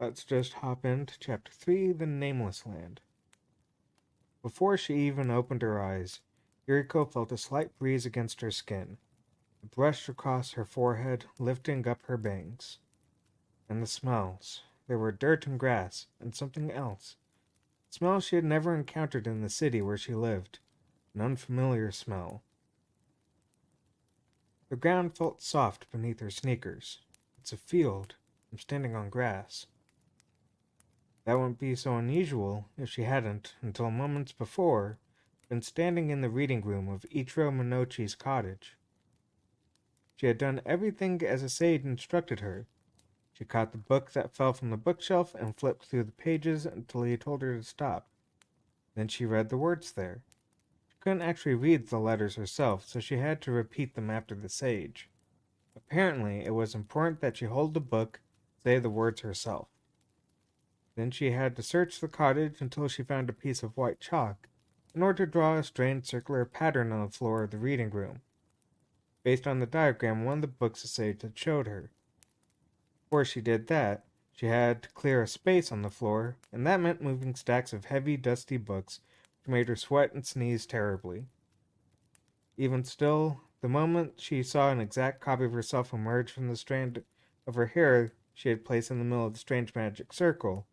Let's just hop into Chapter 3, The Nameless Land. Before she even opened her eyes, Yuriko felt a slight breeze against her skin. It brushed across her forehead, lifting up her bangs. And the smells. There were dirt and grass, and something else. Smells she had never encountered in the city where she lived. An unfamiliar smell. The ground felt soft beneath her sneakers. It's a field. I'm standing on grass. That wouldn't be so unusual if she hadn't, until moments before, been standing in the reading room of Ichiro Minochi's cottage. She had done everything as a sage instructed her. She caught the book that fell from the bookshelf and flipped through the pages until he told her to stop. Then she read the words there. She couldn't actually read the letters herself, so she had to repeat them after the sage. Apparently, it was important that she hold the book, say the words herself. Then she had to search the cottage until she found a piece of white chalk in order to draw a strange circular pattern on the floor of the reading room, based on the diagram one of the books the sage had showed her. Before she did that, she had to clear a space on the floor, and that meant moving stacks of heavy, dusty books, which made her sweat and sneeze terribly. Even still, the moment she saw an exact copy of herself emerge from the strand of her hair she had placed in the middle of the strange magic circle,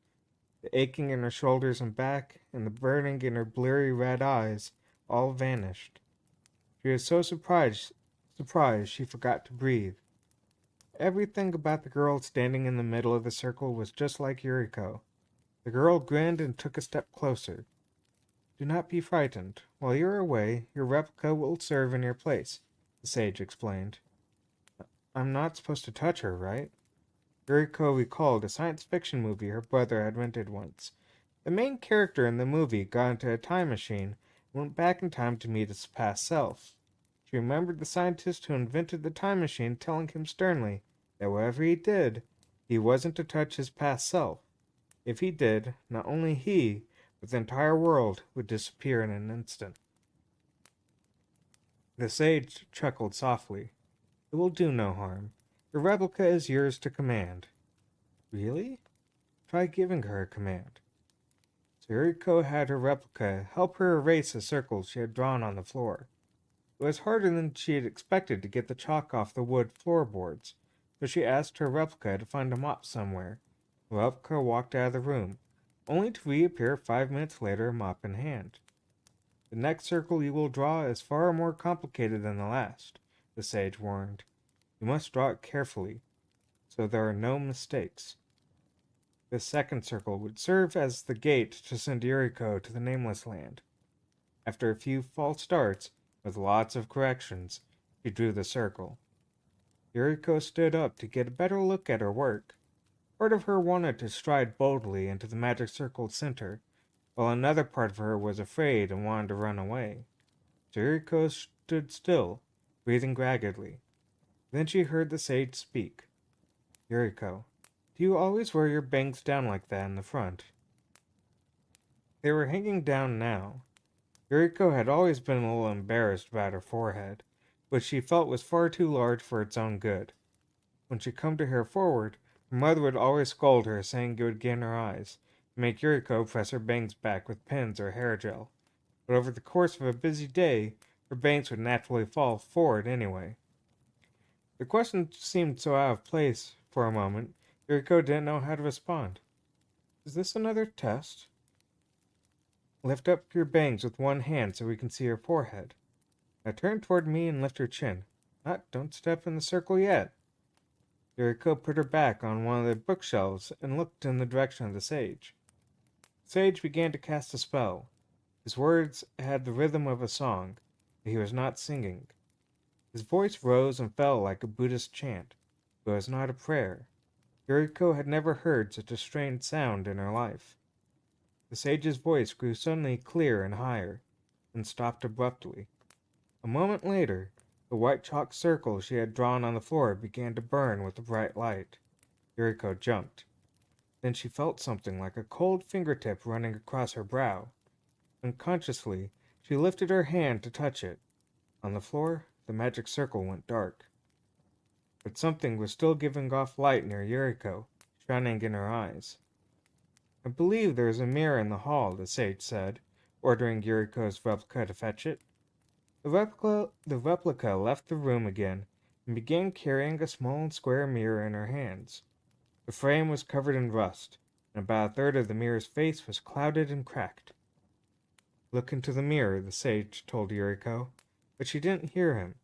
the aching in her shoulders and back, and the burning in her bleary red eyes all vanished. She was so surprised she forgot to breathe. Everything about the girl standing in the middle of the circle was just like Yuriko. The girl grinned and took a step closer. Do not be frightened. While you're away, your replica will serve in your place, the sage explained. I'm not supposed to touch her, right? Yuriko recalled a science fiction movie her brother had rented once. The main character in the movie got into a time machine and went back in time to meet his past self. She remembered the scientist who invented the time machine telling him sternly that whatever he did, he wasn't to touch his past self. If he did, not only he, but the entire world would disappear in an instant. The sage chuckled softly. It will do no harm. Your replica is yours to command. Really? Try giving her a command. So Yuriko had her replica help her erase the circles she had drawn on the floor. It was harder than she had expected to get the chalk off the wood floorboards, so she asked her replica to find a mop somewhere. The replica walked out of the room, only to reappear 5 minutes later, mop in hand. The next circle you will draw is far more complicated than the last, the sage warned. You must draw it carefully, so there are no mistakes. The second circle would serve as the gate to send Yuriko to the Nameless Land. After a few false starts, with lots of corrections, she drew the circle. Yuriko stood up to get a better look at her work. Part of her wanted to stride boldly into the magic circle's center, while another part of her was afraid and wanted to run away. So Yuriko stood still, breathing raggedly. Then she heard the sage speak. Yuriko, do you always wear your bangs down like that in the front? They were hanging down now. Yuriko had always been a little embarrassed about her forehead, which she felt was far too large for its own good. When she come to hair forward, her mother would always scold her, saying it would get in her eyes, and make Yuriko press her bangs back with pins or hair gel. But over the course of a busy day, her bangs would naturally fall forward anyway. The question seemed so out of place for a moment, Yuriko didn't know how to respond. Is this another test? Lift up your bangs with one hand so we can see your forehead. Now turn toward me and lift your chin. Don't step in the circle yet. Yuriko put her back on one of the bookshelves and looked in the direction of the sage. The sage began to cast a spell. His words had the rhythm of a song, but he was not singing. His voice rose and fell like a Buddhist chant, but it was not a prayer. Yuriko had never heard such a strange sound in her life. The sage's voice grew suddenly clear and higher, and stopped abruptly. A moment later, the white chalk circle she had drawn on the floor began to burn with a bright light. Yuriko jumped. Then she felt something like a cold fingertip running across her brow. Unconsciously, she lifted her hand to touch it. On the floor, the magic circle went dark. But something was still giving off light near Yuriko. drowning in her eyes. I believe there is a mirror in the hall, the sage said, ordering Yuriko's replica to fetch it. The replica left the room again and began carrying a small square mirror in her hands. The frame was covered in rust, and about a third of the mirror's face was clouded and cracked. Look into the mirror, the sage told Yuriko, but she didn't hear him.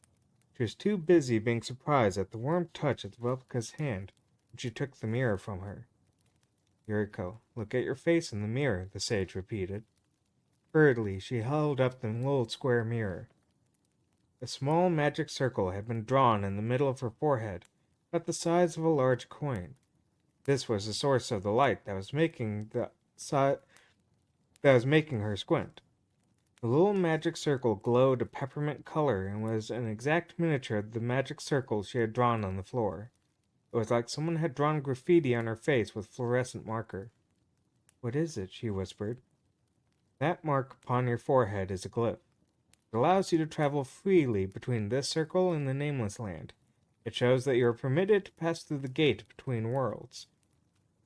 She was too busy being surprised at the warm touch of the replica's hand when she took the mirror from her. Yuriko, look at your face in the mirror, the sage repeated. Hurriedly, she held up the little square mirror. A small magic circle had been drawn in the middle of her forehead, about the size of a large coin. This was the source of the light that was making her squint. The little magic circle glowed a peppermint color and was an exact miniature of the magic circle she had drawn on the floor. It was like someone had drawn graffiti on her face with fluorescent marker. What is it? She whispered. That mark upon your forehead is a glyph. It allows you to travel freely between this circle and the Nameless Land. It shows that you are permitted to pass through the gate between worlds.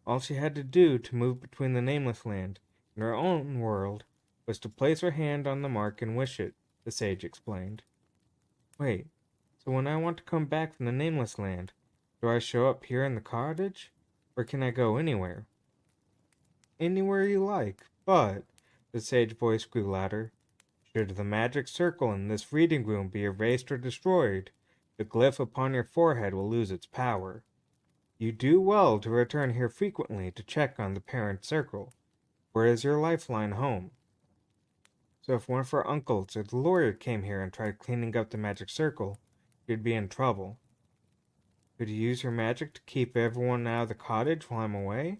All she had to do to move between the Nameless Land and her own world was to place her hand on the mark and wish it, the sage explained. Wait, so when I want to come back from the Nameless Land, do I show up here in the cottage? Or can I go anywhere? Anywhere you like, but, the sage voice grew louder, should the magic circle in this reading room be erased or destroyed, the glyph upon your forehead will lose its power. You do well to return here frequently to check on the parent circle, where is your lifeline home. So if one of her uncles or the lawyer came here and tried cleaning up the magic circle, you'd be in trouble. Could you use your magic to keep everyone out of the cottage while I'm away?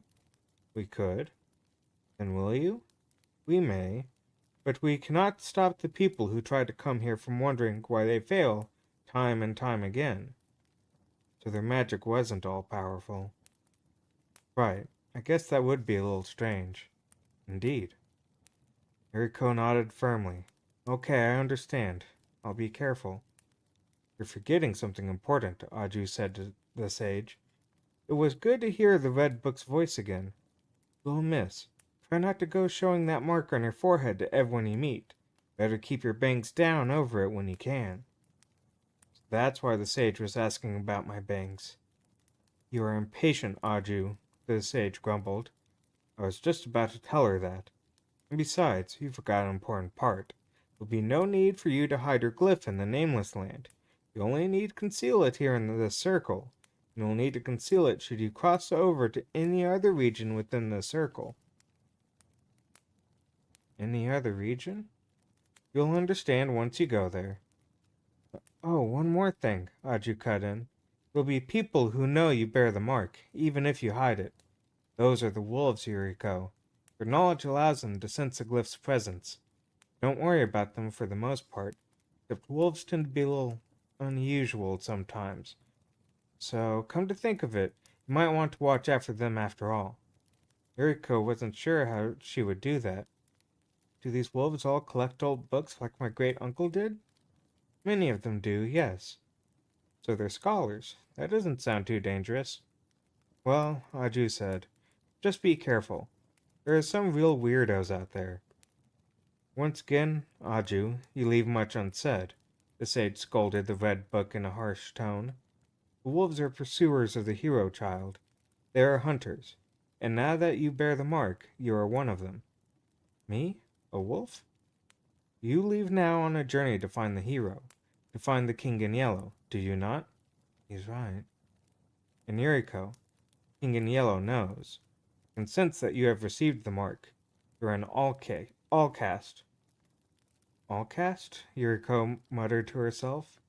We could. Then will you? We may. But we cannot stop the people who try to come here from wondering why they fail time and time again. So their magic wasn't all powerful. Right. I guess that would be a little strange. Indeed. Yuriko nodded firmly. Okay, I understand. I'll be careful. You're forgetting something important, Aju said to the sage. It was good to hear the Red Book's voice again. Little miss, try not to go showing that mark on your forehead to everyone you meet. Better keep your bangs down over it when you can. So that's why the sage was asking about my bangs. You are impatient, Aju, the sage grumbled. I was just about to tell her that. And besides, you forgot an important part. There'll be no need for you to hide your glyph in the Nameless Land. You only need to conceal it here in this circle. You'll need to conceal it should you cross over to any other region within the circle. Any other region? You'll understand once you go there. Oh, one more thing, Aju cut in. There'll be people who know you bear the mark, even if you hide it. Those are the wolves, Yuriko. Their knowledge allows them to sense the glyph's presence. Don't worry about them for the most part, except wolves tend to be a little unusual sometimes. So, come to think of it, you might want to watch after them after all. Yuriko wasn't sure how she would do that. Do these wolves all collect old books like my great-uncle did? Many of them do, yes. So they're scholars. That doesn't sound too dangerous. Well, Aju said, just be careful. There are some real weirdos out there. Once again, Aju, you leave much unsaid, the sage scolded the Red Book in a harsh tone. The wolves are pursuers of the hero child. They are hunters, and now that you bear the mark, you are one of them. Me? A wolf? You leave now on a journey to find the hero, to find the King in Yellow, do you not? He's right. And Yuriko, King in Yellow knows, and since that you have received the mark, you're an all-caste. All-caste? Yuriko muttered to herself.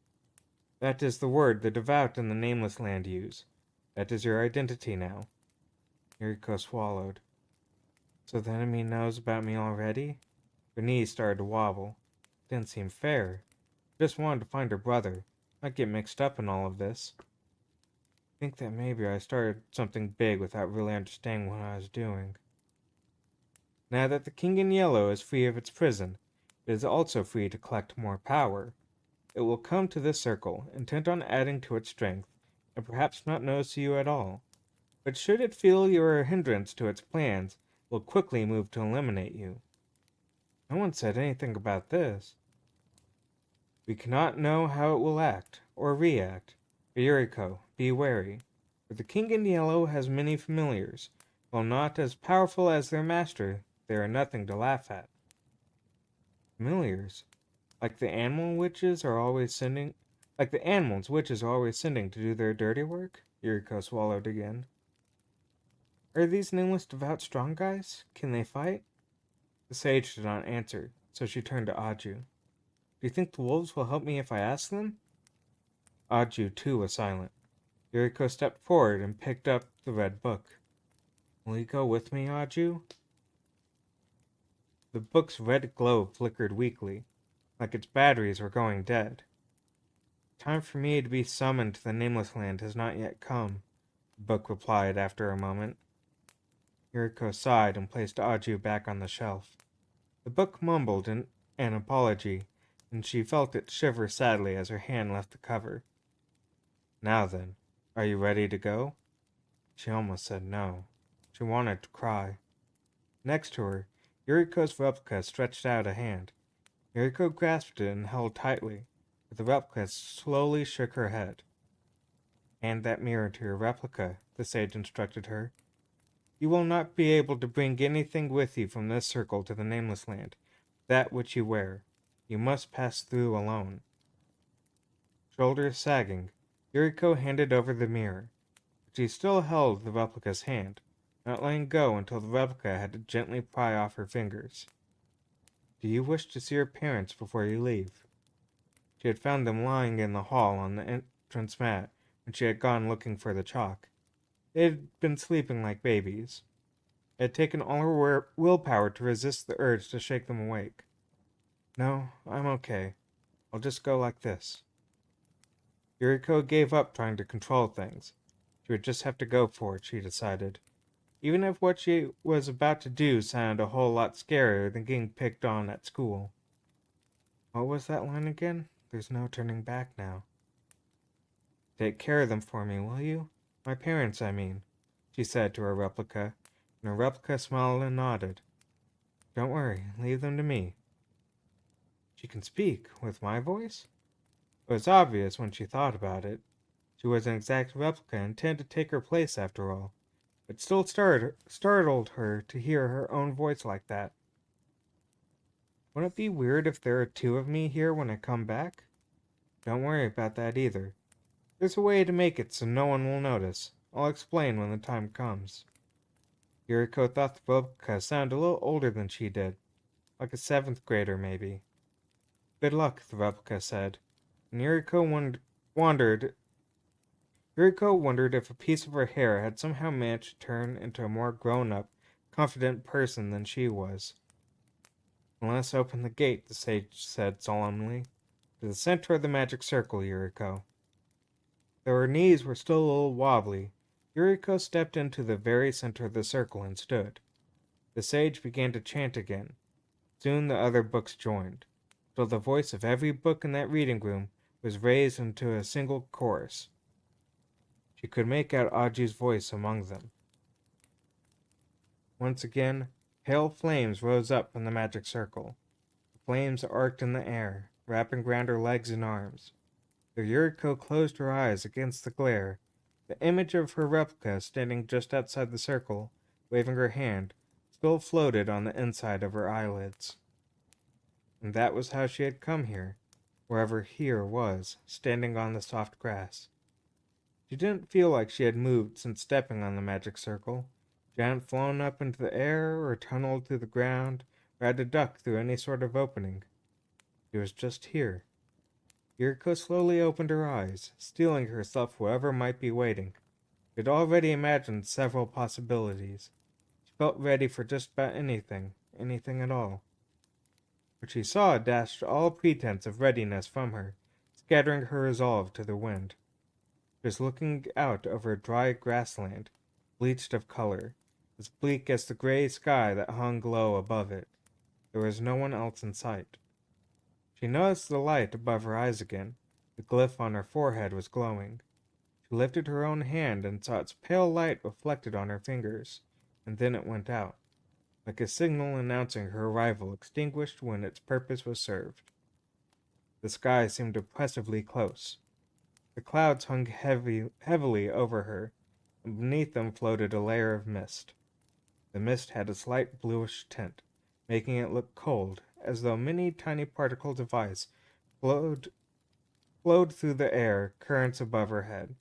That is the word the devout in the Nameless Land use. That is your identity now. Yuriko swallowed. So the enemy knows about me already? Her knees started to wobble. Didn't seem fair. Just wanted to find her brother. Not get mixed up in all of this. Think that maybe I started something big without really understanding what I was doing. Now that the King in Yellow is free of its prison, it is also free to collect more power. It will come to this circle, intent on adding to its strength, and perhaps not notice you at all. but should it feel you are a hindrance to its plans, it will quickly move to eliminate you. No one said anything about this. We cannot know how it will act, or react. But Yuriko, be wary, for the King in Yellow has many familiars. While not as powerful as their master, they are nothing to laugh at. Familiars? Like the animal witches are always sending like the animals witches are always sending to do their dirty work? Yuriko swallowed again. Are these nameless devout strong guys? Can they fight? The sage did not answer, so she turned to Aju. Do you think the wolves will help me if I ask them? Aju, too, was silent. Yuriko stepped forward and picked up the red book. Will you go with me, Aju? The book's red glow flickered weakly, like its batteries were going dead. Time for me to be summoned to the Nameless Land has not yet come, the book replied after a moment. Yuriko sighed and placed Aju back on the shelf. The book mumbled an apology, and she felt it shiver sadly as her hand left the cover. Now then, are you ready to go? She almost said no. She wanted to cry. Next to her, Yuriko's replica stretched out a hand. Yuriko grasped it and held tightly, but the replica slowly shook her head. Hand that mirror to your replica, the sage instructed her. You will not be able to bring anything with you from this circle to the Nameless Land, that which you wear. You must pass through alone. Shoulders sagging, Yuriko handed over the mirror, but she still held the replica's hand, not letting go until the replica had to gently pry off her fingers. Do you wish to see your parents before you leave? She had found them lying in the hall on the entrance mat when she had gone looking for the chalk. They had been sleeping like babies. It had taken all her willpower to resist the urge to shake them awake. No, I'm okay. I'll just go like this. Yuriko gave up trying to control things. She would just have to go for it, she decided. Even if what she was about to do sounded a whole lot scarier than getting picked on at school. What was that line again? There's no turning back now. Take care of them for me, will you? My parents, I mean, she said to her replica, and her replica smiled and nodded. Don't worry, leave them to me. She can speak, with my voice? It was obvious when she thought about it. She was an exact replica intended to take her place after all. It still startled her to hear her own voice like that. Wouldn't it be weird if there are two of me here when I come back? Don't worry about that either. There's a way to make it so no one will notice. I'll explain when the time comes. Yuriko thought the replica sounded a little older than she did, like a 7th grader maybe. Good luck, the replica said, and Yuriko wondered if a piece of her hair had somehow managed to turn into a more grown-up, confident person than she was. Let's open the gate, the sage said solemnly. To the center of the magic circle, Yuriko. Though her knees were still a little wobbly, Yuriko stepped into the very center of the circle and stood. The sage began to chant again. Soon the other books joined, till the voice of every book in that reading room was raised into a single chorus. She could make out Aju's voice among them. Once again, pale flames rose up from the magic circle. The flames arced in the air, wrapping round her legs and arms. Though Yuriko closed her eyes against the glare, the image of her replica standing just outside the circle, waving her hand, still floated on the inside of her eyelids. And that was how she had come here, wherever here was, standing on the soft grass. She didn't feel like she had moved since stepping on the magic circle. She hadn't flown up into the air, or tunneled through the ground, or had to duck through any sort of opening. She was just here. Yuriko slowly opened her eyes, steeling herself for whoever might be waiting. She had already imagined several possibilities. She felt ready for just about anything at all. But she saw dashed all pretense of readiness from her, scattering her resolve to the wind. She was looking out over a dry grassland, bleached of color, as bleak as the gray sky that hung low above it. There was no one else in sight. She noticed the light above her eyes again. The glyph on her forehead was glowing. She lifted her own hand and saw its pale light reflected on her fingers, and then it went out, like a signal announcing her arrival extinguished when its purpose was served. The sky seemed oppressively close. The clouds hung heavily over her, and beneath them floated a layer of mist. The mist had a slight bluish tint, making it look cold, as though many tiny particles of ice flowed through the air currents above her head.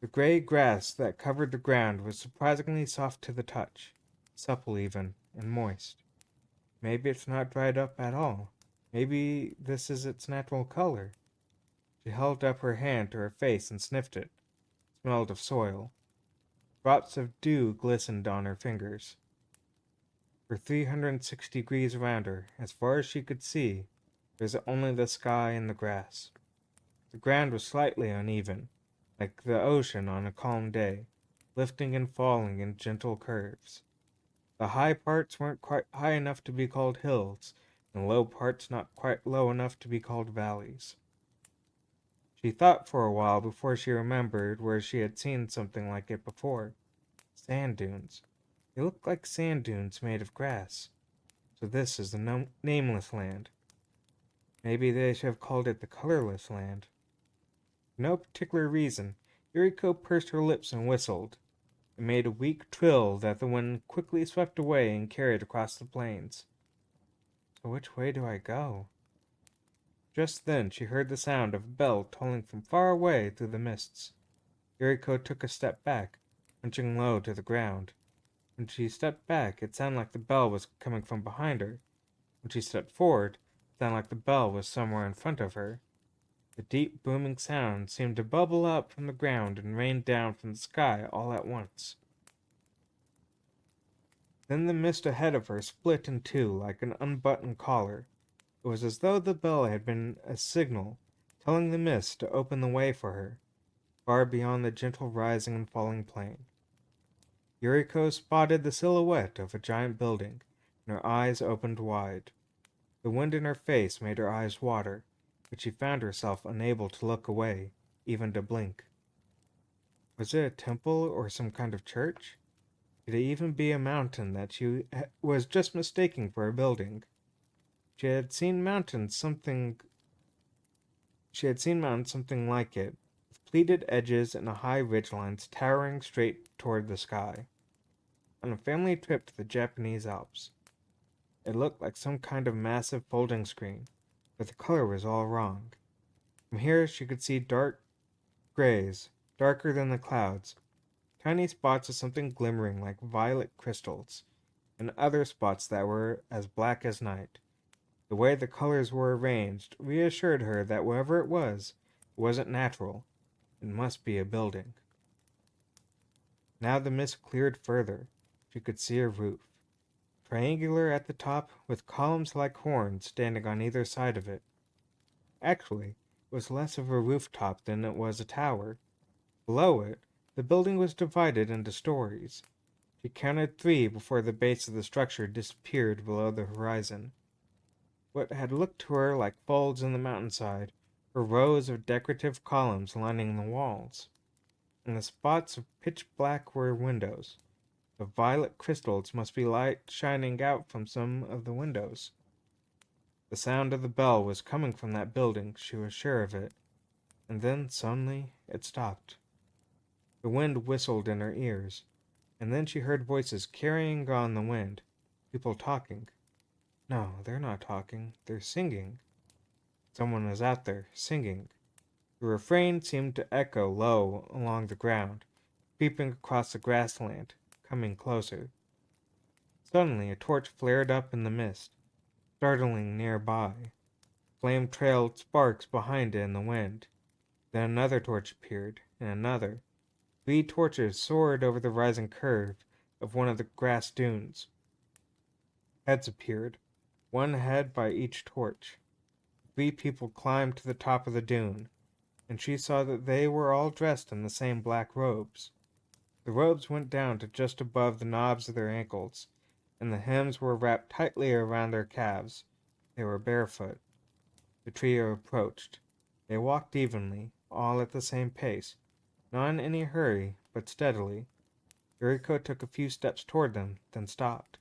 The gray grass that covered the ground was surprisingly soft to the touch, supple even, and moist. Maybe it's not dried up at all. Maybe this is its natural color. She held up her hand to her face and sniffed it. It smelled of soil. Drops of dew glistened on her fingers. For 360 degrees around her, as far as she could see, there was only the sky and the grass. The ground was slightly uneven, like the ocean on a calm day, lifting and falling in gentle curves. The high parts weren't quite high enough to be called hills, and low parts not quite low enough to be called valleys. She thought for a while before she remembered where she had seen something like it before. Sand dunes. They looked like sand dunes made of grass. So this is the nameless land. Maybe they should have called it the colorless land. For no particular reason, Yuriko pursed her lips and whistled. It made a weak trill that the wind quickly swept away and carried across the plains. So which way do I go? Just then she heard the sound of a bell tolling from far away through the mists. Yuriko took a step back, hunching low to the ground. When she stepped back, it sounded like the bell was coming from behind her. When she stepped forward, it sounded like the bell was somewhere in front of her. The deep booming sound seemed to bubble up from the ground and rain down from the sky all at once. Then the mist ahead of her split in two like an unbuttoned collar. It was as though the bell had been a signal, telling the mist to open the way for her, far beyond the gentle rising and falling plain. Yuriko spotted the silhouette of a giant building, and her eyes opened wide. The wind in her face made her eyes water, but she found herself unable to look away, even to blink. Was it a temple or some kind of church? Could it even be a mountain that she was just mistaking for a building? She had seen mountains something like it, with pleated edges and high ridgelines towering straight toward the sky. On a family trip to the Japanese Alps. It looked like some kind of massive folding screen, but the color was all wrong. From here she could see dark grays, darker than the clouds, tiny spots of something glimmering like violet crystals, and other spots that were as black as night. The way the colors were arranged reassured her that whatever it wasn't natural. It must be a building. Now the mist cleared further. She could see a roof, triangular at the top, with columns like horns standing on either side of it. Actually, it was less of a rooftop than it was a tower. Below it, the building was divided into stories. She counted 3 before the base of the structure disappeared below the horizon. What had looked to her like folds in the mountainside were rows of decorative columns lining the walls. And the spots of pitch black were windows. The violet crystals must be light shining out from some of the windows. The sound of the bell was coming from that building, she was sure of it. And then, suddenly, it stopped. The wind whistled in her ears, and then she heard voices carrying on the wind, people talking. No, they're not talking, they're singing. Someone was out there, singing. The refrain seemed to echo low along the ground, creeping across the grassland, coming closer. Suddenly a torch flared up in the mist, startling nearby. Flame trailed sparks behind it in the wind. Then another torch appeared, and another. 3 torches soared over the rising curve of one of the grass dunes. Heads appeared, one head by each torch. 3 people climbed to the top of the dune, and she saw that they were all dressed in the same black robes. The robes went down to just above the knobs of their ankles, and the hems were wrapped tightly around their calves. They were barefoot. The trio approached. They walked evenly, all at the same pace, not in any hurry, but steadily. Yuriko took a few steps toward them, then stopped.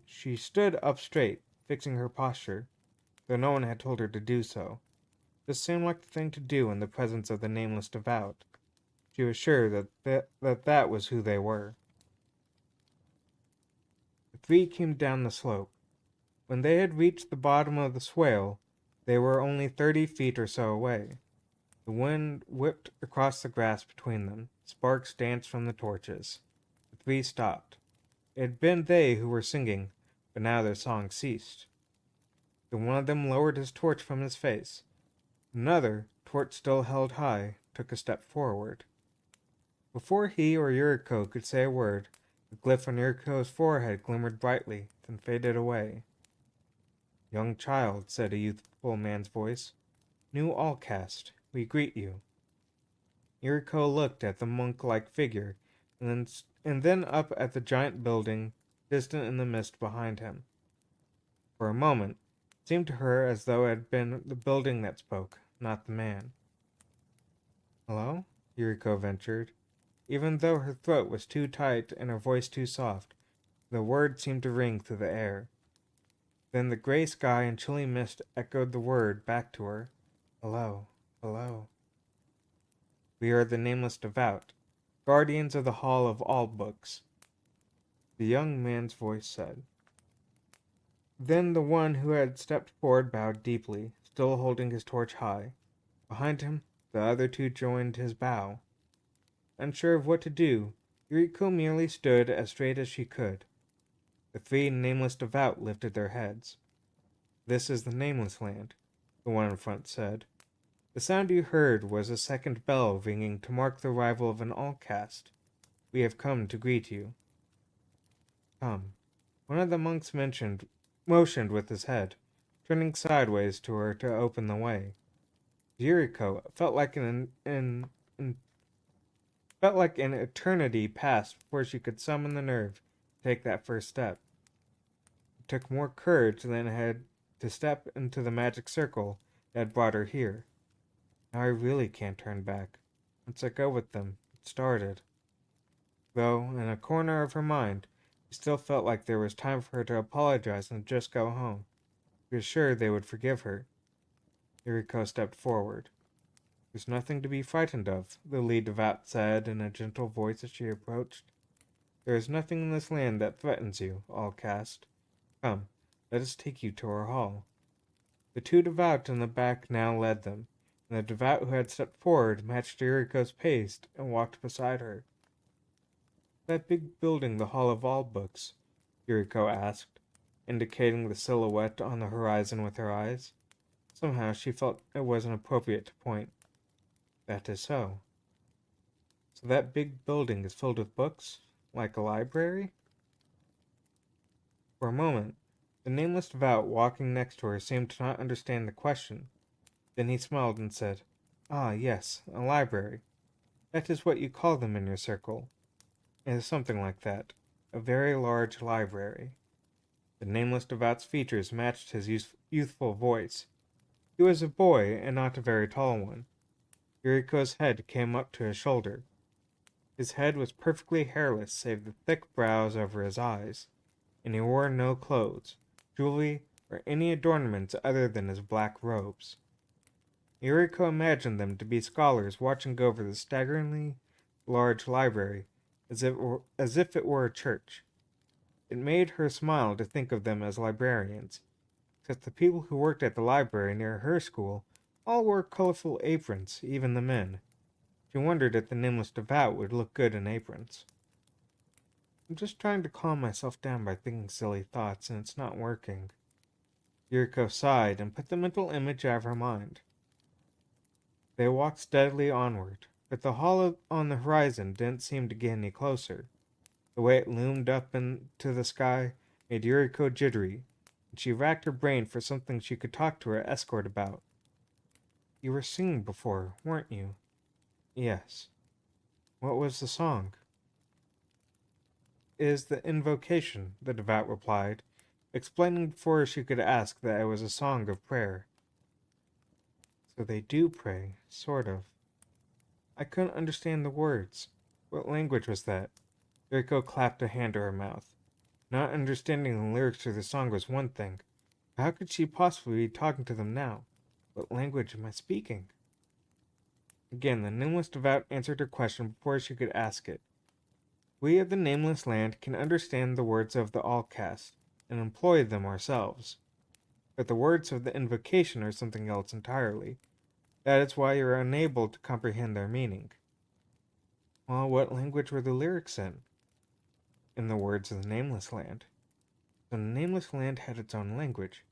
She stood up straight, fixing her posture, though no one had told her to do so. This seemed like the thing to do in the presence of the nameless devout. She was sure that was who they were. The three came down the slope. When they had reached the bottom of the swale, they were only 30 feet or so away. The wind whipped across the grass between them. Sparks danced from the torches. The three stopped. It had been they who were singing, but now their song ceased. Then one of them lowered his torch from his face. Another, torch still held high, took a step forward. Before he or Yuriko could say a word, the glyph on Yuriko's forehead glimmered brightly, then faded away. "Young child," said a youthful man's voice, "new Allcast, we greet you." Yuriko looked at the monk-like figure, and then up at the giant building distant in the mist behind him. For a moment, it seemed to her as though it had been the building that spoke, not the man. "Hello?" Yuriko ventured. Even though her throat was too tight and her voice too soft, the word seemed to ring through the air. Then the gray sky and chilly mist echoed the word back to her. "Hello, hello." "We are the Nameless Devout, guardians of the Hall of all Books," the young man's voice said. Then the one who had stepped forward bowed deeply, still holding his torch high. Behind him, the other two joined his bow. Unsure of what to do, Yuriko merely stood as straight as she could. The three Nameless Devout lifted their heads. "This is the Nameless Land," the one in front said. "The sound you heard was a second bell ringing to mark the arrival of an Allcast. We have come to greet you." "Come," one of the monks motioned with his head, turning sideways to her to open the way. Yuriko felt like an eternity passed before she could summon the nerve to take that first step. It took more courage than it had to step into the magic circle that had brought her here. Now I really can't turn back. Once I go with them, it started. Though, in a corner of her mind, she still felt like there was time for her to apologize and just go home. She was sure they would forgive her. Yuriko stepped forward. "There's nothing to be frightened of," the lead devout said in a gentle voice as she approached. "There is nothing in this land that threatens you, Allcast. Come, let us take you to our hall." The two devout in the back now led them, and the devout who had stepped forward matched Yuriko's pace and walked beside her. "That big building the Hall of all Books?" Yuriko asked, indicating the silhouette on the horizon with her eyes. Somehow she felt it wasn't appropriate to point. "That is so." "So that big building is filled with books? Like a library?" For a moment, the Nameless Devout walking next to her seemed to not understand the question. Then he smiled and said, "Ah, yes, a library. That is what you call them in your circle. It is something like that. A very large library." The Nameless Devout's features matched his youthful voice. He was a boy, and not a very tall one. Yuriko's head came up to his shoulder. His head was perfectly hairless save the thick brows over his eyes, and he wore no clothes, jewelry, or any adornments other than his black robes. Yuriko imagined them to be scholars watching over the staggeringly large library as if it were a church. It made her smile to think of them as librarians, except the people who worked at the library near her school all wore colorful aprons, even the men. She wondered if the Nameless Devout would look good in aprons. "I'm just trying to calm myself down by thinking silly thoughts, and it's not working." Yuriko sighed and put the mental image out of her mind. They walked steadily onward, but the hall on the horizon didn't seem to get any closer. The way it loomed up into the sky made Yuriko jittery, and she racked her brain for something she could talk to her escort about. "You were singing before, weren't you?" "Yes." "What was the song?" "It is the invocation," the devout replied, explaining before she could ask that it was a song of prayer. "So they do pray, sort of," I couldn't understand the words. What language was that? Yuriko clapped a hand to her mouth. Not understanding the lyrics to the song was one thing. How could she possibly be talking to them now? What language am I speaking? Again, the Nameless Devout answered her question before she could ask it. We of the Nameless Land can understand the words of the All-Cast, and employ them ourselves. But the words of the invocation are something else entirely. That is why you are unable to comprehend their meaning. Well, what language were the lyrics in? In the words of the Nameless Land. The Nameless Land had its own language.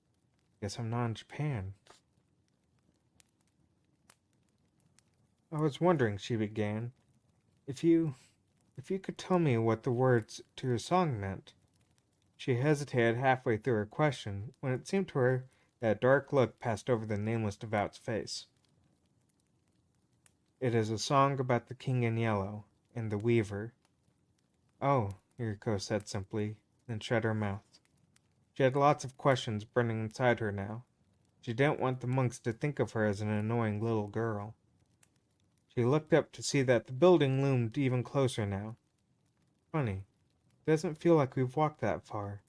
Guess I'm not in Japan. I was wondering, she began, if you could tell me what the words to your song meant. She hesitated halfway through her question when it seemed to her that a dark look passed over the Nameless Devout's face. It is a song about the King in Yellow and the Weaver. Oh, Yuriko said simply, then shut her mouth. She had lots of questions burning inside her now. She didn't want the monks to think of her as an annoying little girl. She looked up to see that the building loomed even closer now. Funny, it doesn't feel like we've walked that far.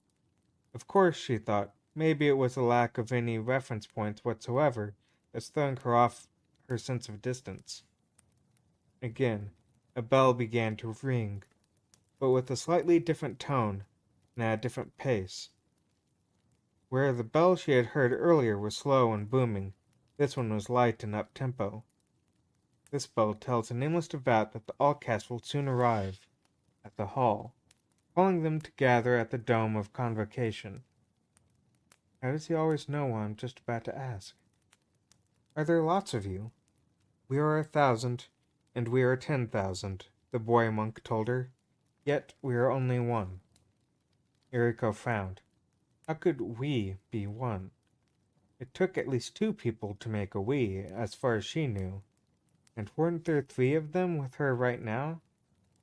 Of course, she thought, maybe it was a lack of any reference points whatsoever that's throwing her off her sense of distance. Again, a bell began to ring, but with a slightly different tone and at a different pace. Where the bell she had heard earlier was slow and booming, this one was light and up-tempo. This bell tells the Nameless Devout that the All-Cast will soon arrive at the hall, calling them to gather at the Dome of Convocation. How does he always know what I'm just about to ask? Are there lots of you? We are 1,000, and we are 10,000, the boy monk told her. Yet we are only one. Yuriko frowned. How could we be one? It took at least 2 people to make a we, as far as she knew. And weren't there 3 of them with her right now?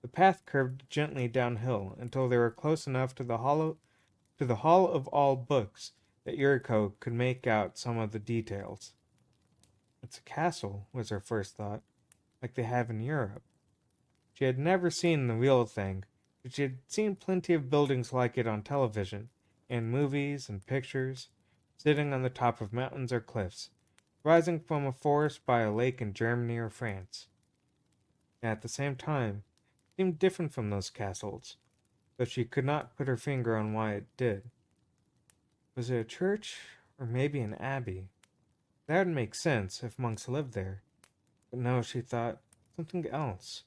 The path curved gently downhill until they were close enough to the Hall of All Books that Yuriko could make out some of the details. It's a castle, was her first thought, like they have in Europe. She had never seen the real thing, but she had seen plenty of buildings like it on television, in movies and pictures, sitting on the top of mountains or cliffs, rising from a forest by a lake in Germany or France. And at the same time, it seemed different from those castles, though she could not put her finger on why it did. Was it a church, or maybe an abbey? That would make sense if monks lived there. But no, she thought, something else.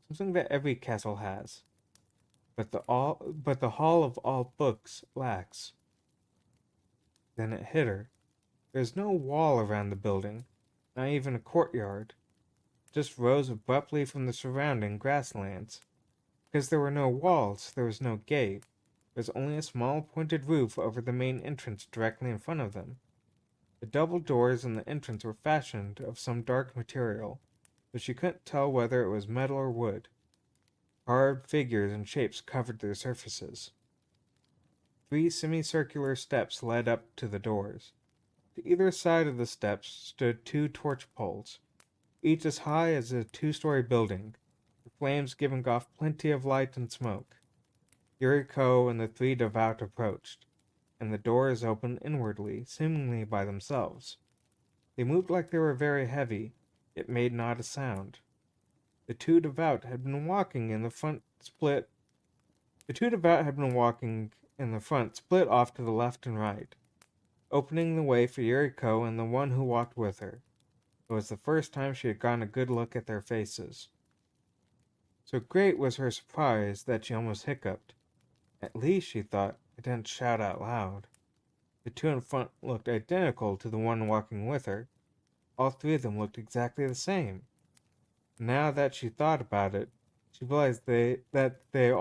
Something that every castle has. But the Hall of All Books lacks. Then it hit her. There's no wall around the building, not even a courtyard. It just rose abruptly from the surrounding grasslands. Because there were no walls, there was no gate. There was only a small pointed roof over the main entrance directly in front of them. The double doors in the entrance were fashioned of some dark material, but she couldn't tell whether it was metal or wood. Carved figures and shapes covered their surfaces. 3 semicircular steps led up to the doors. To either side of the steps stood 2 torch poles, each as high as a 2-story building, the flames giving off plenty of light and smoke. Yuriko and the 3 devout approached, and the doors opened inwardly, seemingly by themselves. They moved like they were very heavy, yet made not a sound. The 2 devout had been walking in the front, split off to the left and right, opening the way for Yuriko and the one who walked with her. It was the first time she had gotten a good look at their faces. So great was her surprise that she almost hiccuped. At least, she thought, I didn't shout out loud. The 2 in front looked identical to the one walking with her. All 3 of them looked exactly the same. Now that she thought about it, she realized that they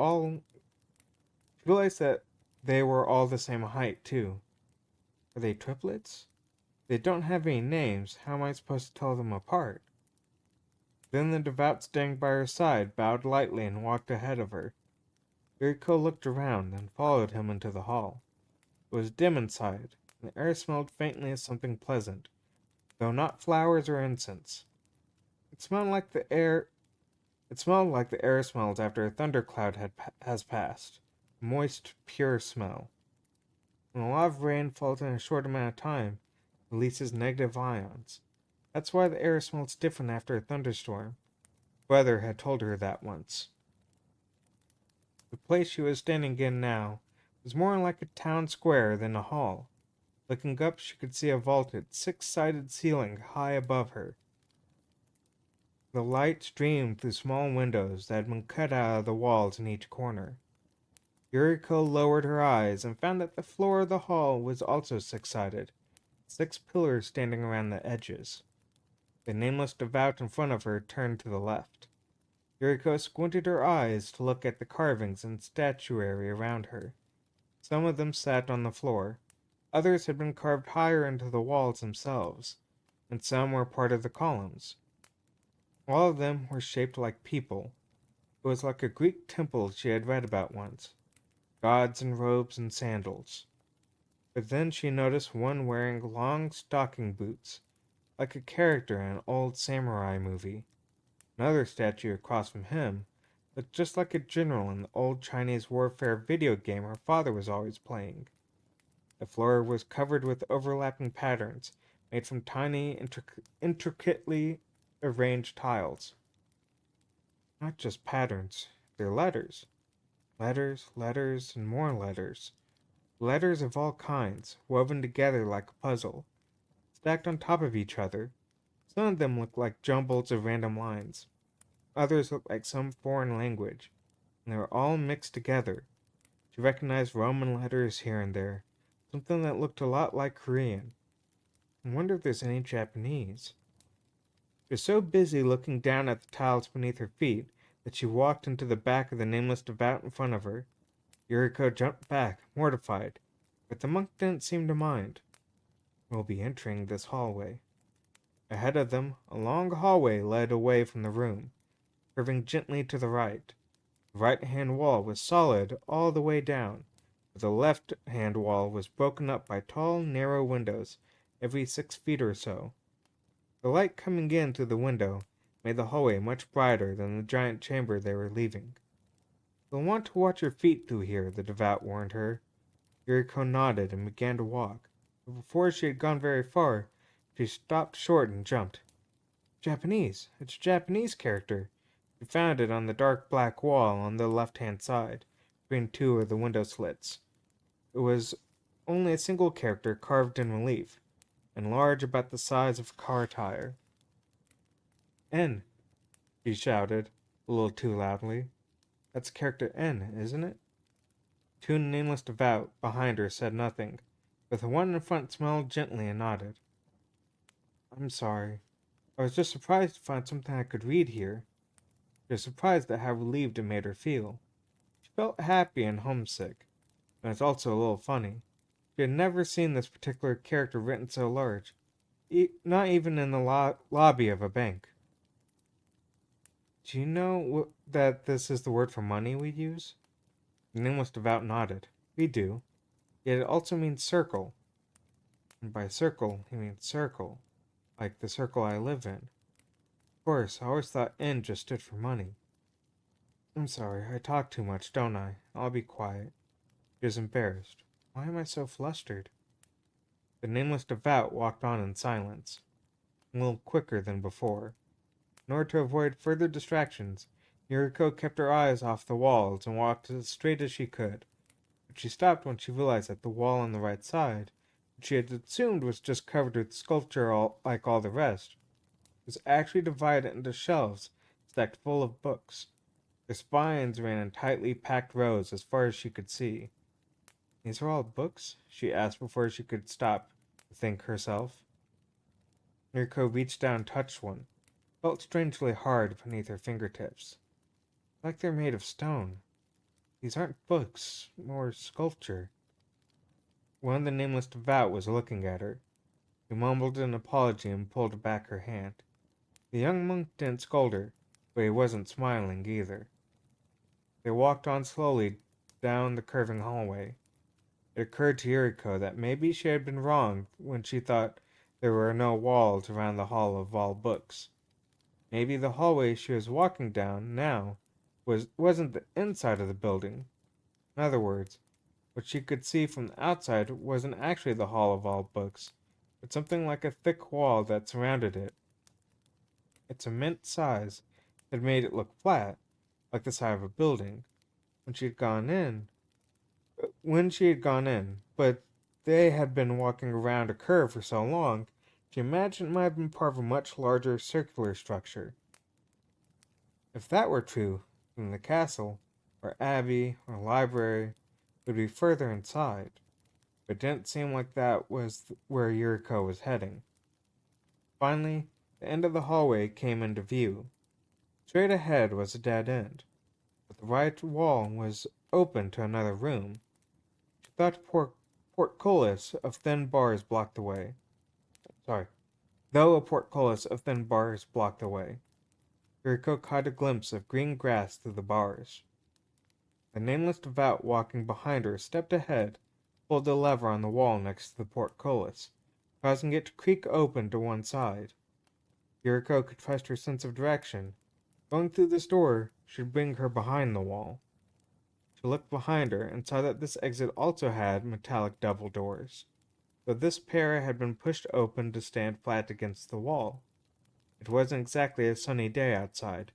were all the same height, too. Are they triplets? They don't have any names. How am I supposed to tell them apart? Then the devout standing by her side bowed lightly and walked ahead of her. Yuriko looked around and followed him into the hall. It was dim inside, and the air smelled faintly of something pleasant, though not flowers or incense. It smelled like the air. It smelled like the air smells after a thundercloud has passed. A moist, pure smell. When a lot of rain falls in a short amount of time, it releases negative ions. That's why the air smells different after a thunderstorm. Weather had told her that once. The place she was standing in now was more like a town square than a hall. Looking up, she could see a vaulted, six-sided ceiling high above her. The light streamed through small windows that had been cut out of the walls in each corner. Yuriko lowered her eyes and found that the floor of the hall was also six-sided, 6 pillars standing around the edges. The nameless devout in front of her turned to the left. Yuriko squinted her eyes to look at the carvings and statuary around her. Some of them sat on the floor. Others had been carved higher into the walls themselves, and some were part of the columns. All of them were shaped like people. It was like a Greek temple she had read about once. Gods in robes and sandals. But then she noticed one wearing long stocking boots, like a character in an old samurai movie. Another statue across from him looked just like a general in the old Chinese warfare video game her father was always playing. The floor was covered with overlapping patterns made from tiny, intricately arranged tiles. Not just patterns, they're letters. Letters, letters, and more letters. Letters of all kinds, woven together like a puzzle, stacked on top of each other. Some of them looked like jumbles of random lines. Others looked like some foreign language, and they were all mixed together. She recognized Roman letters here and there, something that looked a lot like Korean. I wonder if there's any Japanese. She was so busy looking down at the tiles beneath her feet that she walked into the back of the nameless devout in front of her. Yuriko jumped back, mortified, but the monk didn't seem to mind. We'll be entering this hallway. Ahead of them, a long hallway led away from the room, curving gently to the right. The right-hand wall was solid all the way down, but the left-hand wall was broken up by tall, narrow windows every 6 feet or so. The light coming in through the window made the hallway much brighter than the giant chamber they were leaving. You'll want to watch your feet through here, the devout warned her. Yuriko nodded and began to walk, but before she had gone very far, she stopped short and jumped. Japanese! It's a Japanese character! She found it on the dark black wall on the left-hand side, between 2 of the window slits. It was only a single character carved in relief, and large about the size of a car tire. N, she shouted, a little too loudly. That's character N, isn't it? 2 nameless devout behind her said nothing, but the one in front smiled gently and nodded. I'm sorry. I was just surprised to find something I could read here. She was surprised at how relieved it made her feel. She felt happy and homesick, and it was also a little funny. She had never seen this particular character written so large, not even in the lobby of a bank. Do you know that this is the word for money we use? The nameless devout nodded. We do. Yet it also means circle. And by circle, he means circle, like the circle I live in. Of course, I always thought N just stood for money. I'm sorry, I talk too much, don't I? I'll be quiet. She was embarrassed. Why am I so flustered? The nameless devout walked on in silence, a little quicker than before. In order to avoid further distractions, Yuriko kept her eyes off the walls and walked as straight as she could. But she stopped when she realized that the wall on the right side, which she had assumed was just covered with sculpture like all the rest, was actually divided into shelves stacked full of books. Their spines ran in tightly packed rows as far as she could see. These are all books? She asked before she could stop to think herself. Yuriko reached down and touched one. It felt strangely hard beneath her fingertips. Like they're made of stone. These aren't books, more sculpture. One of the nameless devout was looking at her. He mumbled an apology and pulled back her hand. The young monk didn't scold her, but he wasn't smiling either. They walked on slowly down the curving hallway. It occurred to Yuriko that maybe she had been wrong when she thought there were no walls around the hall of all books. Maybe the hallway she was walking down now wasn't the inside of the building. In other words, what she could see from the outside wasn't actually the Hall of All Books, but something like a thick wall that surrounded it. Its immense size had made it look flat, like the side of a building, when she had gone in. But they had been walking around a curve for so long, she imagined it might have been part of a much larger circular structure. If that were true, then the castle, or abbey, or library would be further inside, but it didn't seem like that was where Yuriko was heading. Finally, the end of the hallway came into view. Straight ahead was a dead end, but the right wall was open to another room. She thought a portcullis of thin bars blocked the way. Sorry, though a portcullis of thin bars blocked the way. Yuriko caught a glimpse of green grass through the bars. The nameless devout walking behind her stepped ahead, pulled the lever on the wall next to the portcullis, causing it to creak open to one side. Yuriko could trust her sense of direction. Going through this door should bring her behind the wall. She looked behind her and saw that this exit also had metallic double doors, though this pair had been pushed open to stand flat against the wall. It wasn't exactly a sunny day outside.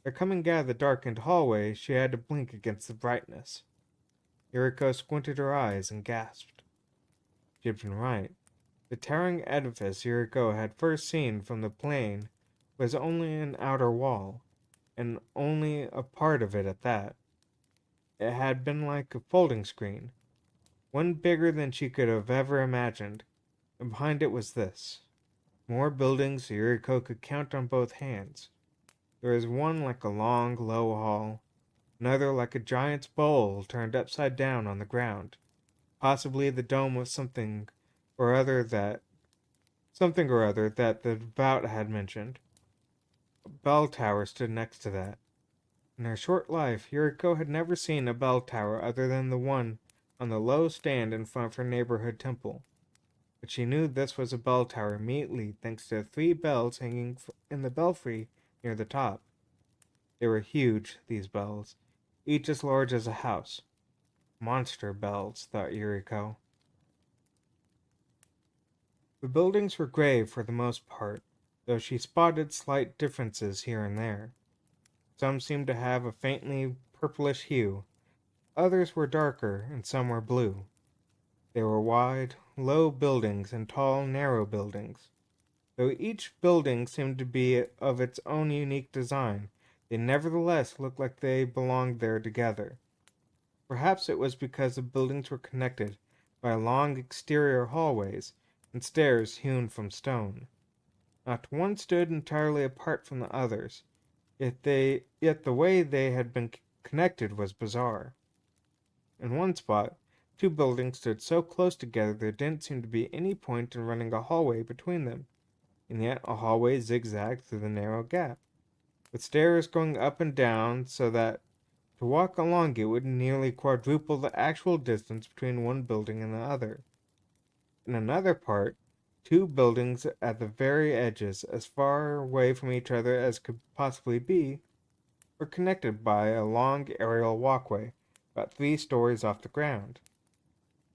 But coming out of the darkened hallway, she had to blink against the brightness. Yuriko squinted her eyes and gasped. She had been right. The towering edifice Yuriko had first seen from the plain was only an outer wall, and only a part of it at that. It had been like a folding screen, one bigger than she could have ever imagined, and behind it was this. More buildings Yuriko could count on both hands. There was one like a long, low hall, another like a giant's bowl turned upside down on the ground, possibly the dome of something or other that the devout had mentioned. A bell tower stood next to that. In her short life, Yuriko had never seen a bell tower other than the one on the low stand in front of her neighborhood temple. But she knew this was a bell tower immediately thanks to 3 bells hanging in the belfry near the top. They were huge, these bells, each as large as a house. Monster bells, thought Yuriko. The buildings were gray for the most part, though she spotted slight differences here and there. Some seemed to have a faintly purplish hue, others were darker, and some were blue. They were wide, low buildings and tall, narrow buildings. Though each building seemed to be of its own unique design, they nevertheless looked like they belonged there together. Perhaps it was because the buildings were connected by long exterior hallways and stairs hewn from stone. Not one stood entirely apart from the others, yet the way they had been connected was bizarre. In one spot, 2 buildings stood so close together there didn't seem to be any point in running a hallway between them, and yet a hallway zigzagged through the narrow gap, with stairs going up and down so that to walk along it would nearly quadruple the actual distance between one building and the other. In another part, 2 buildings at the very edges, as far away from each other as could possibly be, were connected by a long aerial walkway about 3 stories off the ground.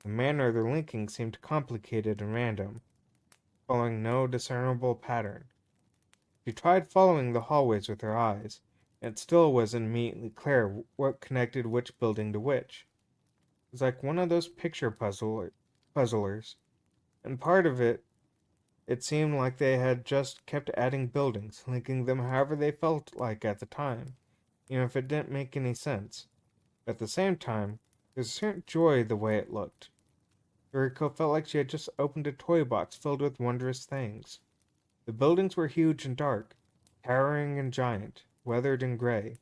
The manner of their linking seemed complicated and random, following no discernible pattern. She tried following the hallways with her eyes, and it still wasn't immediately clear what connected which building to which. It was like one of those picture puzzlers, and part of it seemed like they had just kept adding buildings, linking them however they felt like at the time, even if it didn't make any sense. But at the same time, there was a certain joy the way it looked. Yuriko felt like she had just opened a toy box filled with wondrous things. The buildings were huge and dark, towering and giant, weathered and gray,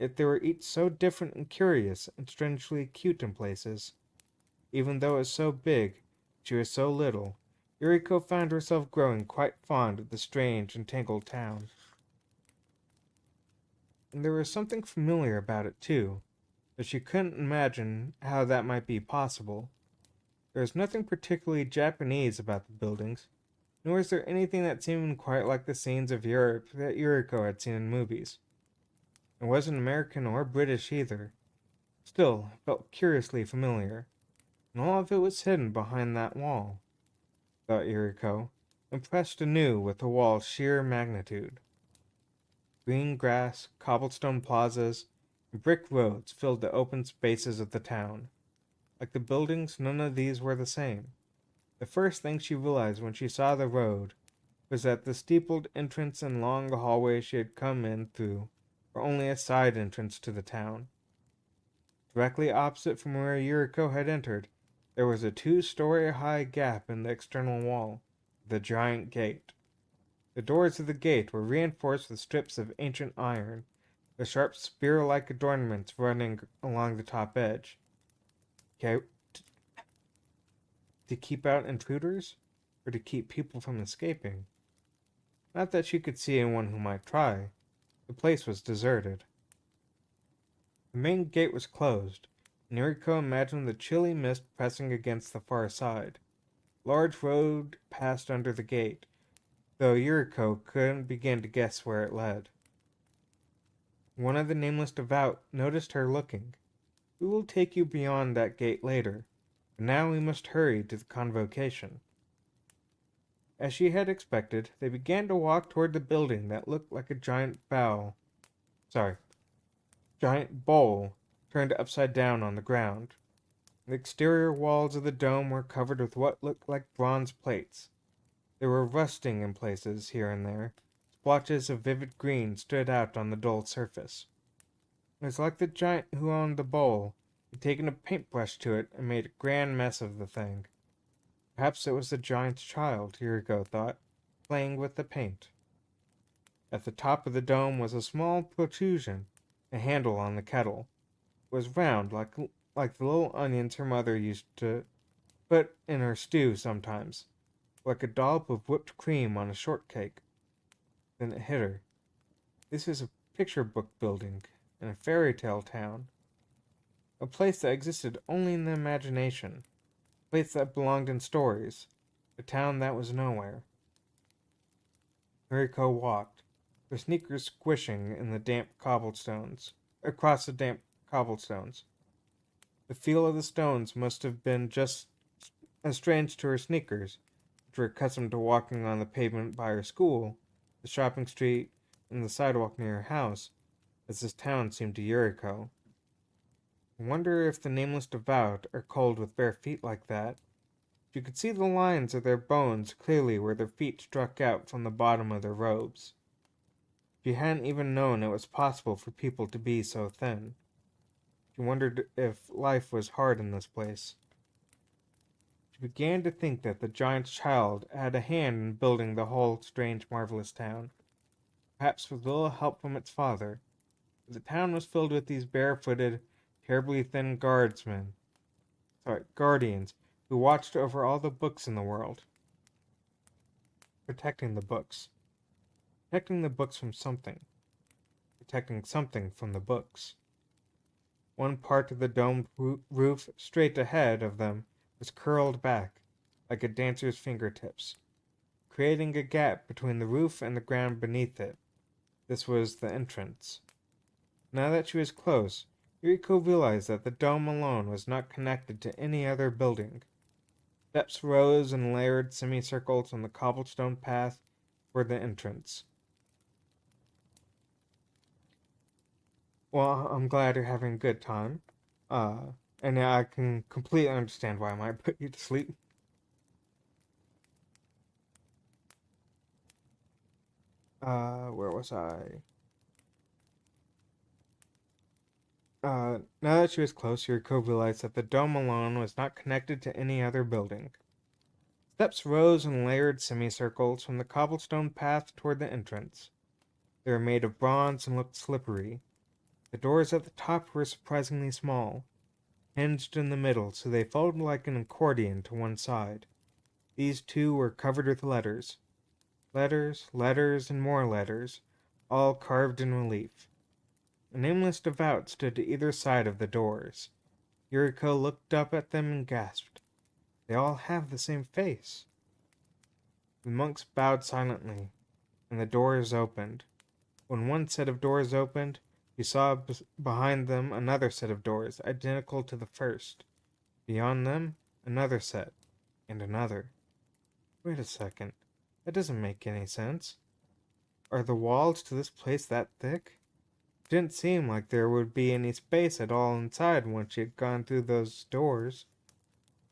yet they were each so different and curious and strangely cute in places. Even though it was so big, she was so little, Yuriko found herself growing quite fond of the strange and tangled town. And there was something familiar about it too, but she couldn't imagine how that might be possible. There was nothing particularly Japanese about the buildings. nor was there anything that seemed quite like the scenes of Europe that Yuriko had seen in movies. It wasn't American or British either. Still, it felt curiously familiar, and all of it was hidden behind that wall, thought Yuriko, impressed anew with the wall's sheer magnitude. Green grass, cobblestone plazas, and brick roads filled the open spaces of the town. Like the buildings, none of these were the same. The first thing she realized when she saw the road was that the steepled entrance and long hallway she had come in through were only a side entrance to the town. Directly opposite from where Yuriko had entered, there was a 2-story high gap in the external wall, with a giant gate. The doors of the gate were reinforced with strips of ancient iron, with sharp spear-like adornments running along the top edge. Okay, to keep out intruders, or to keep people from escaping? Not that she could see anyone who might try. The place was deserted. The main gate was closed, and Yuriko imagined the chilly mist pressing against the far side. Large road passed under the gate, though Yuriko couldn't begin to guess where it led. One of the nameless devout noticed her looking. We will take you beyond that gate later, but now we must hurry to the convocation. As she had expected, they began to walk toward the building that looked like a giant bowl turned upside down on the ground. The exterior walls of the dome were covered with what looked like bronze plates. They were rusting in places here and there. Splotches of vivid green stood out on the dull surface. It was like the giant who owned the bowl had taken a paintbrush to it and made a grand mess of the thing. Perhaps it was the giant's child, Yuriko thought, playing with the paint. At the top of the dome was a small protrusion, a handle on the kettle. It was round, like the little onions her mother used to put in her stew sometimes, like a dollop of whipped cream on a shortcake. Then it hit her. This is a picture book building in a fairy tale town. A place that existed only in the imagination. A place that belonged in stories. A town that was nowhere. Yuriko walked, her sneakers squishing in the across the damp cobblestones. The feel of the stones must have been just as strange to her sneakers, which were accustomed to walking on the pavement by her school, the shopping street, and the sidewalk near her house, as this town seemed to Yuriko. I wonder if the nameless devout are cold with bare feet like that. She could see the lines of their bones clearly where their feet struck out from the bottom of their robes. She hadn't even known it was possible for people to be so thin. She wondered if life was hard in this place. She began to think that the giant's child had a hand in building the whole strange, marvelous town, perhaps with little help from its father. But the town was filled with these barefooted, terribly thin guardians, who watched over all the books in the world. Protecting the books. Protecting the books from something. Protecting something from the books. One part of the domed roof straight ahead of them was curled back, like a dancer's fingertips, creating a gap between the roof and the ground beneath it. This was the entrance. Now that she was close, Yuriko realized that the dome alone was not connected to any other building. Steps rose in layered semicircles on the cobblestone path toward the entrance. Well, I'm glad you're having a good time. And yeah, I can completely understand why I might put you to sleep. Where was I? Now that she was close, Yuriko realized that the dome alone was not connected to any other building. Steps rose in layered semicircles from the cobblestone path toward the entrance. They were made of bronze and looked slippery. The doors at the top were surprisingly small, hinged in the middle so they folded like an accordion to one side. These too were covered with letters. Letters, letters, and more letters, all carved in relief. A nameless devout stood to either side of the doors. Yuriko looked up at them and gasped. They all have the same face. The monks bowed silently, and the doors opened. When one set of doors opened, he saw behind them another set of doors, identical to the first. Beyond them, another set, and another. Wait a second. That doesn't make any sense. Are the walls to this place that thick? It didn't seem like there would be any space at all inside once she had gone through those doors.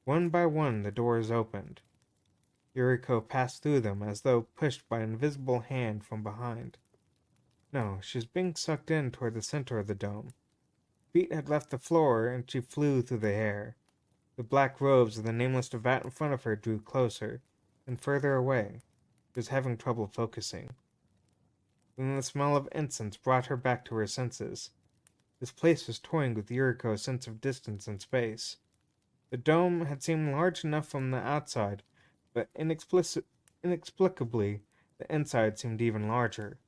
One by one, the doors opened. Yuriko passed through them as though pushed by an invisible hand from behind. No, she was being sucked in toward the center of the dome. Feet had left the floor, and she flew through the air. The black robes of the nameless devout in front of her drew closer, then further away. She was having trouble focusing. Then the smell of incense brought her back to her senses. This place was toying with Yuriko's sense of distance and space. The dome had seemed large enough from the outside, but inexplicably, the inside seemed even larger.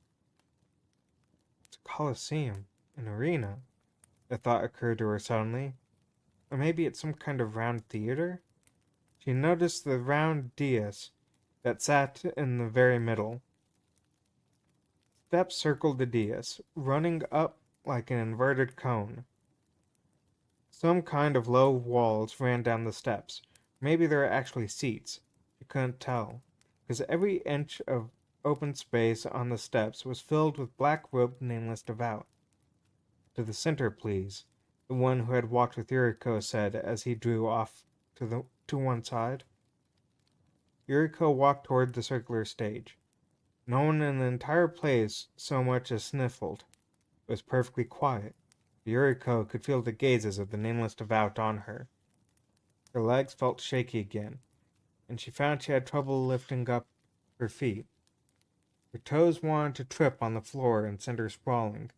It's a coliseum, an arena. The thought occurred to her suddenly. Or maybe it's some kind of round theater? She noticed the round dais that sat in the very middle. Steps circled the dais, running up like an inverted cone. Some kind of low walls ran down the steps. Maybe there were actually seats. She couldn't tell, because every inch of open space on the steps was filled with black-robed nameless devout. To the center, please, the one who had walked with Yuriko said as he drew off to one side. Yuriko walked toward the circular stage. No one in the entire place so much as sniffled. It was perfectly quiet. Yuriko could feel the gazes of the nameless devout on her. Her legs felt shaky again, and she found she had trouble lifting up her feet. Her toes wanted to trip on the floor and send her sprawling.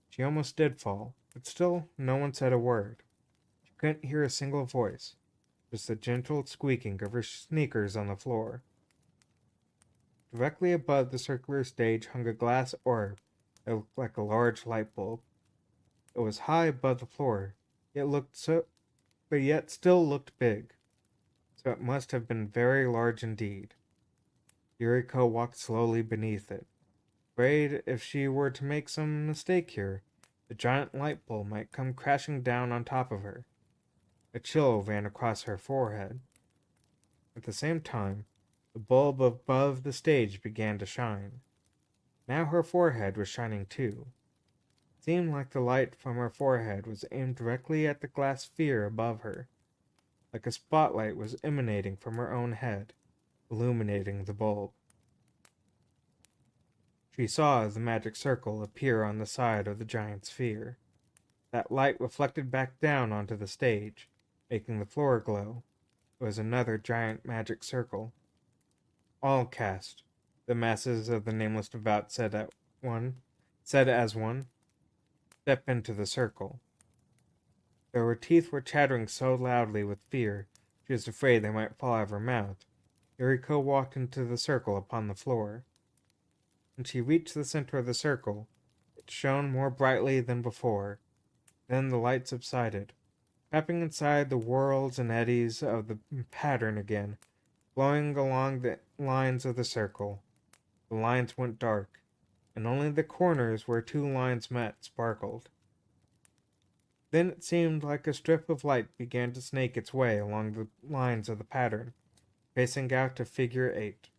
She almost did fall, but still no one said a word. She couldn't hear a single voice, just the gentle squeaking of her sneakers on the floor. Directly above the circular stage hung a glass orb that looked like a large light bulb. It was high above the floor, but yet still looked big, so it must have been very large indeed. Yuriko walked slowly beneath it, afraid if she were to make some mistake here, the giant light bulb might come crashing down on top of her. A chill ran across her forehead. At the same time, the bulb above the stage began to shine. Now her forehead was shining too. It seemed like the light from her forehead was aimed directly at the glass sphere above her, like a spotlight was emanating from her own head, illuminating the bulb. She saw the magic circle appear on the side of the giant sphere. That light reflected back down onto the stage, making the floor glow. It was another giant magic circle. All cast, the masses of the nameless devout said as one, step into the circle. Their teeth were chattering so loudly with fear, she was afraid they might fall out of her mouth. Yuriko walked into the circle upon the floor. When she reached the center of the circle, it shone more brightly than before. Then the light subsided, wrapping inside the whirls and eddies of the pattern again, flowing along the lines of the circle. The lines went dark, and only the corners where two lines met sparkled. Then it seemed like a strip of light began to snake its way along the lines of the pattern, facing out to figure 8.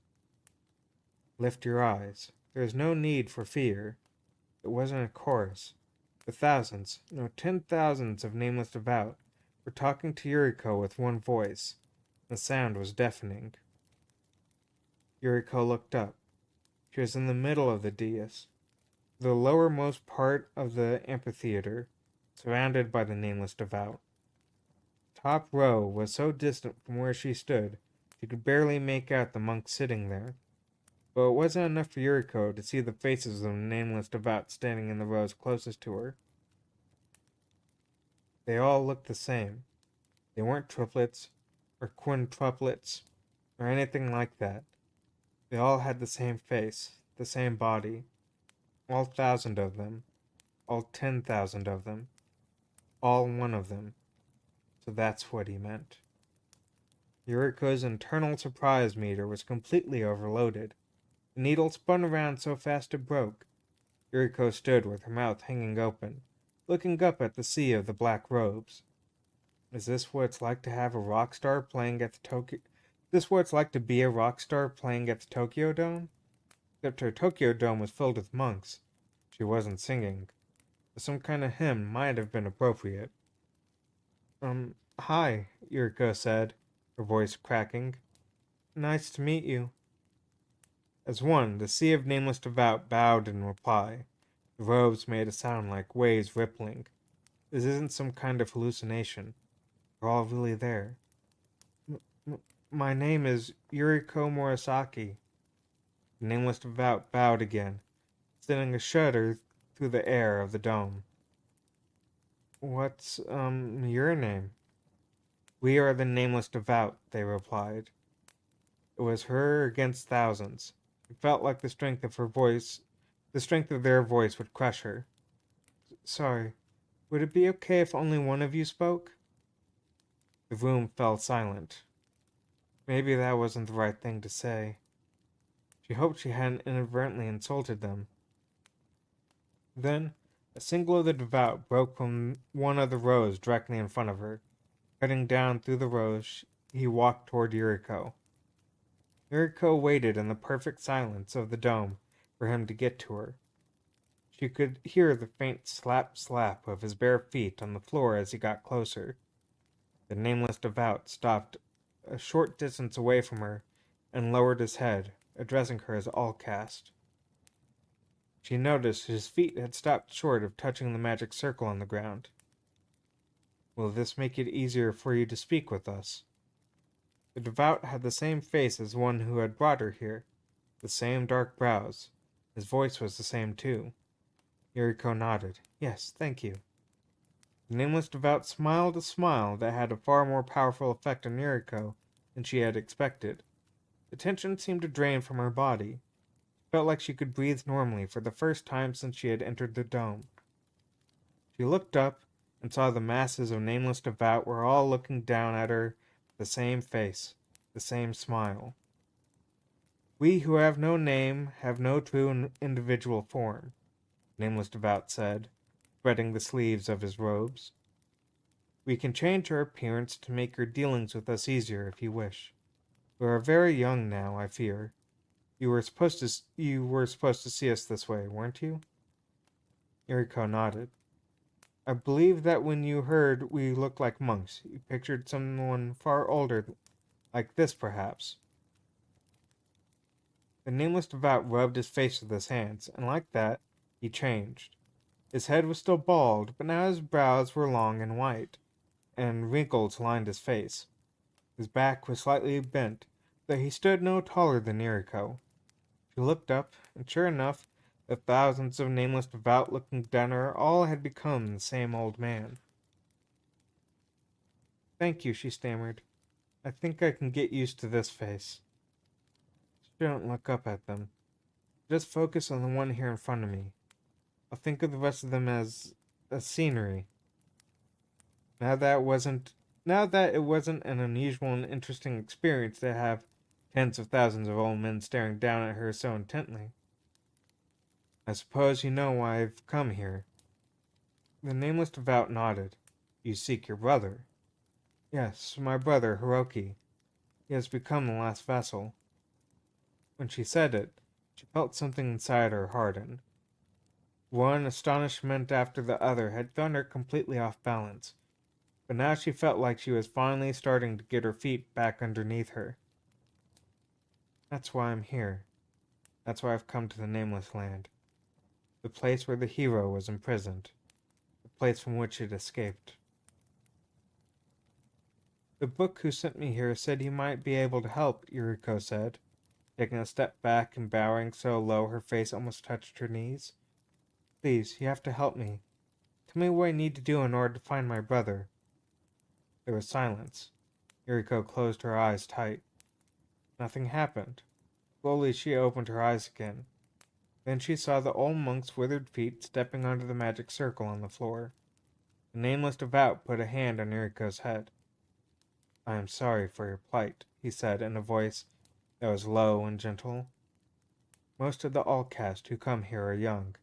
Lift your eyes. There is no need for fear. It wasn't a chorus. The thousands, no 10,000s of nameless devout were talking to Yuriko with one voice. The sound was deafening. Yuriko looked up. She was in the middle of the dais, the lowermost part of the amphitheater, surrounded by the nameless devout. Top row was so distant from where she stood, she could barely make out the monks sitting there. But it wasn't enough for Yuriko to see the faces of the nameless devout standing in the rows closest to her. They all looked the same. They weren't triplets, or quintuplets, or anything like that. They all had the same face, the same body. All 1,000 of them. All 10,000 of them. All one of them. So that's what he meant. Yuriko's internal surprise meter was completely overloaded. The needle spun around so fast it broke. Yuriko stood with her mouth hanging open, looking up at the sea of the black robes. Is this what it's like to have a rock star playing at the Tokyo? This what it's like to be a rock star playing at the Tokyo Dome? Except her Tokyo Dome was filled with monks. She wasn't singing. Some kind of hymn might have been appropriate. Hi, Yuriko said, her voice cracking. Nice to meet you. As one, the sea of nameless devout bowed in reply. The robes made a sound like waves rippling. This isn't some kind of hallucination. We're all really there. My name is Yuriko Murasaki. The nameless devout bowed again, sending a shudder through the air of the dome. What's, your name? We are the nameless devout, they replied. It was her against thousands. It felt like the strength of their voice would crush her. Sorry, would it be okay if only one of you spoke? The room fell silent. Maybe that wasn't the right thing to say. She hoped she hadn't inadvertently insulted them. Then, a single of the devout broke from one of the rows directly in front of her. Cutting down through the rows, he walked toward Yuriko. Yuriko waited in the perfect silence of the dome for him to get to her. She could hear the faint slap slap of his bare feet on the floor as he got closer. The nameless devout stopped a short distance away from her and lowered his head, addressing her as all caste. She noticed his feet had stopped short of touching the magic circle on the ground. Will this make it easier for you to speak with us? The devout had the same face as one who had brought her here, the same dark brows. His voice was the same too. Yuriko nodded. Yes, thank you. The nameless devout smiled a smile that had a far more powerful effect on Yuriko than she had expected. The tension seemed to drain from her body. She felt like she could breathe normally for the first time since she had entered the dome. She looked up and saw the masses of nameless devout were all looking down at her with the same face, the same smile. We who have no name have no true individual form, nameless devout said, spreading the sleeves of his robes. We can change our appearance to make your dealings with us easier if you wish. You are very young now, I fear. You were supposed to see us this way, weren't you? Yuriko nodded. I believe that when you heard we looked like monks, you pictured someone far older, like this perhaps. The nameless devout rubbed his face with his hands, and like that, he changed. His head was still bald, but now his brows were long and white, and wrinkles lined his face. His back was slightly bent, though he stood no taller than Yuriko. She looked up, and sure enough, the thousands of nameless devout looking down at her all had become the same old man. Thank you, she stammered. I think I can get used to this face. Don't look up at them. Just focus on the one here in front of me. I'll think of the rest of them as scenery. Now that it wasn't an unusual and interesting experience to have tens of thousands of old men staring down at her so intently. I suppose you know why I've come here. The nameless devout nodded. You seek your brother. Yes, my brother, Hiroki. He has become the last vessel. When she said it, she felt something inside her harden. One astonishment after the other had thrown her completely off balance, but now she felt like she was finally starting to get her feet back underneath her. That's why I'm here. That's why I've come to the Nameless Land. The place where the hero was imprisoned. The place from which it escaped. The book who sent me here said you might be able to help, Yuriko said, taking a step back and bowing so low her face almost touched her knees. Please, you have to help me. Tell me what I need to do in order to find my brother. There was silence. Yuriko closed her eyes tight. Nothing happened. Slowly she opened her eyes again. Then she saw the old monk's withered feet stepping onto the magic circle on the floor. The nameless devout put a hand on Yuriko's head. I am sorry for your plight, he said in a voice that was low and gentle. Most of the Allcast who come here are young,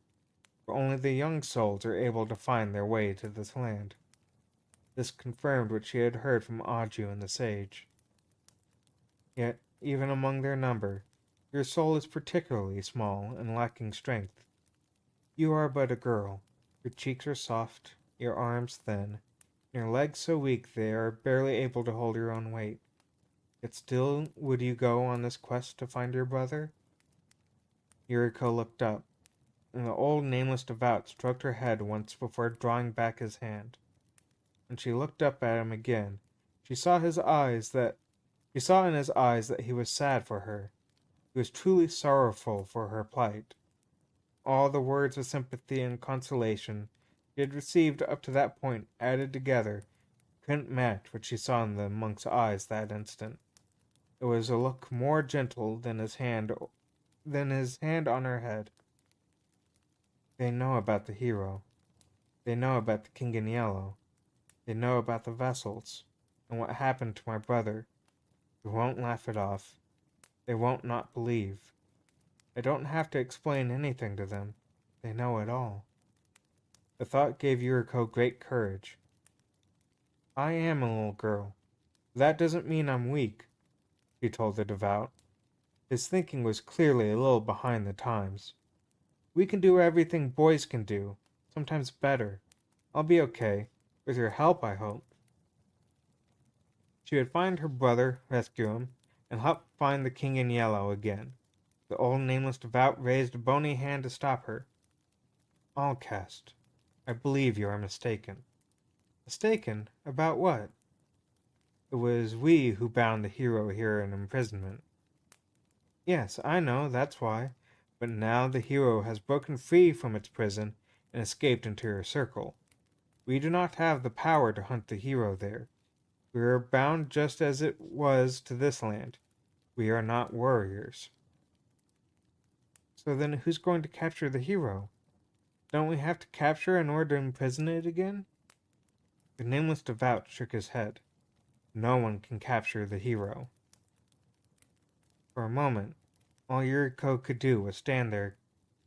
for only the young souls are able to find their way to this land. This confirmed what she had heard from Aju and the sage. Yet, even among their number, your soul is particularly small and lacking strength. You are but a girl. Your cheeks are soft, your arms thin, and your legs so weak they are barely able to hold your own weight. Yet still would you go on this quest to find your brother? Yuriko looked up, and the old nameless devout stroked her head once before drawing back his hand. When she looked up at him again, she saw in his eyes that he was sad for her. He was truly sorrowful for her plight. All the words of sympathy and consolation she had received up to that point added together couldn't match what she saw in the monk's eyes that instant. It was a look more gentle than his hand on her head. They know about the hero. They know about the king in yellow. They know about the vessels and what happened to my brother. They won't laugh it off. They won't not believe. I don't have to explain anything to them. They know it all. The thought gave Yuriko great courage. I am a little girl. That doesn't mean I'm weak, he told the devout. His thinking was clearly a little behind the times. We can do everything boys can do, sometimes better. I'll be okay, with your help, I hope. She would find her brother, rescue him, and help find the king in yellow again. The old nameless devout raised a bony hand to stop her. Allcast, I believe you are mistaken. Mistaken? About what? It was we who bound the hero here in imprisonment. Yes, I know, that's why. But now the hero has broken free from its prison and escaped into your circle. We do not have the power to hunt the hero there. We are bound just as it was to this land. We are not warriors. So then who's going to capture the hero? Don't we have to capture in order to imprison it again? The nameless devout shook his head. No one can capture the hero. For a moment, all Yuriko could do was stand there,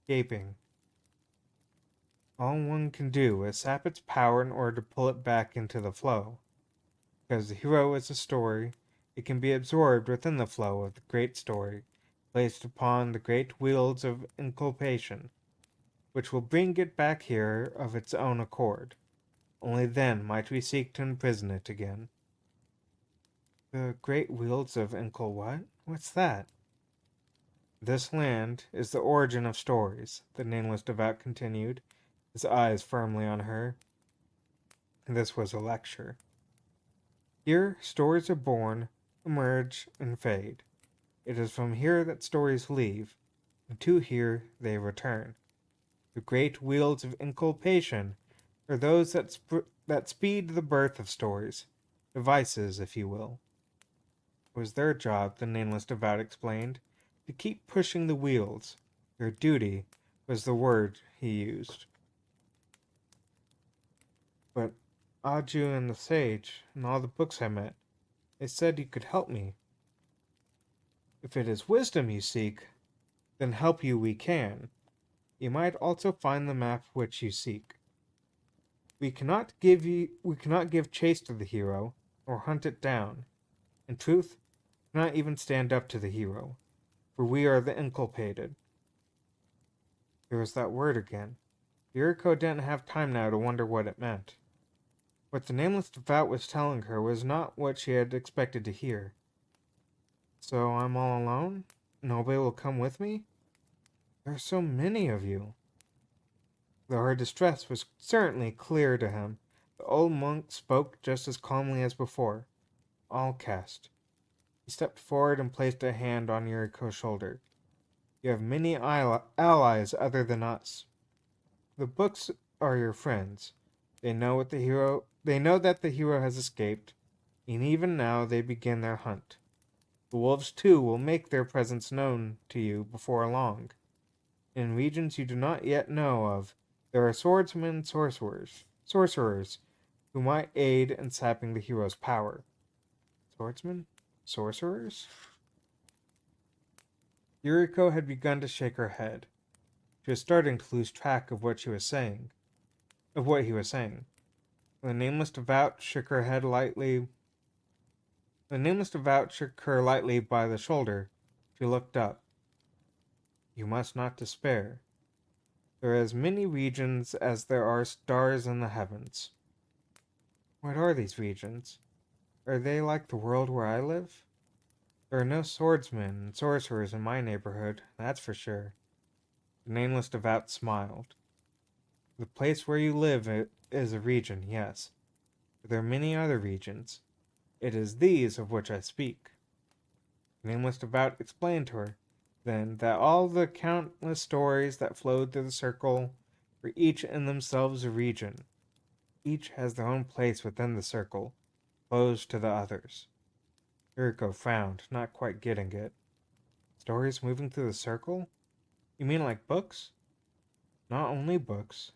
gaping. All one can do is sap its power in order to pull it back into the flow. Because the hero is a story, it can be absorbed within the flow of the great story, placed upon the great wheels of inculpation, which will bring it back here of its own accord. Only then might we seek to imprison it again. The great wheels of what? What's that? This land is the origin of stories, the nameless devout continued, his eyes firmly on her. This was a lecture. Here, stories are born, emerge, and fade. It is from here that stories leave, and to here they return. The great wheels of inculpation are those that speed the birth of stories, devices, if you will. It was their job, the nameless devout explained, to keep pushing the wheels. Your duty was the word he used. But Aju and the sage, and all the books I met, they said you could help me. If it is wisdom you seek, then help you we can. You might also find the map which you seek. We cannot give chase to the hero, or hunt it down. In truth, we cannot even stand up to the hero, for we are the inculpated. There was that word again. Yuriko didn't have time now to wonder what it meant. What the nameless devout was telling her was not what she had expected to hear. So I'm all alone? Nobody will come with me? There are so many of you. Though her distress was certainly clear to him, the old monk spoke just as calmly as before. Allcast. He stepped forward and placed a hand on Yuriko's shoulder. You have many allies other than us. The books are your friends. They know that the hero has escaped, and even now they begin their hunt. The wolves, too, will make their presence known to you before long. In regions you do not yet know of, there are swordsmen and sorcerers who might aid in sapping the hero's power. Swordsmen? Sorcerers? Yuriko had begun to shake her head. She was starting to lose track of what he was saying. The nameless devout shook her head lightly. The nameless devout shook her lightly by the shoulder. She looked up. You must not despair. There are as many regions as there are stars in the heavens. What are these regions? Are they like the world where I live? There are no swordsmen and sorcerers in my neighborhood, that's for sure. The nameless devout smiled. The place where you live is a region, yes. But there are many other regions. It is these of which I speak. The nameless devout explained to her, then, that all the countless stories that flowed through the circle were each in themselves a region. Each has their own place within the circle, closed to the others. Yuriko frowned, not quite getting it. Stories moving through the circle? You mean like books? Not only books.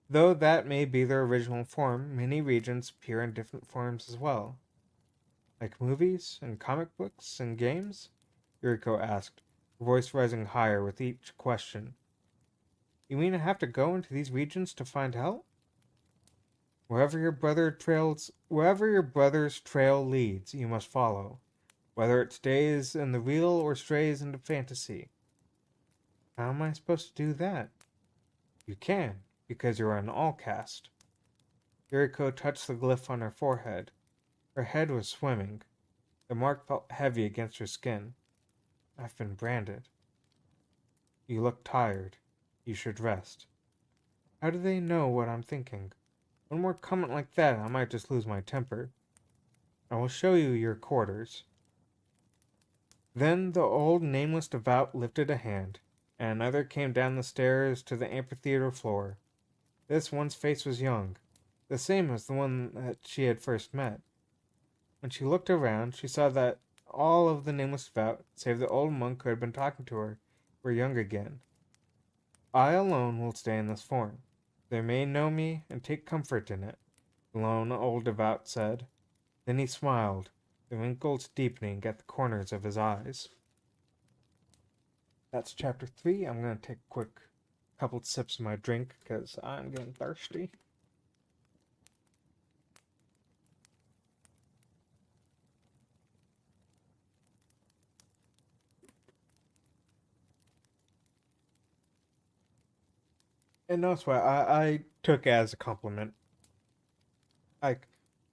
Though that may be their original form, many regions appear in different forms as well. Like movies and comic books and games? Yuriko asked, her voice rising higher with each question. You mean I have to go into these regions to find help? Wherever your brother's trail leads, you must follow, whether it stays in the real or strays into fantasy. How am I supposed to do that? You can, because you're an all caste. Yuriko touched the glyph on her forehead. Her head was swimming. The mark felt heavy against her skin. I've been branded. You look tired. You should rest. How do they know what I'm thinking? One more comment like that, I might just lose my temper. I will show you your quarters. Then the old nameless devout lifted a hand, and another came down the stairs to the amphitheater floor. This one's face was young, the same as the one that she had first met. When she looked around, she saw that all of the nameless devout, save the old monk who had been talking to her, were young again. I alone will stay in this form. They may know me and take comfort in it, the lone old devout said. Then he smiled, the wrinkles deepening at the corners of his eyes. That's chapter 3. I'm going to take a quick couple sips of my drink because I'm getting thirsty. And notice what I took as a compliment. I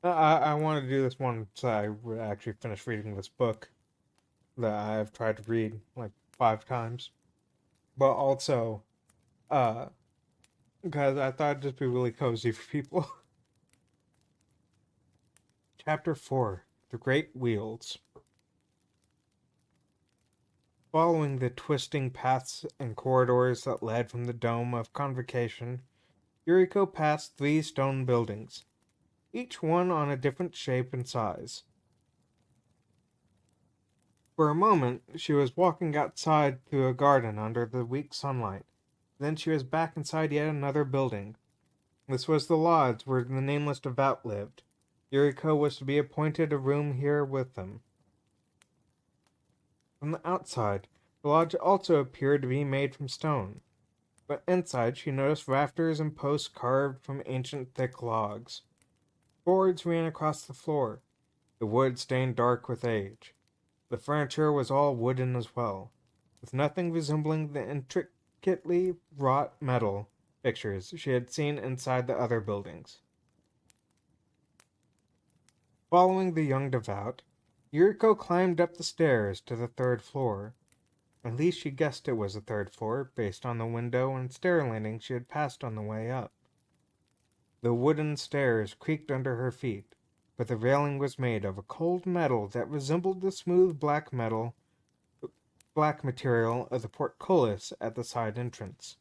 wanted to do this one so I would actually finish reading this book that I've tried to read like 5 times. But also, because I thought it'd just be really cozy for people. Chapter 4. The Great Wheels. Following the twisting paths and corridors that led from the dome of convocation, Yuriko passed 3 stone buildings, each one on a different shape and size. For a moment, she was walking outside through a garden under the weak sunlight. Then she was back inside yet another building. This was the lodge where the nameless devout lived. Yuriko was to be appointed a room here with them. From the outside, the lodge also appeared to be made from stone, but inside she noticed rafters and posts carved from ancient thick logs. Boards ran across the floor, the wood stained dark with age. The furniture was all wooden as well, with nothing resembling the intricately wrought metal pictures she had seen inside the other buildings. Following the young devout, Yuriko climbed up the stairs to the 3rd floor. At least she guessed it was the 3rd floor, based on the window and stair landing she had passed on the way up. The wooden stairs creaked under her feet, but the railing was made of a cold metal that resembled the smooth black material of the portcullis at the side entrance.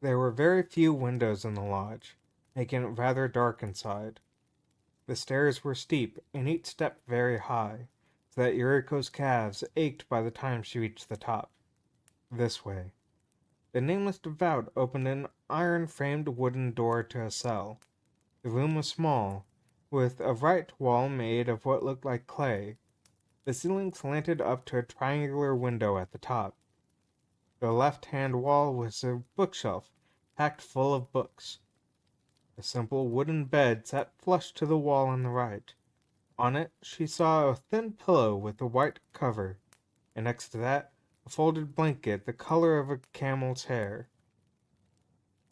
There were very few windows in the lodge, making it rather dark inside. The stairs were steep, and each step very high, so that Yuriko's calves ached by the time she reached the top. This way. The nameless devout opened an iron-framed wooden door to a cell. The room was small, with a right wall made of what looked like clay. The ceiling slanted up to a triangular window at the top. The left-hand wall was a bookshelf, packed full of books. A simple wooden bed sat flush to the wall on the right. On it she saw a thin pillow with a white cover, and next to that, a folded blanket the color of a camel's hair.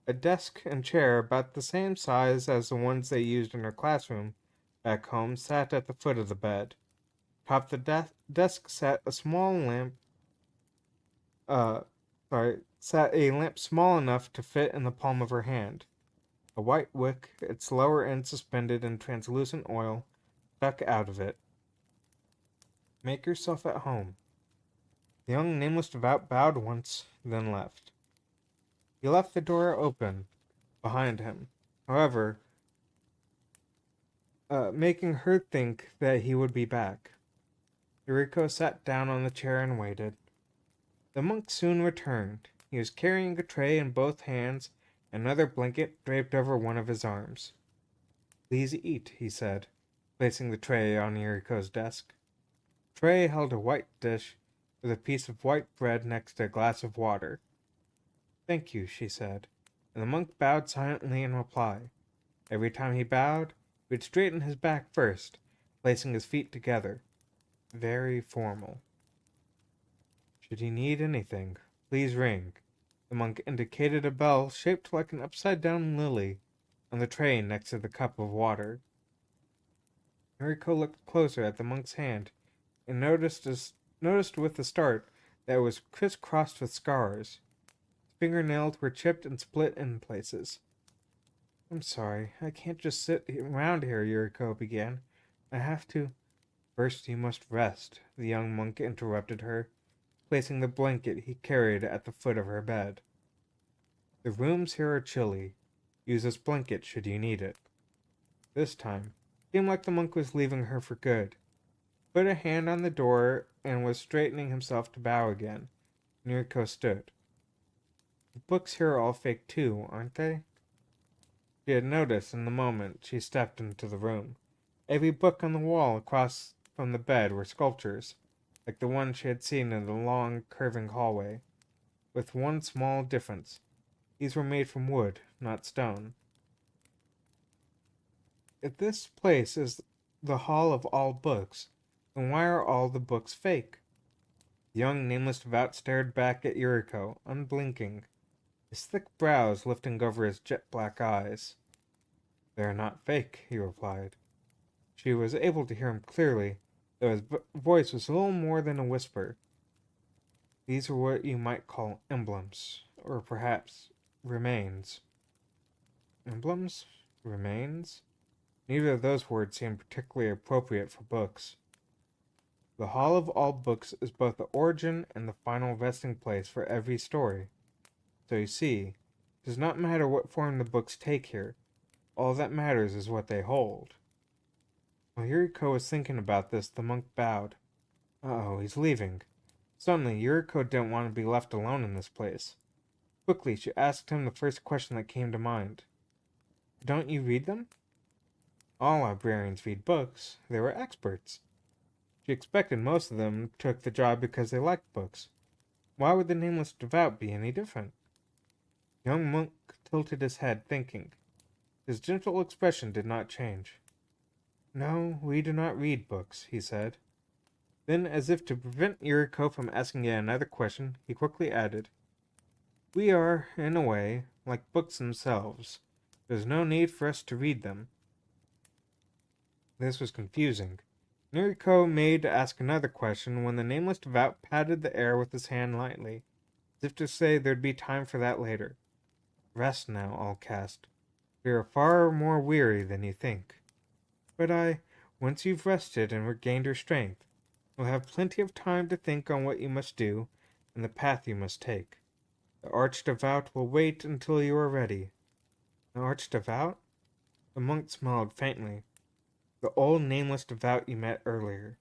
A desk and chair about the same size as the ones they used in her classroom back home sat at the foot of the bed. Atop the desk sat a small lamp, uh, sat a lamp small enough to fit in the palm of her hand. A white wick, its lower end suspended in translucent oil, stuck out of it. Make yourself at home. The young nameless devout bowed once, then left. He left the door open behind him, however, making her think that he would be back. Yuriko sat down on the chair and waited. The monk soon returned. He was carrying a tray in both hands and another blanket draped over one of his arms. Please eat, he said, placing the tray on Yuriko's desk. The tray held a white dish with a piece of white bread next to a glass of water. Thank you, she said, and the monk bowed silently in reply. Every time he bowed, he would straighten his back first, placing his feet together. Very formal. Should you need anything, please ring. The monk indicated a bell shaped like an upside-down lily on the tray next to the cup of water. Yuriko looked closer at the monk's hand and noticed with a start that it was crisscrossed with scars. His fingernails were chipped and split in places. I'm sorry, I can't just sit around here, Yuriko began. I have to. First, you must rest, the young monk interrupted her, placing the blanket he carried at the foot of her bed. The rooms here are chilly. Use this blanket should you need it. This time, it seemed like the monk was leaving her for good. He put a hand on the door and was straightening himself to bow again. Yuriko stood. The books here are all fake too, aren't they? She had noticed in the moment she stepped into the room. Every book on the wall across from the bed were sculptures, like the one she had seen in the long, curving hallway, with one small difference. These were made from wood, not stone. If this place is the hall of all books, then why are all the books fake? The young nameless devout stared back at Yuriko, unblinking, his thick brows lifting over his jet-black eyes. They are not fake, he replied. She was able to hear him clearly, though his voice was little more than a whisper. These are what you might call emblems, or perhaps remains. Emblems? Remains? Neither of those words seemed particularly appropriate for books. The Hall of All Books is both the origin and the final resting place for every story. So you see, it does not matter what form the books take here. All that matters is what they hold. While Yuriko was thinking about this, the monk bowed. Uh-oh, he's leaving. Suddenly, Yuriko didn't want to be left alone in this place. Quickly, she asked him the first question that came to mind. Don't you read them? All librarians read books. They were experts. She expected most of them took the job because they liked books. Why would the nameless devout be any different? The young monk tilted his head, thinking. His gentle expression did not change. No, we do not read books, he said. Then, as if to prevent Yuriko from asking yet another question, he quickly added, We are, in a way, like books themselves. There's no need for us to read them. This was confusing. Yuriko made to ask another question when the nameless devout patted the air with his hand lightly, as if to say there'd be time for that later. Rest now, Allcast. We are far more weary than you think. But once you've rested and regained your strength, will have plenty of time to think on what you must do and the path you must take. The Archdevout will wait until you are ready. The Archdevout? The monk smiled faintly. The old nameless devout you met earlier.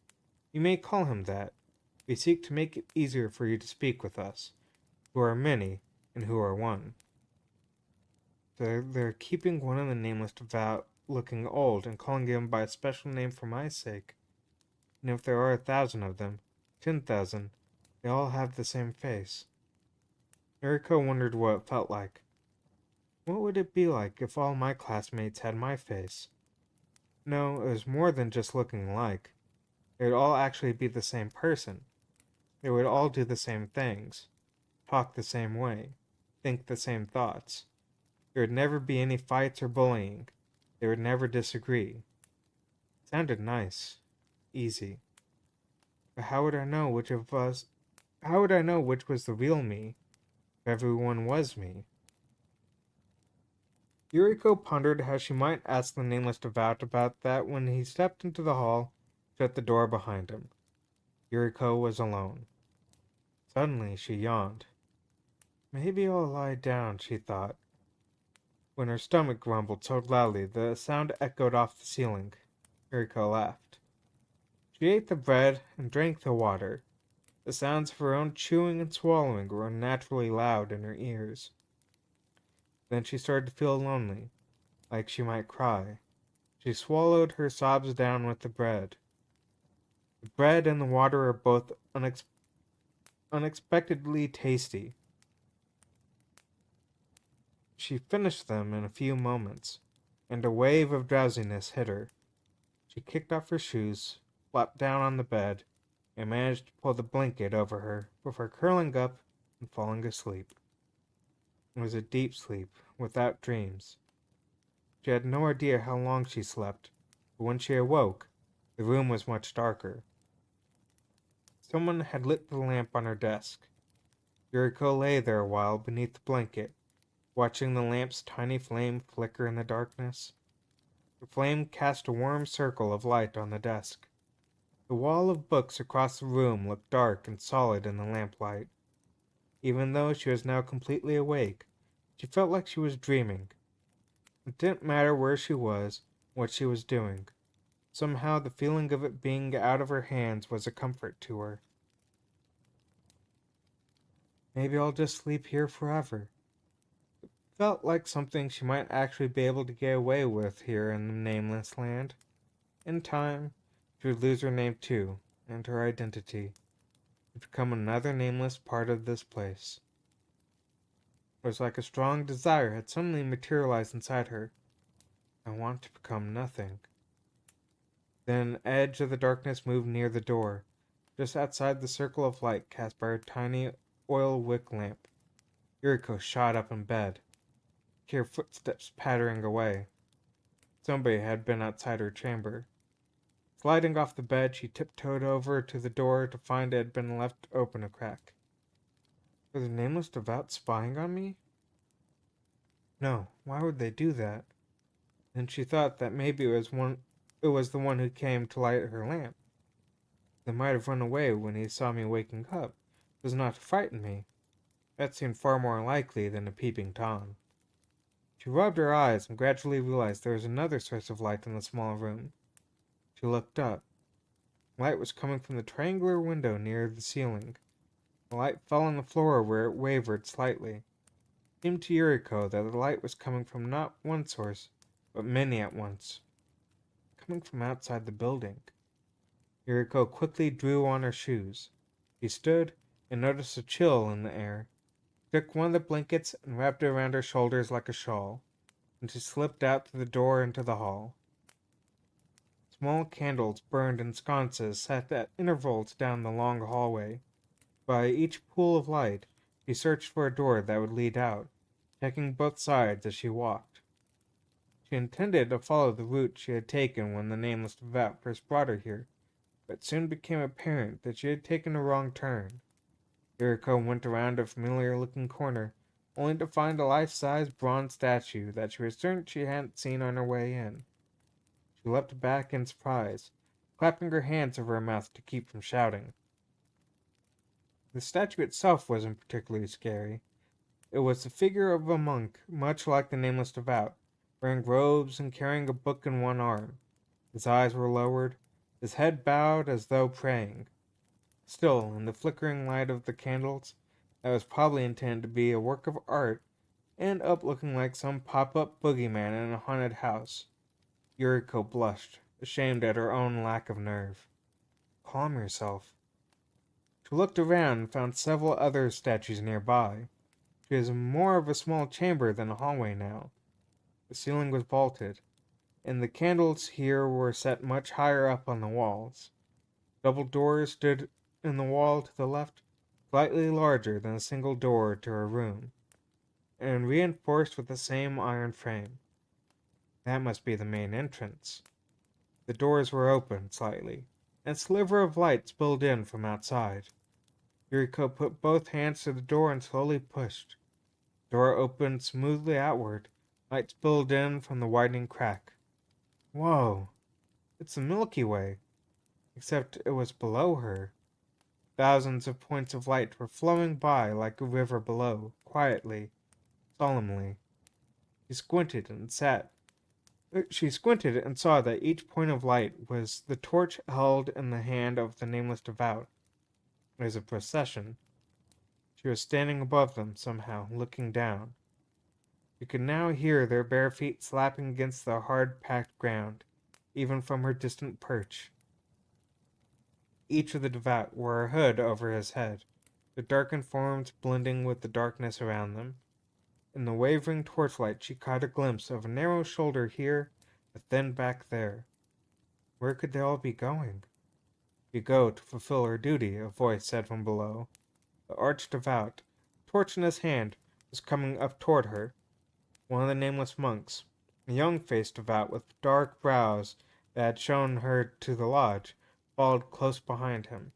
You may call him that. We seek to make it easier for you to speak with us, who are many and who are one. They're keeping one of the nameless devout looking old and calling him by a special name for my sake. And if there are 1,000 of them, 10,000, they all have the same face. Yuriko wondered what it felt like. What would it be like if all my classmates had my face? No, it was more than just looking alike. They would all actually be the same person. They would all do the same things, talk the same way, think the same thoughts. There would never be any fights or bullying. They would never disagree. It sounded nice, easy. But how would I know which was the real me, if everyone was me? Yuriko pondered how she might ask the nameless devout about that when he stepped into the hall, shut the door behind him. Yuriko was alone. Suddenly she yawned. Maybe I'll lie down, she thought. When her stomach grumbled so loudly the sound echoed off the ceiling, Yuriko laughed. She ate the bread and drank the water. The sounds of her own chewing and swallowing were unnaturally loud in her ears. Then she started to feel lonely, like she might cry. She swallowed her sobs down with the bread. The bread and the water are both unexpectedly tasty. She finished them in a few moments, and a wave of drowsiness hit her. She kicked off her shoes, flopped down on the bed, and managed to pull the blanket over her before curling up and falling asleep. It was a deep sleep, without dreams. She had no idea how long she slept, but when she awoke, the room was much darker. Someone had lit the lamp on her desk. Yuriko lay there a while beneath the blanket, watching the lamp's tiny flame flicker in the darkness. The flame cast a warm circle of light on the desk. The wall of books across the room looked dark and solid in the lamplight. Even though she was now completely awake, she felt like she was dreaming. It didn't matter where she was, what she was doing. Somehow the feeling of it being out of her hands was a comfort to her. Maybe I'll just sleep here forever. It felt like something she might actually be able to get away with here in the nameless land. In time, she would lose her name too, and her identity. To become another nameless part of this place. It was like a strong desire had suddenly materialized inside her. I want to become nothing. Then an edge of the darkness moved near the door, just outside the circle of light cast by her tiny oil wick lamp. Yuriko shot up in bed. She heard footsteps pattering away. Somebody had been outside her chamber. Sliding off the bed, she tiptoed over to the door to find it had been left open a crack. Were the nameless devout spying on me? No, why would they do that? And she thought that maybe it was the one who came to light her lamp. They might have run away when he saw me waking up. It was not to frighten me. That seemed far more likely than a peeping Tom. She rubbed her eyes and gradually realized there was another source of light in the small room. She looked up. Light was coming from the triangular window near the ceiling. The light fell on the floor where it wavered slightly. It seemed to Yuriko that the light was coming from not one source, but many at once. Coming from outside the building. Yuriko quickly drew on her shoes. She stood and noticed a chill in the air. She took one of the blankets and wrapped it around her shoulders like a shawl, and she slipped out through the door into the hall. Small candles burned in sconces set at intervals down the long hallway. By each pool of light, she searched for a door that would lead out, checking both sides as she walked. She intended to follow the route she had taken when the nameless devout first brought her here, but it soon became apparent that she had taken a wrong turn. Yuriko went around a familiar-looking corner, only to find a life-size bronze statue that she was certain she hadn't seen on her way in. She leapt back in surprise, clapping her hands over her mouth to keep from shouting. The statue itself wasn't particularly scary. It was the figure of a monk, much like the nameless devout, wearing robes and carrying a book in one arm. His eyes were lowered, his head bowed as though praying. Still, in the flickering light of the candles, that was probably intended to be a work of art, and up looking like some pop-up boogeyman in a haunted house. Yuriko blushed, ashamed at her own lack of nerve. Calm yourself. She looked around and found several other statues nearby. She was more of a small chamber than a hallway now. The ceiling was vaulted, and the candles here were set much higher up on the walls. Double doors stood in the wall to the left, slightly larger than a single door to her room, and reinforced with the same iron frame. That must be the main entrance. The doors were open slightly, and a sliver of light spilled in from outside. Yuriko put both hands to the door and slowly pushed. The door opened smoothly outward. Light spilled in from the widening crack. Whoa! It's the Milky Way, except it was below her. Thousands of points of light were flowing by like a river below, quietly, solemnly. She squinted and sat. She squinted and saw that each point of light was the torch held in the hand of the nameless devout. It was a procession. She was standing above them somehow, looking down. You could now hear their bare feet slapping against the hard, packed ground, even from her distant perch. Each of the devout wore a hood over his head, their darkened forms blending with the darkness around them. In the wavering torchlight she caught a glimpse of a narrow shoulder here, a thin back there. Where could they all be going? You go to fulfill her duty, a voice said from below. The arch-devout, torch in his hand, was coming up toward her. One of the nameless monks, a young-faced devout with dark brows that had shown her to the lodge, followed close behind him.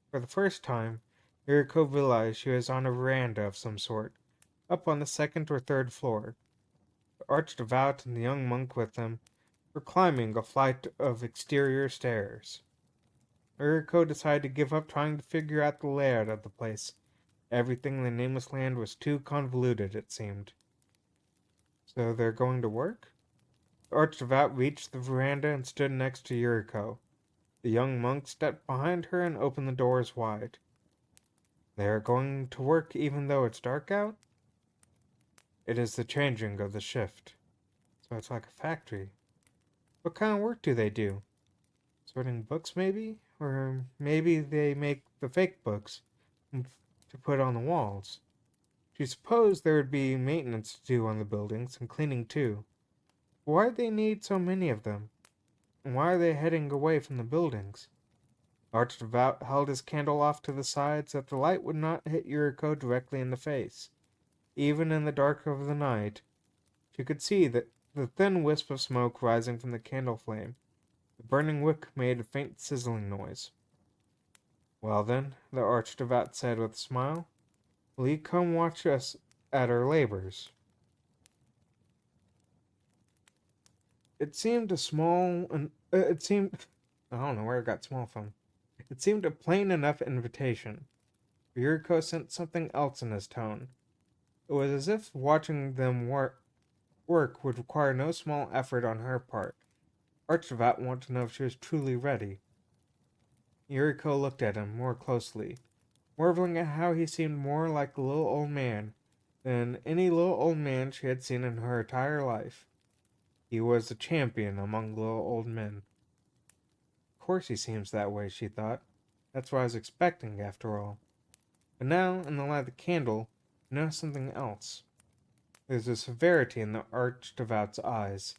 For the first time, Yuriko realized she was on a veranda of some sort, up on the second or third floor. The arch-devout and the young monk with him were climbing a flight of exterior stairs. Yuriko decided to give up trying to figure out the layout of the place. Everything in the nameless land was too convoluted, it seemed. So they're going to work? The arch-devout reached the veranda and stood next to Yuriko. The young monk stepped behind her and opened the doors wide. They are going to work even though it's dark out? It is the changing of the shift. So it's like a factory. What kind of work do they do? Sorting books, maybe? Or maybe they make the fake books to put on the walls. She supposed there would be maintenance to do on the buildings, and cleaning too. Why do they need so many of them? And why are they heading away from the buildings? Archdevout held his candle off to the side so that the light would not hit Yuriko directly in the face. Even in the dark of the night, she could see the thin wisp of smoke rising from the candle flame. The burning wick made a faint sizzling noise. Well then, the archdevout said with a smile, will you come watch us at our labors? It seemed a small, and it seemed, I don't know where it got small from. It seemed a plain enough invitation. Yuriko sensed something else in his tone. It was as if watching them work would require no small effort on her part. Archdevout wanted to know if she was truly ready. Yuriko looked at him more closely, marveling at how he seemed more like a little old man than any little old man she had seen in her entire life. He was a champion among little old men. Of course he seems that way, she thought. That's what I was expecting, after all. But now, in the light of the candle, I noticed something else. There's a severity in the archdevout's eyes.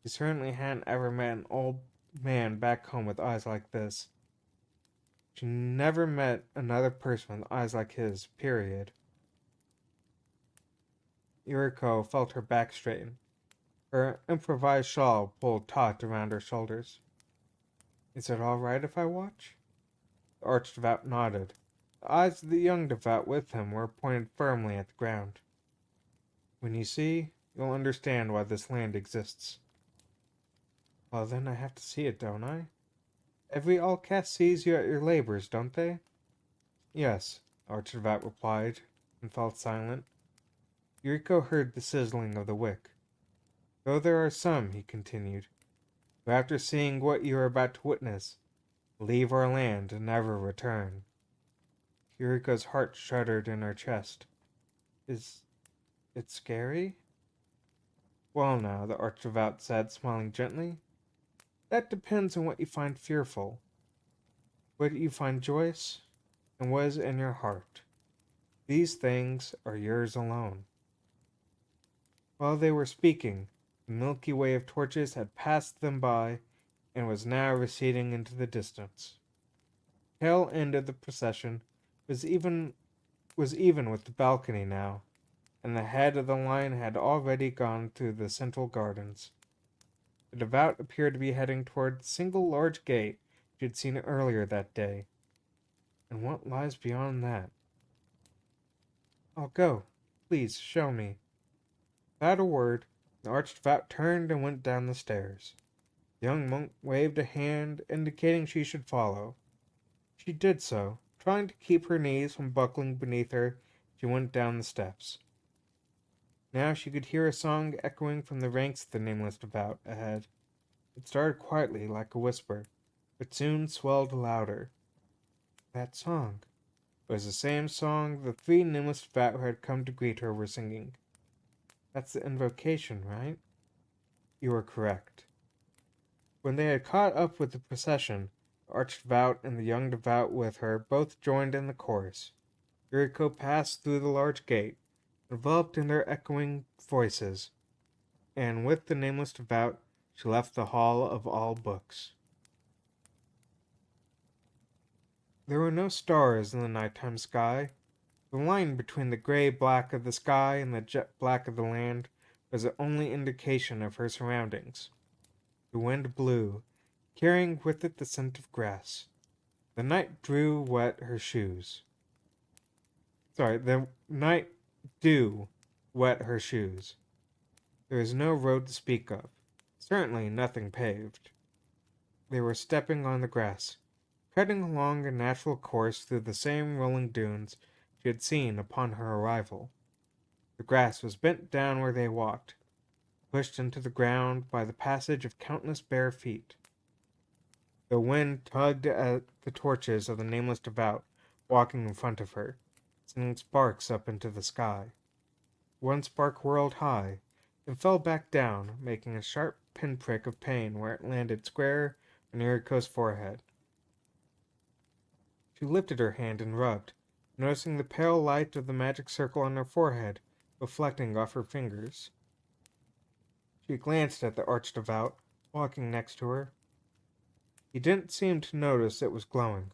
He certainly hadn't ever met an old man back home with eyes like this. She never met another person with eyes like his, period. Yuriko felt her back straighten. Her improvised shawl pulled taut around her shoulders. Is it all right if I watch? The archdevout nodded. The eyes of the young devout with him were pointed firmly at the ground. When you see, you'll understand why this land exists. Well, then I have to see it, don't I? Every all-caste sees you at your labors, don't they? Yes, Archdevout replied, and fell silent. Yuriko heard the sizzling of the wick. Though there are some, he continued, who after seeing what you are about to witness, leave our land and never return. Yuriko's heart shuddered in her chest. Is it scary? Well now, the archdevout said, smiling gently, that depends on what you find fearful, what you find joyous, and what is in your heart. These things are yours alone. While they were speaking, the Milky Way of torches had passed them by and was now receding into the distance. The tail end of the procession was even with the balcony now, and the head of the line had already gone through the central gardens. The devout appeared to be heading toward the single large gate she had seen earlier that day. And what lies beyond that? I'll go. Please, show me. Without a word, the archdevout turned and went down the stairs. The young monk waved a hand, indicating she should follow. She did so, trying to keep her knees from buckling beneath her as she went down the steps. Now she could hear a song echoing from the ranks of the nameless devout ahead. It started quietly, like a whisper, but soon swelled louder. That song was the same song the three nameless devout who had come to greet her were singing. That's the invocation, right? You are correct. When they had caught up with the procession, the archdevout and the young devout with her both joined in the chorus. Yuriko passed through the large gate, enveloped in their echoing voices, and with the nameless devout, she left the Hall of All Books. There were no stars in the nighttime sky. The line between the gray-black of the sky and the jet-black of the land was the only indication of her surroundings. The wind blew, carrying with it the scent of grass. The night drew wet her shoes. The night dew wet her shoes. There was no road to speak of, certainly nothing paved. They were stepping on the grass, cutting along a natural course through the same rolling dunes she had seen upon her arrival. The grass was bent down where they walked, pushed into the ground by the passage of countless bare feet. The wind tugged at the torches of the nameless devout walking in front of her, sending sparks up into the sky. One spark whirled high, and fell back down, making a sharp pinprick of pain where it landed square on Yuriko's forehead. She lifted her hand and rubbed, noticing the pale light of the magic circle on her forehead reflecting off her fingers. She glanced at the archdevout, walking next to her. He didn't seem to notice it was glowing.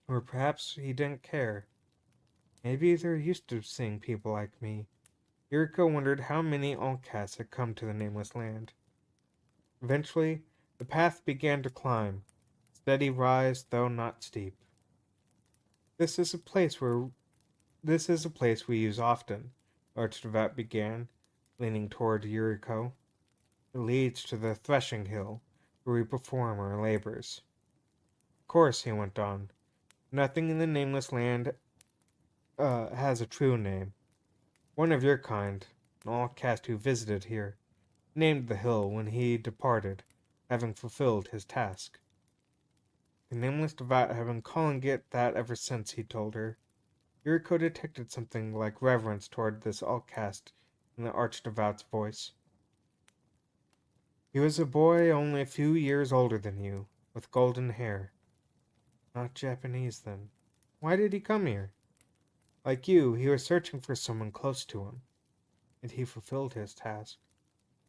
Or perhaps he didn't care. Maybe they're used to seeing people like me. Yuriko wondered how many outcasts had come to the nameless land. Eventually, the path began to climb, steady rise though not steep. This is a place we use often, Archdevout began, leaning toward Yuriko. It leads to the threshing hill, where we perform our labors. Of course, he went on, nothing in the nameless land has a true name. One of your kind, an outcast who visited here, named the hill when he departed, having fulfilled his task. The nameless devout have been calling it that ever since, he told her. Yuriko detected something like reverence toward this outcast in the archdevout's voice. He was a boy only a few years older than you, with golden hair. Not Japanese, then. Why did he come here? Like you, he was searching for someone close to him, and he fulfilled his task.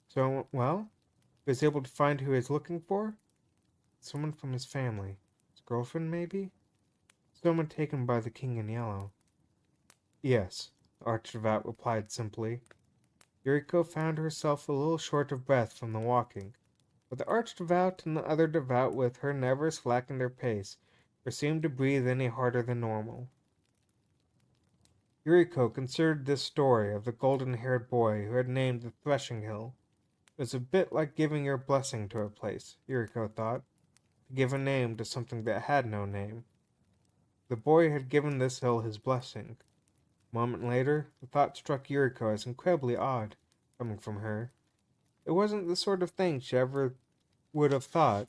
So, well, he was able to find who he was looking for? Someone from his family. His girlfriend, maybe? Someone taken by the King in Yellow. Yes, the archdevout replied simply. Yuriko found herself a little short of breath from the walking, but the archdevout and the other devout with her never slackened their pace, or seemed to breathe any harder than normal. Yuriko considered this story of the golden-haired boy who had named the Threshing Hill. It was a bit like giving your blessing to a place, Yuriko thought, to give a name to something that had no name. The boy had given this hill his blessing. A moment later, the thought struck Yuriko as incredibly odd, coming from her. It wasn't the sort of thing she ever would have thought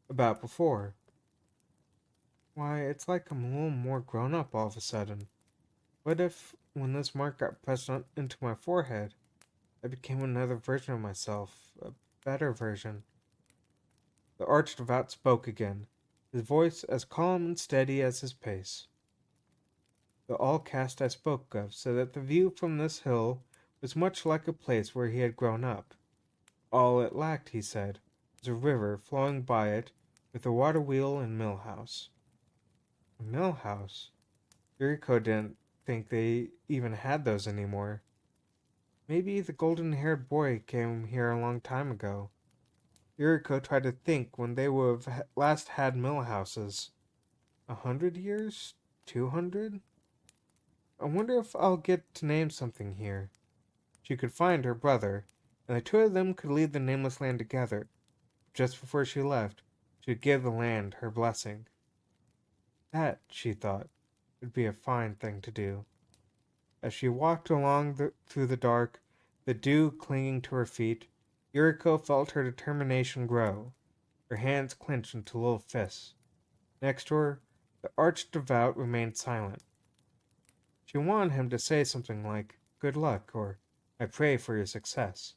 about before. Why, it's like I'm a little more grown up all of a sudden. What if, when this mark got pressed into my forehead, I became another version of myself, a better version. The archdevout spoke again, his voice as calm and steady as his pace. The all-caste I spoke of said that the view from this hill was much like a place where he had grown up. All it lacked, he said, was a river flowing by it with a water wheel and mill house. A mill house? Yuriko didn't think they even had those anymore. Maybe the golden-haired boy came here a long time ago. Yuriko tried to think when they would have last had mill houses. 100 years? 200? I wonder if I'll get to name something here. She could find her brother, and the two of them could leave the nameless land together. Just before she left, she would give the land her blessing. That, she thought, would be a fine thing to do. As she walked along through the dark, the dew clinging to her feet, Yuriko felt her determination grow. Her hands clenched into little fists. Next to her, the archdevout remained silent. She wanted him to say something like, "Good luck," or "I pray for your success."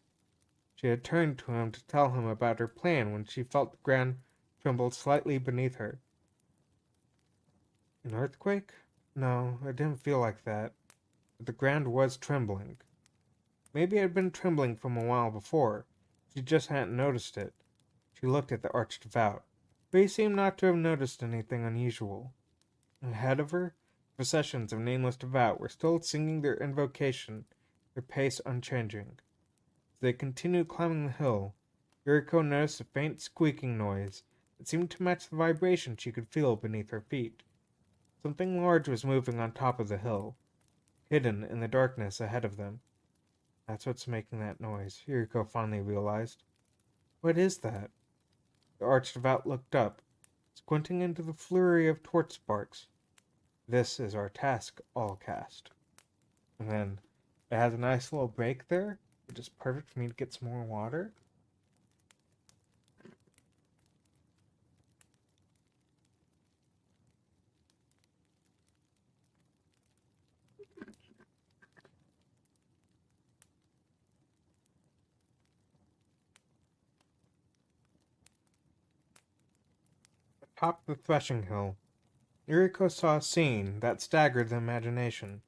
She had turned to him to tell him about her plan when she felt the ground tremble slightly beneath her. An earthquake? No, it didn't feel like that. But the ground was trembling. Maybe it had been trembling from a while before. She just hadn't noticed it. She looked at the archdevout, but he seemed not to have noticed anything unusual. Ahead of her, processions of nameless devout were still singing their invocation, their pace unchanging. As they continued climbing the hill, Yuriko noticed a faint squeaking noise that seemed to match the vibration she could feel beneath her feet. Something large was moving on top of the hill, hidden in the darkness ahead of them. That's what's making that noise, Yuriko finally realized. What is that? The archdevout looked up, squinting into the flurry of torch sparks. This is our task, all cast. And then it has a nice little break there, which is perfect for me to get some more water. Atop the threshing hill, Yuriko saw a scene that staggered the imagination.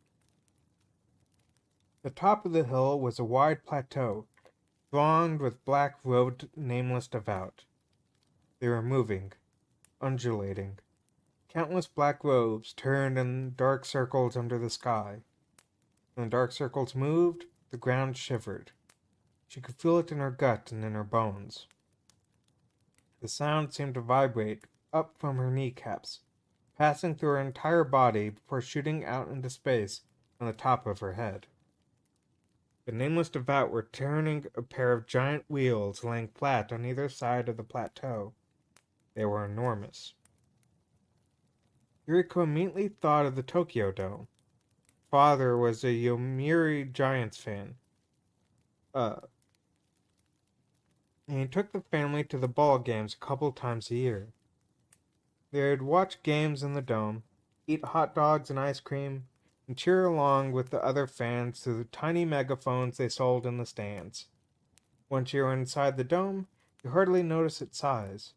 The top of the hill was a wide plateau, thronged with black-robed nameless devout. They were moving, undulating. Countless black robes turned in dark circles under the sky. When the dark circles moved, the ground shivered. She could feel it in her gut and in her bones. The sound seemed to vibrate up from her kneecaps, passing through her entire body before shooting out into space on the top of her head. The nameless devout were turning a pair of giant wheels laying flat on either side of the plateau. They were enormous. Yuriko immediately thought of the Tokyo Dome. Father was a Yomiuri Giants fan. And he took the family to the ball games a couple times a year. They'd watch games in the dome, eat hot dogs and ice cream, and cheer along with the other fans through the tiny megaphones they sold in the stands. Once you were inside the dome, you hardly noticed its size.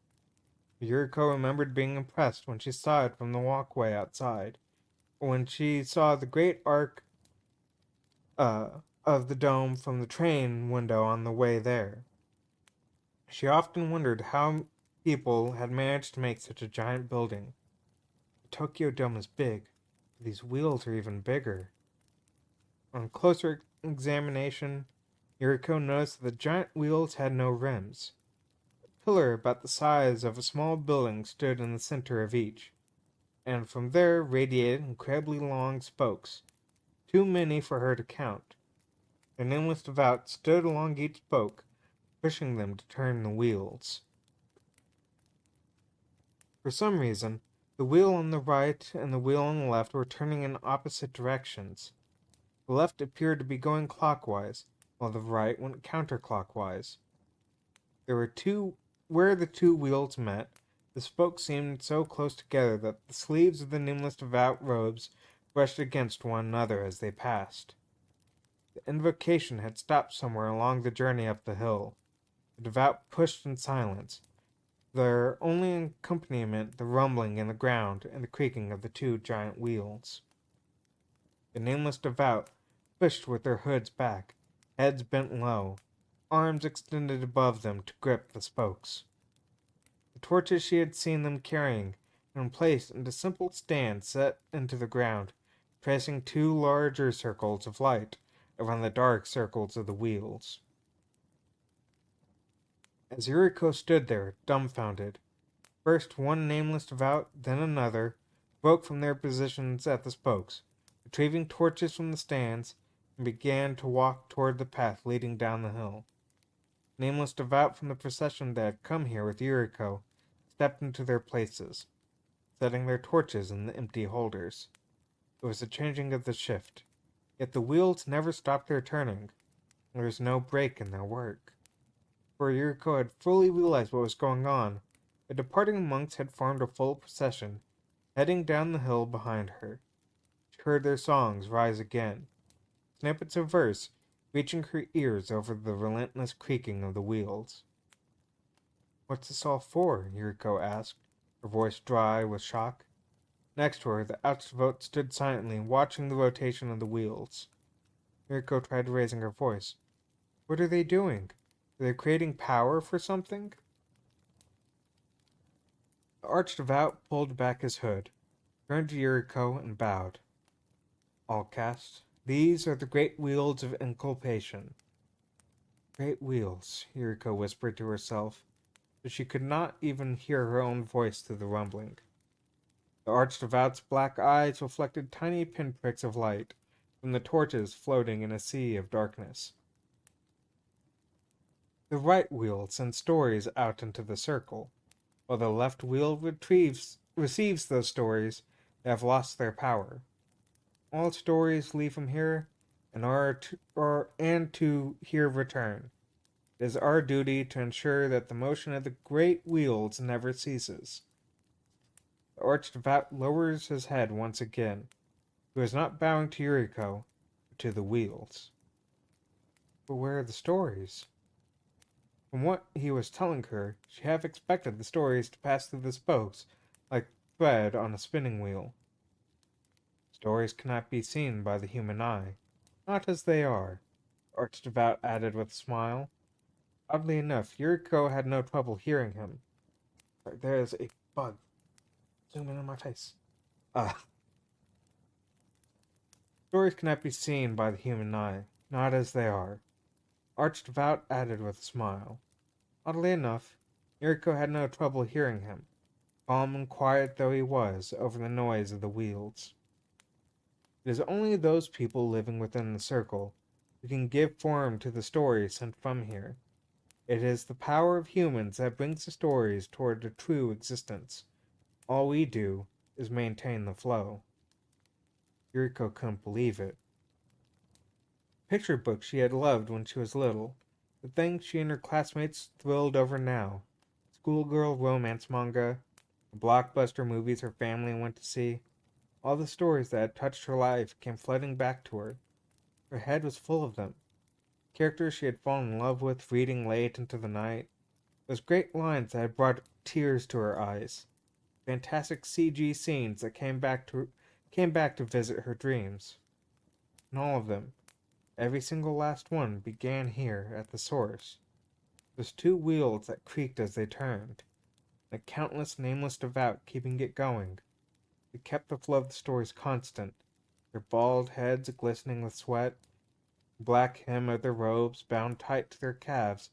Yuriko remembered being impressed when she saw it from the walkway outside, or when she saw the great arc of the dome from the train window on the way there. She often wondered how people had managed to make such a giant building. The Tokyo Dome is big, but these wheels are even bigger. On closer examination, Yuriko noticed that the giant wheels had no rims. A pillar about the size of a small building stood in the center of each, and from there radiated incredibly long spokes, too many for her to count. The nameless devout stood along each spoke, pushing them to turn the wheels. For some reason, the wheel on the right and the wheel on the left were turning in opposite directions. The left appeared to be going clockwise, while the right went counterclockwise. Where the two wheels met, the spokes seemed so close together that the sleeves of the nameless devout robes brushed against one another as they passed. The invocation had stopped somewhere along the journey up the hill. The devout pushed in silence, their only accompaniment the rumbling in the ground and the creaking of the two giant wheels. The nameless devout pushed with their hoods back, heads bent low, arms extended above them to grip the spokes. The torches she had seen them carrying had been placed into simple stands set into the ground, tracing two larger circles of light around the dark circles of the wheels. As Yuriko stood there, dumbfounded, first one nameless devout, then another, broke from their positions at the spokes, retrieving torches from the stands, and began to walk toward the path leading down the hill. Nameless devout from the procession that had come here with Yuriko stepped into their places, setting their torches in the empty holders. It was the changing of the shift, yet the wheels never stopped their turning. There was no break in their work. Before Yuriko had fully realized what was going on, the departing monks had formed a full procession, heading down the hill behind her. She heard their songs rise again, snippets of verse reaching her ears over the relentless creaking of the wheels. "What's this all for?" Yuriko asked, her voice dry with shock. Next to her, the Outvote stood silently, watching the rotation of the wheels. Yuriko tried raising her voice. "What are they doing? Are they creating power for something?" The Archdevout pulled back his hood, turned to Yuriko, and bowed. "All caste, these are the great wheels of inculpation." Great wheels, Yuriko whispered to herself, but she could not even hear her own voice through the rumbling. The Archdevout's black eyes reflected tiny pinpricks of light from the torches floating in a sea of darkness. The right wheel sends stories out into the circle, while the left wheel receives those stories that have lost their power. All stories leave from here and to here return. It is our duty to ensure that the motion of the great wheels never ceases. The Archdevout lowers his head once again. He was not bowing to Yuriko, but to the wheels. But where are the stories? From what he was telling her, she half expected the stories to pass through the spokes like thread on a spinning wheel. Stories cannot be seen by the human eye, not as they are, the Archdevout added with a smile. Oddly enough, Yuriko had no trouble hearing him. There is a bug. Zoom in on my face. Stories cannot be seen by the human eye, not as they are. Archdevout added with a smile. Oddly enough, Yuriko had no trouble hearing him, calm and quiet though he was over the noise of the wheels. It is only those people living within the circle who can give form to the stories sent from here. It is the power of humans that brings the stories toward a true existence. All we do is maintain the flow. Yuriko couldn't believe it. Picture books she had loved when she was little, the things she and her classmates thrilled over now, schoolgirl romance manga, the blockbuster movies her family went to see, all the stories that had touched her life came flooding back to her. Her head was full of them. Characters she had fallen in love with reading late into the night, those great lines that had brought tears to her eyes, fantastic CG scenes that came back to visit her dreams. And all of them, every single last one, began here at the source. Those two wheels that creaked as they turned, the countless nameless devout keeping it going. They kept the flow of the stories constant, their bald heads glistening with sweat, the black hem of their robes bound tight to their calves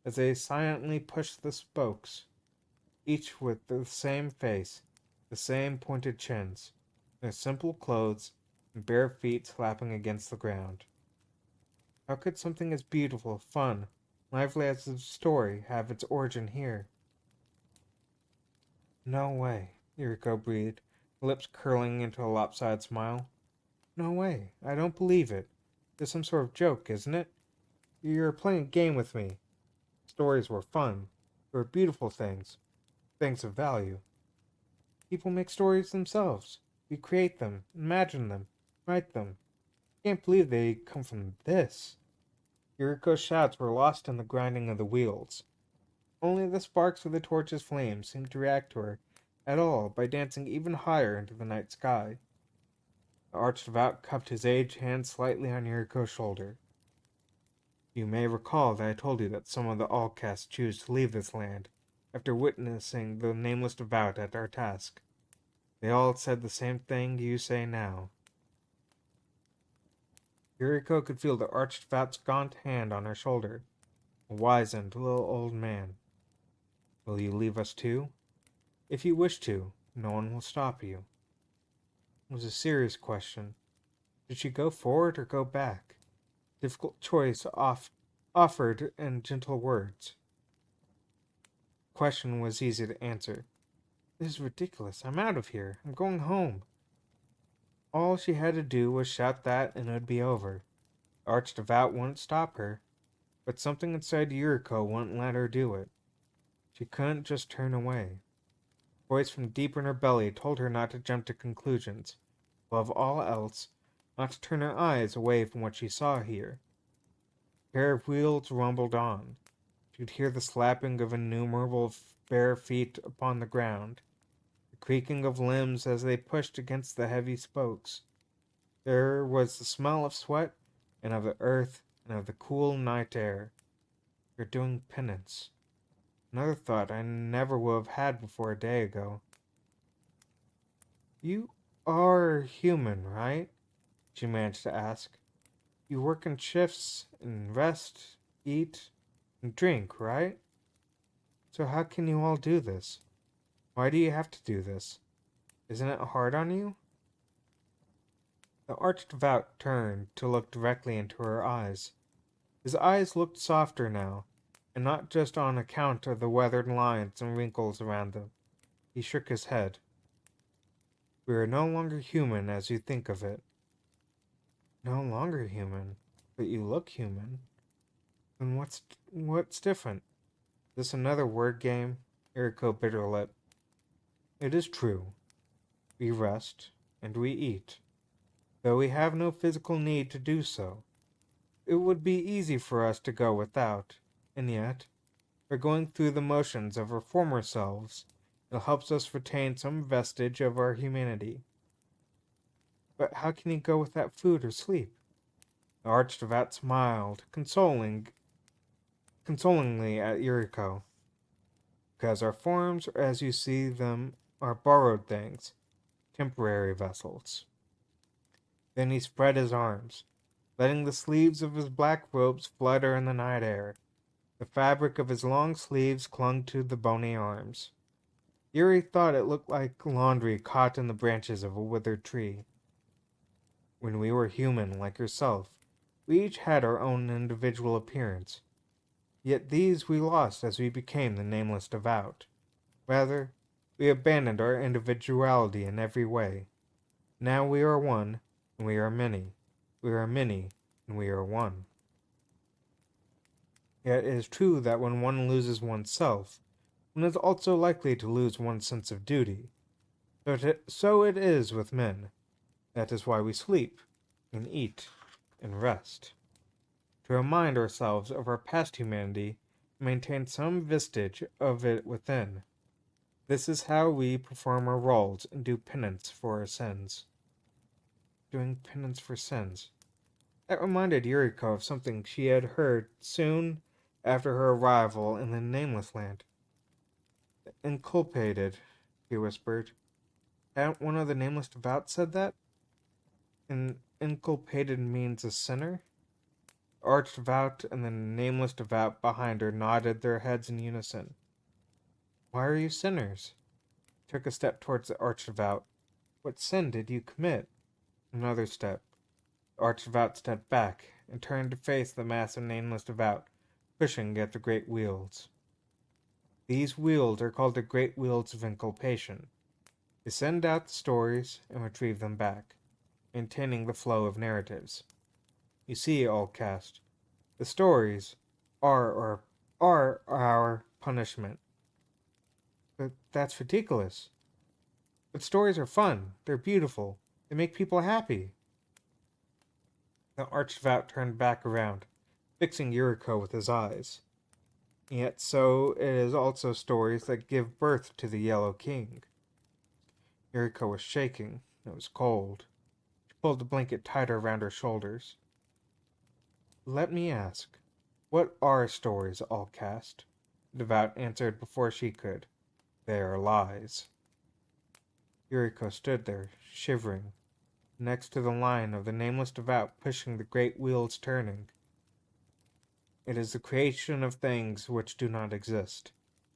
as they silently pushed the spokes, each with the same face, the same pointed chins, their simple clothes, and bare feet slapping against the ground. How could something as beautiful, fun, lively as the story have its origin here? "No way," Yuriko breathed, her lips curling into a lopsided smile. "No way. I don't believe it. It's some sort of joke, isn't it? You're playing a game with me. Stories were fun. They were beautiful things. Things of value. People make stories themselves. We create them, imagine them, write them. Can't believe they come from this. Yuriko's shouts were lost in the grinding of the wheels. Only the sparks of the torch's flame seemed to react to her at all by dancing even higher into the night sky. The archdevout cupped his aged hand slightly on Yuriko's shoulder. You may recall that I told you that some of the all-caste choose to leave this land after witnessing the nameless devout at our task. They all said the same thing you say now. Yuriko could feel the archdevout's gaunt hand on her shoulder. A wizened little old man. Will you leave us too? If you wish to, no one will stop you. It was a serious question. Did she go forward or go back? Difficult choice offered in gentle words. The question was easy to answer. This is ridiculous. I'm out of here. I'm going home. All she had to do was shout that and it would be over. The archdevout wouldn't stop her, but something inside Yuriko wouldn't let her do it. She couldn't just turn away. A voice from deep in her belly told her not to jump to conclusions. Above all else, not to turn her eyes away from what she saw here. A pair of wheels rumbled on. She could hear the slapping of innumerable bare feet upon the ground, the creaking of limbs as they pushed against the heavy spokes. There was the smell of sweat and of the earth and of the cool night air. You're doing penance. Another thought I never would have had before a day ago. You are human, right? She managed to ask. You work in shifts and rest, eat, and drink, right? So how can you all do this? Why do you have to do this? Isn't it hard on you? The archdevout turned to look directly into her eyes. His eyes looked softer now, and not just on account of the weathered lines and wrinkles around them. He shook his head. We are no longer human as you think of it. No longer human, but you look human. Then what's different? Is this another word game? Yuriko bit her lip. It is true. We rest, and we eat. Though we have no physical need to do so. It would be easy for us to go without, and yet, by going through the motions of our former selves, it helps us retain some vestige of our humanity. But how can you go without food or sleep? The archdevout smiled, consolingly at Yuriko. Because our forms, as you see them, are borrowed things, temporary vessels. Then he spread his arms, letting the sleeves of his black robes flutter in the night air. The fabric of his long sleeves clung to the bony arms. Yuri thought it looked like laundry caught in the branches of a withered tree. When we were human, like yourself, we each had our own individual appearance. Yet these we lost as we became the nameless devout. Rather, we abandoned our individuality in every way. Now we are one, and we are many. We are many, and we are one. Yet it is true that when one loses oneself, one is also likely to lose one's sense of duty. So it is with men. That is why we sleep, and eat, and rest. To remind ourselves of our past humanity, and maintain some vestige of it within. This is how we perform our roles and do penance for our sins. Doing penance for sins. That reminded Yuriko of something she had heard soon after her arrival in the Nameless Land. Inculpated, he whispered. Hadn't one of the Nameless Devout said that? And inculpated means a sinner? The Archdevout and the Nameless Devout behind her nodded their heads in unison. Why are you sinners? He took a step towards the Archdevout. What sin did you commit? Another step. The Archdevout stepped back and turned to face the mass of Nameless Devout, pushing at the great wheels. These wheels are called the Great Wheels of Inculpation. They send out the stories and retrieve them back, maintaining the flow of narratives. You see, Allcast, the stories are our punishment. But that's ridiculous. But stories are fun. They're beautiful. They make people happy. The archdevout turned back around, fixing Yuriko with his eyes. Yet so it is also stories that give birth to the Yellow King. Yuriko was shaking. It was cold. She pulled the blanket tighter around her shoulders. Let me ask, what are stories, Allcast? The devout answered before she could. They are lies. Yuriko stood there, shivering, next to the line of the nameless devout pushing the great wheels turning. It is the creation of things which do not exist,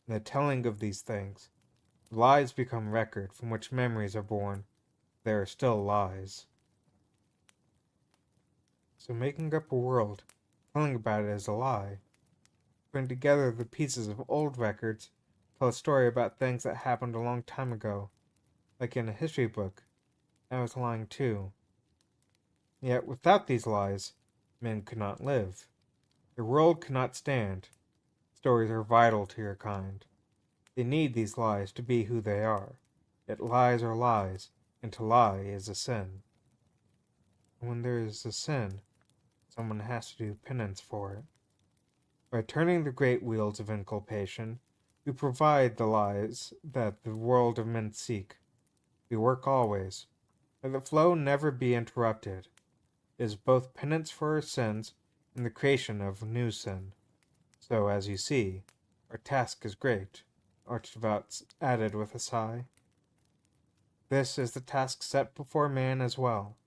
and the telling of these things. Lies become record from which memories are born. They are still lies. So making up a world, telling about it is a lie. Putting together the pieces of old records, tell a story about things that happened a long time ago, like in a history book. I was lying too. Yet without these lies, men could not live. The world could not stand. Stories are vital to your kind. They need these lies to be who they are. Yet lies are lies, and to lie is a sin. And when there is a sin, someone has to do penance for it. By turning the great wheels of inculpation, we provide the lies that the world of men seek. We work always. Let the flow never be interrupted. It is both penance for our sins and the creation of new sin. So, as you see, our task is great, Archdevout added with a sigh. This is the task set before man as well.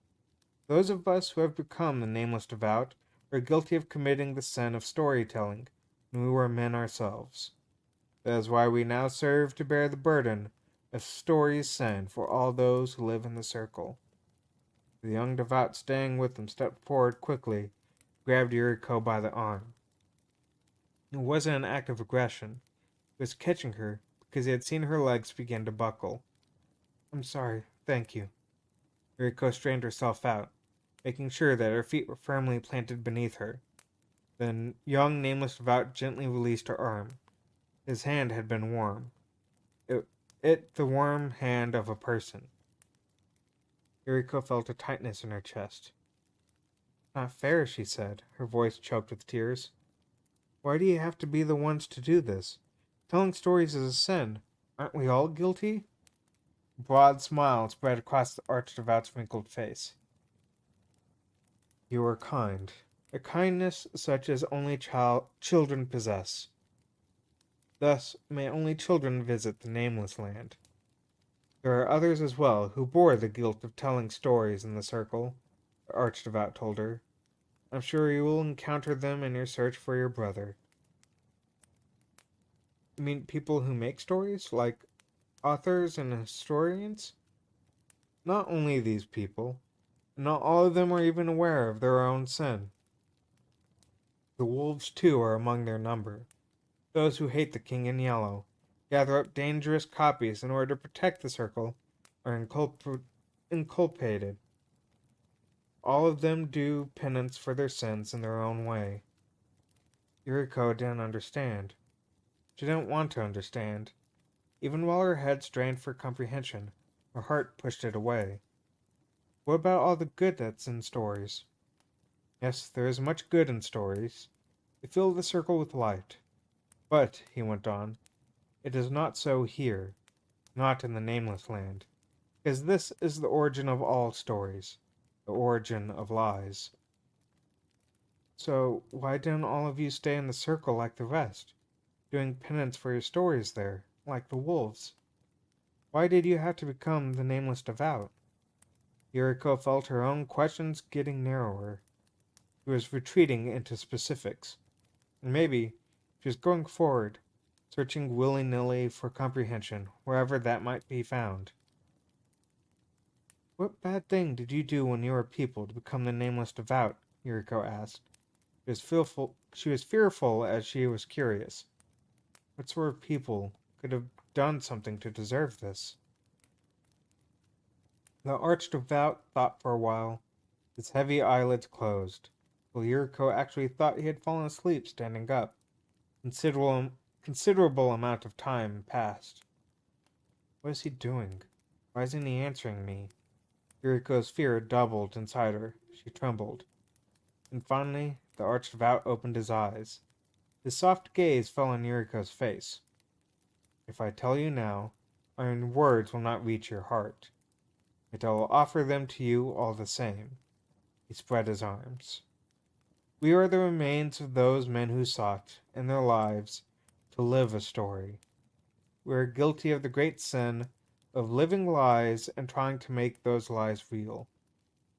Those of us who have become the nameless devout are guilty of committing the sin of storytelling, and we were men ourselves. That is why we now serve to bear the burden of stories' sin for all those who live in the circle. The young devout staying with them stepped forward quickly, grabbed Yuriko by the arm. It wasn't an act of aggression. It was catching her because he had seen her legs begin to buckle. I'm sorry, thank you. Yuriko strained herself out, making sure that her feet were firmly planted beneath her. The young nameless devout gently released her arm. His hand had been warm. It the warm hand of a person. Yuriko felt a tightness in her chest. Not fair, she said, her voice choked with tears. Why do you have to be the ones to do this? Telling stories is a sin. Aren't we all guilty? A broad smile spread across the archdevout's wrinkled face. You are kind. A kindness such as only children possess. Thus may only children visit the nameless land. There are others as well who bore the guilt of telling stories in the circle, the archdevout told her. I'm sure you will encounter them in your search for your brother. You mean people who make stories, like authors and historians? Not only these people. Not all of them are even aware of their own sin. The wolves, too, are among their number. Those who hate the king in yellow, gather up dangerous copies in order to protect the circle, are inculpated. All of them do penance for their sins in their own way. Yuriko didn't understand. She didn't want to understand. Even while her head strained for comprehension, her heart pushed it away. What about all the good that's in stories? Yes, there is much good in stories. They fill the circle with light. But, he went on, it is not so here, not in the Nameless Land, because this is the origin of all stories, the origin of lies. So, why didn't all of you stay in the circle like the rest, doing penance for your stories there, like the wolves? Why did you have to become the Nameless Devout? Yuriko felt her own questions getting narrower. She was retreating into specifics. And maybe she was going forward, searching willy-nilly for comprehension, wherever that might be found. What bad thing did you do when you were people to become the Nameless Devout? Yuriko asked. She was fearful as she was curious. What sort of people could have done something to deserve this? The archdevout thought for a while. His heavy eyelids closed. Well, Yuriko actually thought he had fallen asleep standing up. Considerable amount of time passed. What is he doing? Why isn't he answering me? Yuriko's fear doubled inside her. She trembled. And finally, the Archdevout opened his eyes. His soft gaze fell on Yuriko's face. If I tell you now, my words will not reach your heart. Yet I will offer them to you all the same. He spread his arms. We are the remains of those men who sought, in their lives, to live a story. We are guilty of the great sin of living lies and trying to make those lies real.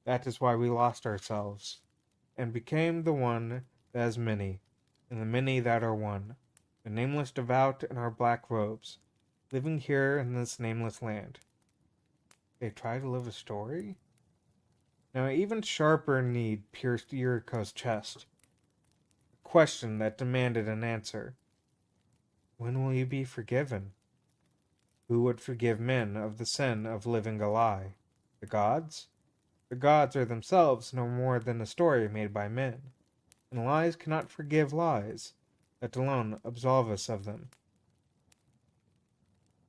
That is why we lost ourselves, and became the one that has many, and the many that are one, the nameless devout in our black robes, living here in this nameless land. They try to live a story? Now an even sharper need pierced Yuriko's chest. A question that demanded an answer. When will you be forgiven? Who would forgive men of the sin of living a lie? The gods? The gods are themselves no more than a story made by men, and lies cannot forgive lies, let alone absolve us of them.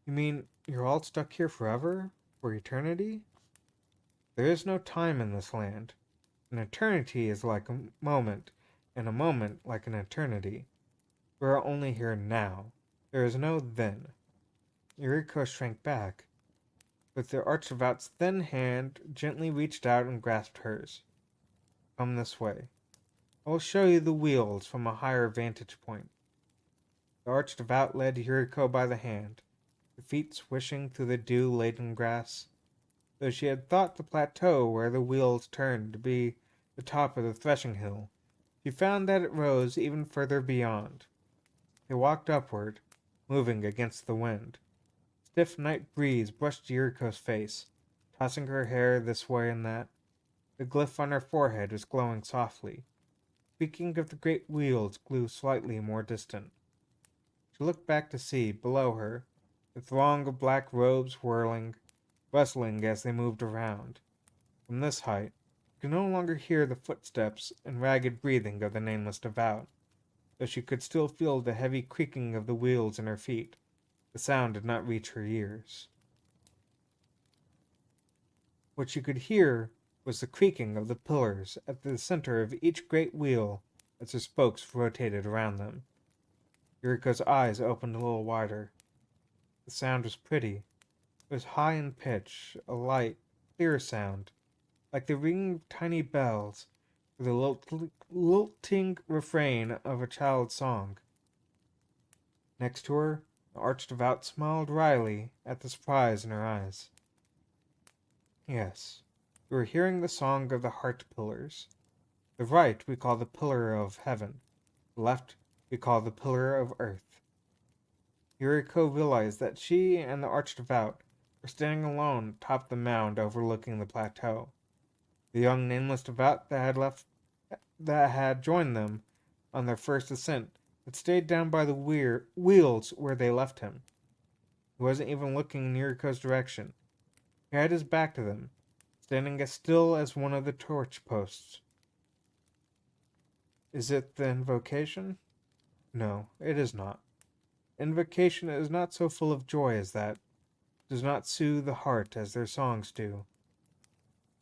You mean you're all stuck here forever? For eternity? There is no time in this land. An eternity is like a moment, and a moment like an eternity. We are only here now. There is no then. Yuriko shrank back, but the Archdevout's thin hand gently reached out and grasped hers. Come this way. I will show you the wheels from a higher vantage point. The Archdevout led Yuriko by the hand, her feet swishing through the dew-laden grass. Though she had thought the plateau where the wheels turned to be the top of the threshing hill, she found that it rose even further beyond. They walked upward, moving against the wind. Stiff night breeze brushed Yuriko's face, tossing her hair this way and that. The glyph on her forehead was glowing softly. Speaking of the great wheels grew slightly more distant. She looked back to see, below her, the throng of black robes whirling, rustling as they moved around. From this height, she could no longer hear the footsteps and ragged breathing of the nameless devout, though she could still feel the heavy creaking of the wheels in her feet. The sound did not reach her ears. What she could hear was the creaking of the pillars at the center of each great wheel as the spokes rotated around them. Yuriko's eyes opened a little wider. The sound was pretty. It was high in pitch, a light, clear sound, like the ringing of tiny bells or the lilting refrain of a child's song. Next to her, the Archdevout smiled wryly at the surprise in her eyes. Yes, you are hearing the song of the heart pillars. The right we call the pillar of heaven. The left we call the pillar of earth. Yuriko realized that she and the Archdevout were standing alone atop the mound overlooking the plateau. The young nameless devout that had joined them on their first ascent had stayed down by the wheels where they left him. He wasn't even looking in Yuriko's direction. He had his back to them, standing as still as one of the torch posts. Is it the invocation? No, it is not. Invocation is not so full of joy as that. It does not soothe the heart as their songs do.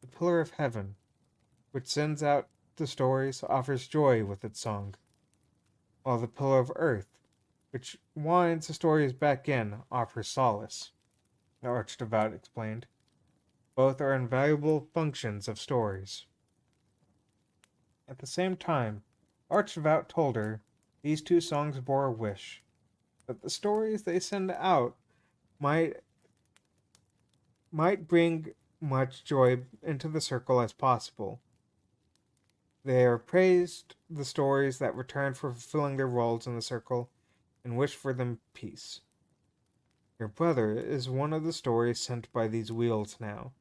The pillar of heaven, which sends out the stories, offers joy with its song, while the pillar of earth, which winds the stories back in, offers solace, the Archdevout explained. Both are invaluable functions of stories. At the same time, Archdevout told her these two songs bore a wish, that the stories they send out might bring much joy into the circle as possible. They are praised the stories that return for fulfilling their roles in the circle and wish for them peace. Your brother is one of the stories sent by these wheels now,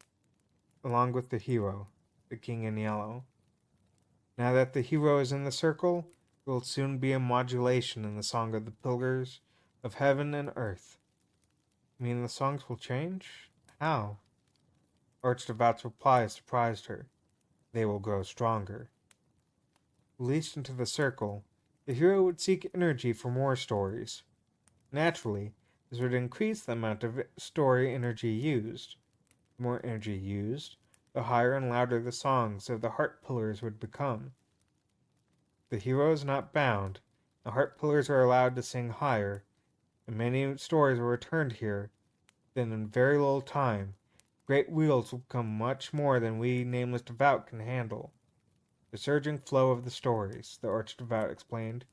along with the hero, the king in yellow. Now that the hero is in the circle, there will soon be a modulation in the song of the pillars of heaven and earth. You mean the songs will change? How? Archdevout's reply surprised her. They will grow stronger. Released into the circle, the hero would seek energy for more stories. Naturally, this would increase the amount of story energy used. The more energy used, the higher and louder the songs of the heart pillars would become. The hero is not bound. The heart pillars are allowed to sing higher, and many stories were returned here. Then, in very little time, great wheels will become much more than we nameless devout can handle. The surging flow of the stories, the arch devout explained,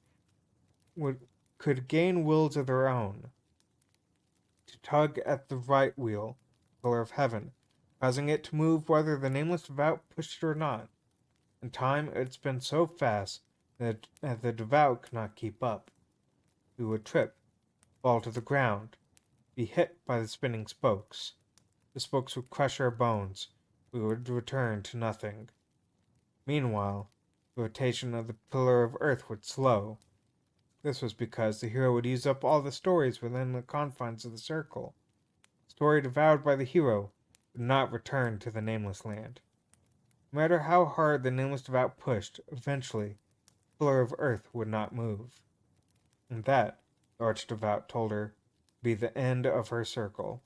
could gain wills of their own, to tug at the right wheel, pillar of heaven, causing it to move whether the nameless devout pushed it or not. In time, it would spin so fast that the devout could not keep up. We would trip, fall to the ground, be hit by the spinning spokes. The spokes would crush our bones. We would return to nothing. Meanwhile, the rotation of the pillar of earth would slow. This was because the hero would use up all the stories within the confines of the circle. The story devoured by the hero would not return to the nameless land. No matter how hard the nameless devout pushed, eventually, the pillar of earth would not move. And that, the arch devout told her, would be the end of her circle.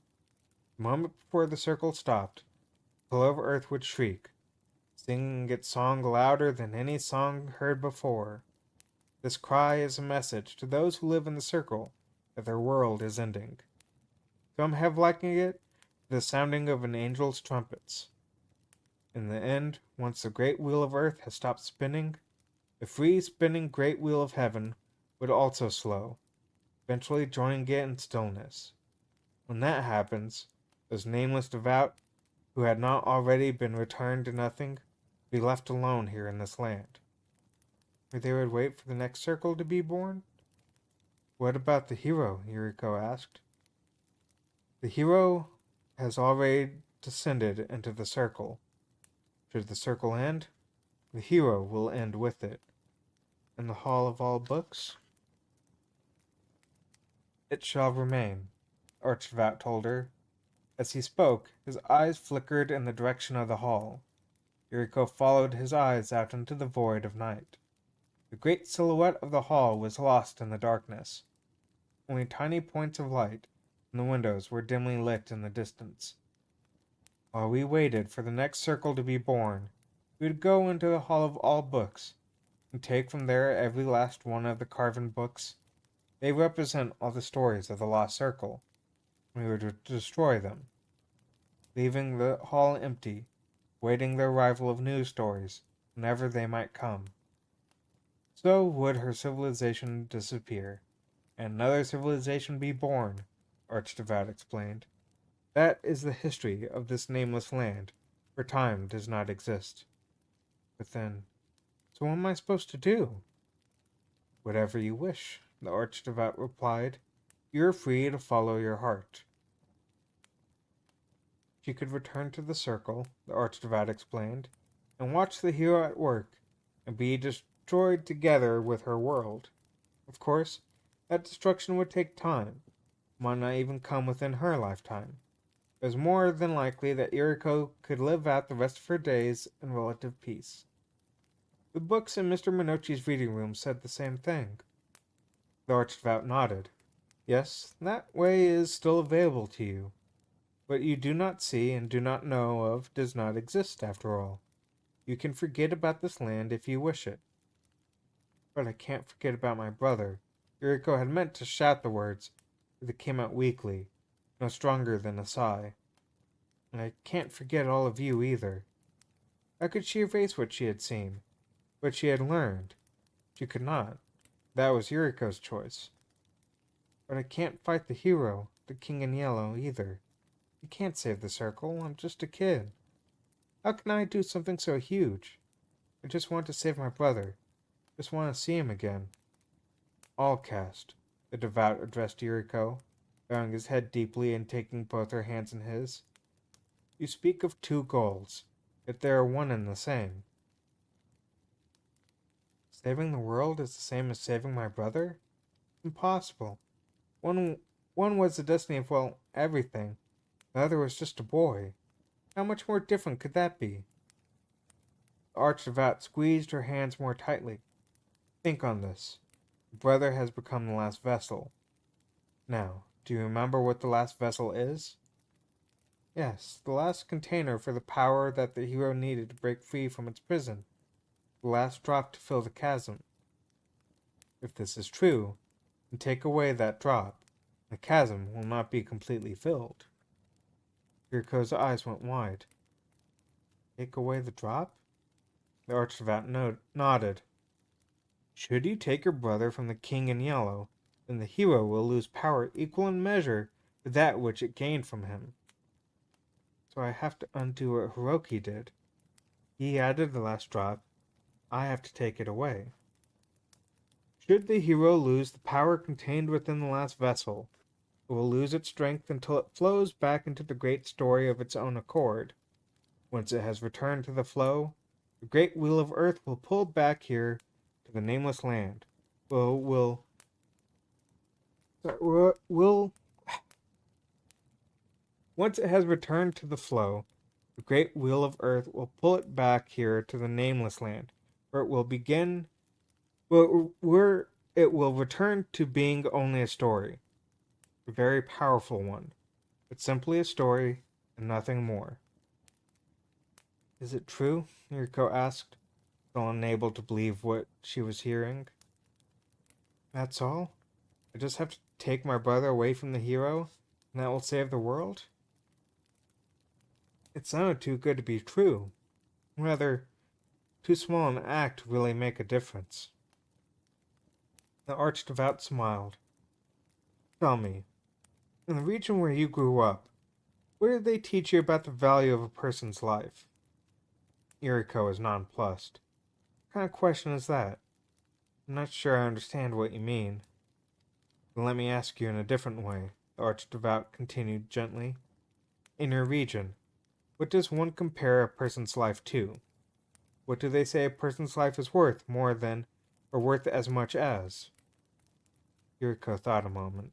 The moment before the circle stopped, the pillar of earth would shriek, singing its song louder than any song heard before. This cry is a message to those who live in the circle that their world is ending. Some have likened it to the sounding of an angel's trumpets. In the end, once the great wheel of earth has stopped spinning, the free spinning great wheel of heaven would also slow, eventually joining it in stillness. When that happens, those nameless devout, who had not already been returned to nothing, would be left alone here in this land. Or they would wait for the next circle to be born? What about the hero? Yuriko asked. The hero has already descended into the circle. Should the circle end, the hero will end with it. In the Hall of All Books? It shall remain, Archdevout told her. As he spoke, his eyes flickered in the direction of the hall. Yuriko followed his eyes out into the void of night. The great silhouette of the hall was lost in the darkness. Only tiny points of light from the windows were dimly lit in the distance. While we waited for the next circle to be born, we would go into the Hall of All Books and take from there every last one of the carven books. They represent all the stories of the lost circle. We would destroy them, leaving the hall empty, waiting the arrival of new stories whenever they might come. So would her civilization disappear, and another civilization be born, Archdevout explained. That is the history of this nameless land, where time does not exist. But then, so what am I supposed to do? Whatever you wish, the Archdevout replied. You are free to follow your heart. She could return to the circle, the Archdevout explained, and watch the hero at work, and be destroyed together with her world. Of course, that destruction would take time, might not even come within her lifetime. It was more than likely that Yuriko could live out the rest of her days in relative peace. The books in Mr. Minoci's reading room said the same thing. The Archdevout nodded. Yes, that way is still available to you. What you do not see and do not know of does not exist, after all. You can forget about this land if you wish it. But I can't forget about my brother. Yuriko had meant to shout the words, but they came out weakly, no stronger than a sigh. And I can't forget all of you either. How could she erase what she had seen, what she had learned? She could not. That was Yuriko's choice. But I can't fight the hero, the king in yellow, either. I can't save the circle. I'm just a kid. How can I do something so huge? I just want to save my brother. Just want to see him again. All cast, the devout addressed Yuriko, bowing his head deeply and taking both her hands in his. You speak of two goals, yet they are one and the same. Saving the world is the same as saving my brother? Impossible. One was the destiny of, well, everything. The other was just a boy. How much more different could that be? The Archdevout squeezed her hands more tightly. Think on this. The brother has become the last vessel. Now, do you remember what the last vessel is? Yes, the last container for the power that the hero needed to break free from its prison. The last drop to fill the chasm. If this is true, and take away that drop, the chasm will not be completely filled. Yuriko's eyes went wide. Take away the drop? The Archdevout nodded. Should you take your brother from the King in Yellow, then the hero will lose power equal in measure to that which it gained from him. So I have to undo what Hiroki did. He added the last drop. I have to take it away. Should the hero lose the power contained within the last vessel, it will lose its strength until it flows back into the great story of its own accord. Once it has returned to the flow, the great wheel of earth will pull back here to the nameless land. Will Once it has returned to the flow, the great wheel of earth will pull it back here to the nameless land, where it will begin where it will return to being only a story. A very powerful one, but simply a story and nothing more. Is it true? Yuriko asked, still unable to believe what she was hearing. That's all? I just have to take my brother away from the hero, and that will save the world? It sounded too good to be true. Rather, too small an act to really make a difference. The Archdevout smiled. Tell me, in the region where you grew up, what did they teach you about the value of a person's life? Yuriko was nonplussed. What kind of question is that? I'm not sure I understand what you mean. Then let me ask you in a different way, the Archdevout continued gently. In your region, what does one compare a person's life to? What do they say a person's life is worth more than, or worth as much as? Yuriko thought a moment.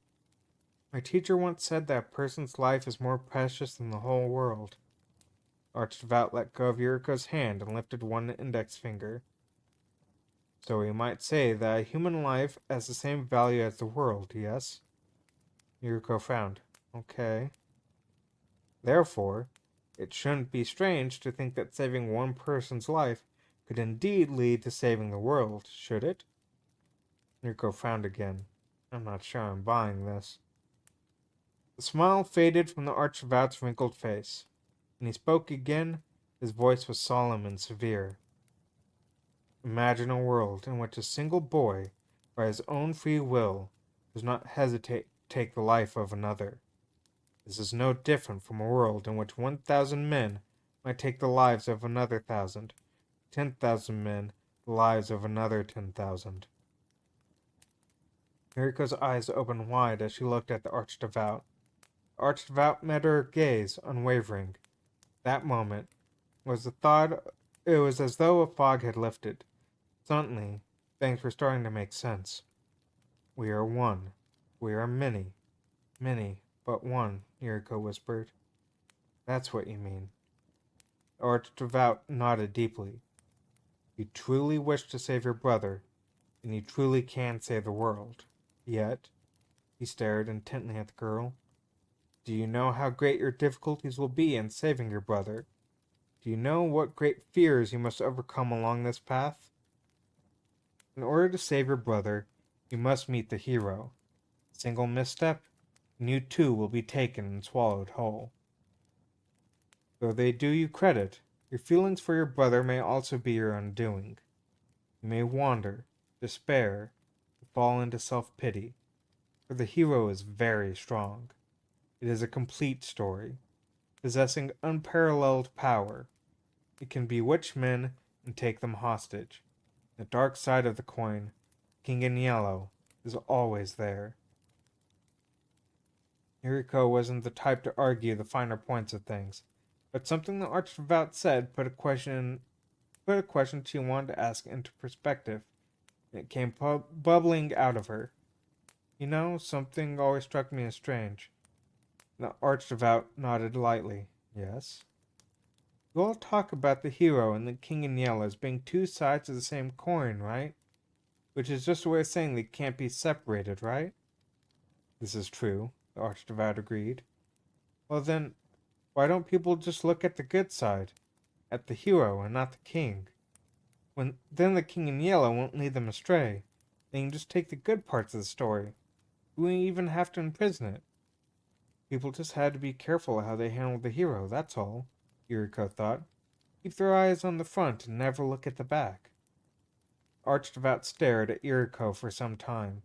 My teacher once said that a person's life is more precious than the whole world. Archdevout let go of Yuriko's hand and lifted one index finger. So we might say that a human life has the same value as the world, yes? Yuriko frowned. Okay. Therefore, it shouldn't be strange to think that saving one person's life could indeed lead to saving the world, should it? Yuriko frowned again. I'm not sure I'm buying this. The smile faded from the Archdevout's wrinkled face. When he spoke again, his voice was solemn and severe. Imagine a world in which a single boy, by his own free will, does not hesitate to take the life of another. This is no different from a world in which 1,000 men might take the lives of another 1,000, 10,000 men the lives of another 10,000. Yuriko's eyes opened wide as she looked at the Archdevout. The Archdevout met her gaze, unwavering. That moment was the thought. It was as though a fog had lifted. Suddenly, things were starting to make sense. We are one. We are many. Many, but one, Yuriko whispered. That's what you mean. The Archdevout nodded deeply. You truly wish to save your brother, and you truly can save the world. Yet, he stared intently at the girl. Do you know how great your difficulties will be in saving your brother? Do you know what great fears you must overcome along this path? In order to save your brother, you must meet the hero. A single misstep, and you too will be taken and swallowed whole. Though they do you credit, your feelings for your brother may also be your undoing. You may wander, despair, and fall into self-pity, for the hero is very strong. It is a complete story, possessing unparalleled power. It can bewitch men and take them hostage. The dark side of the coin, King in Yellow, is always there. Yuriko wasn't the type to argue the finer points of things, but something the Archdevout said put a question she wanted to ask into perspective, and it came bubbling out of her. You know, something always struck me as strange. The Archdevout nodded lightly. Yes? You all talk about the hero and the King in Yellow as being two sides of the same coin, right? Which is just a way of saying they can't be separated, right? This is true, the Archdevout agreed. Well then, why don't people just look at the good side? At the hero and not the king? Then the King in Yellow won't lead them astray. They can just take the good parts of the story. We wouldn't even have to imprison it. People just had to be careful how they handled the hero, that's all, Yuriko thought. Keep their eyes on the front and never look at the back. Archdevout stared at Yuriko for some time.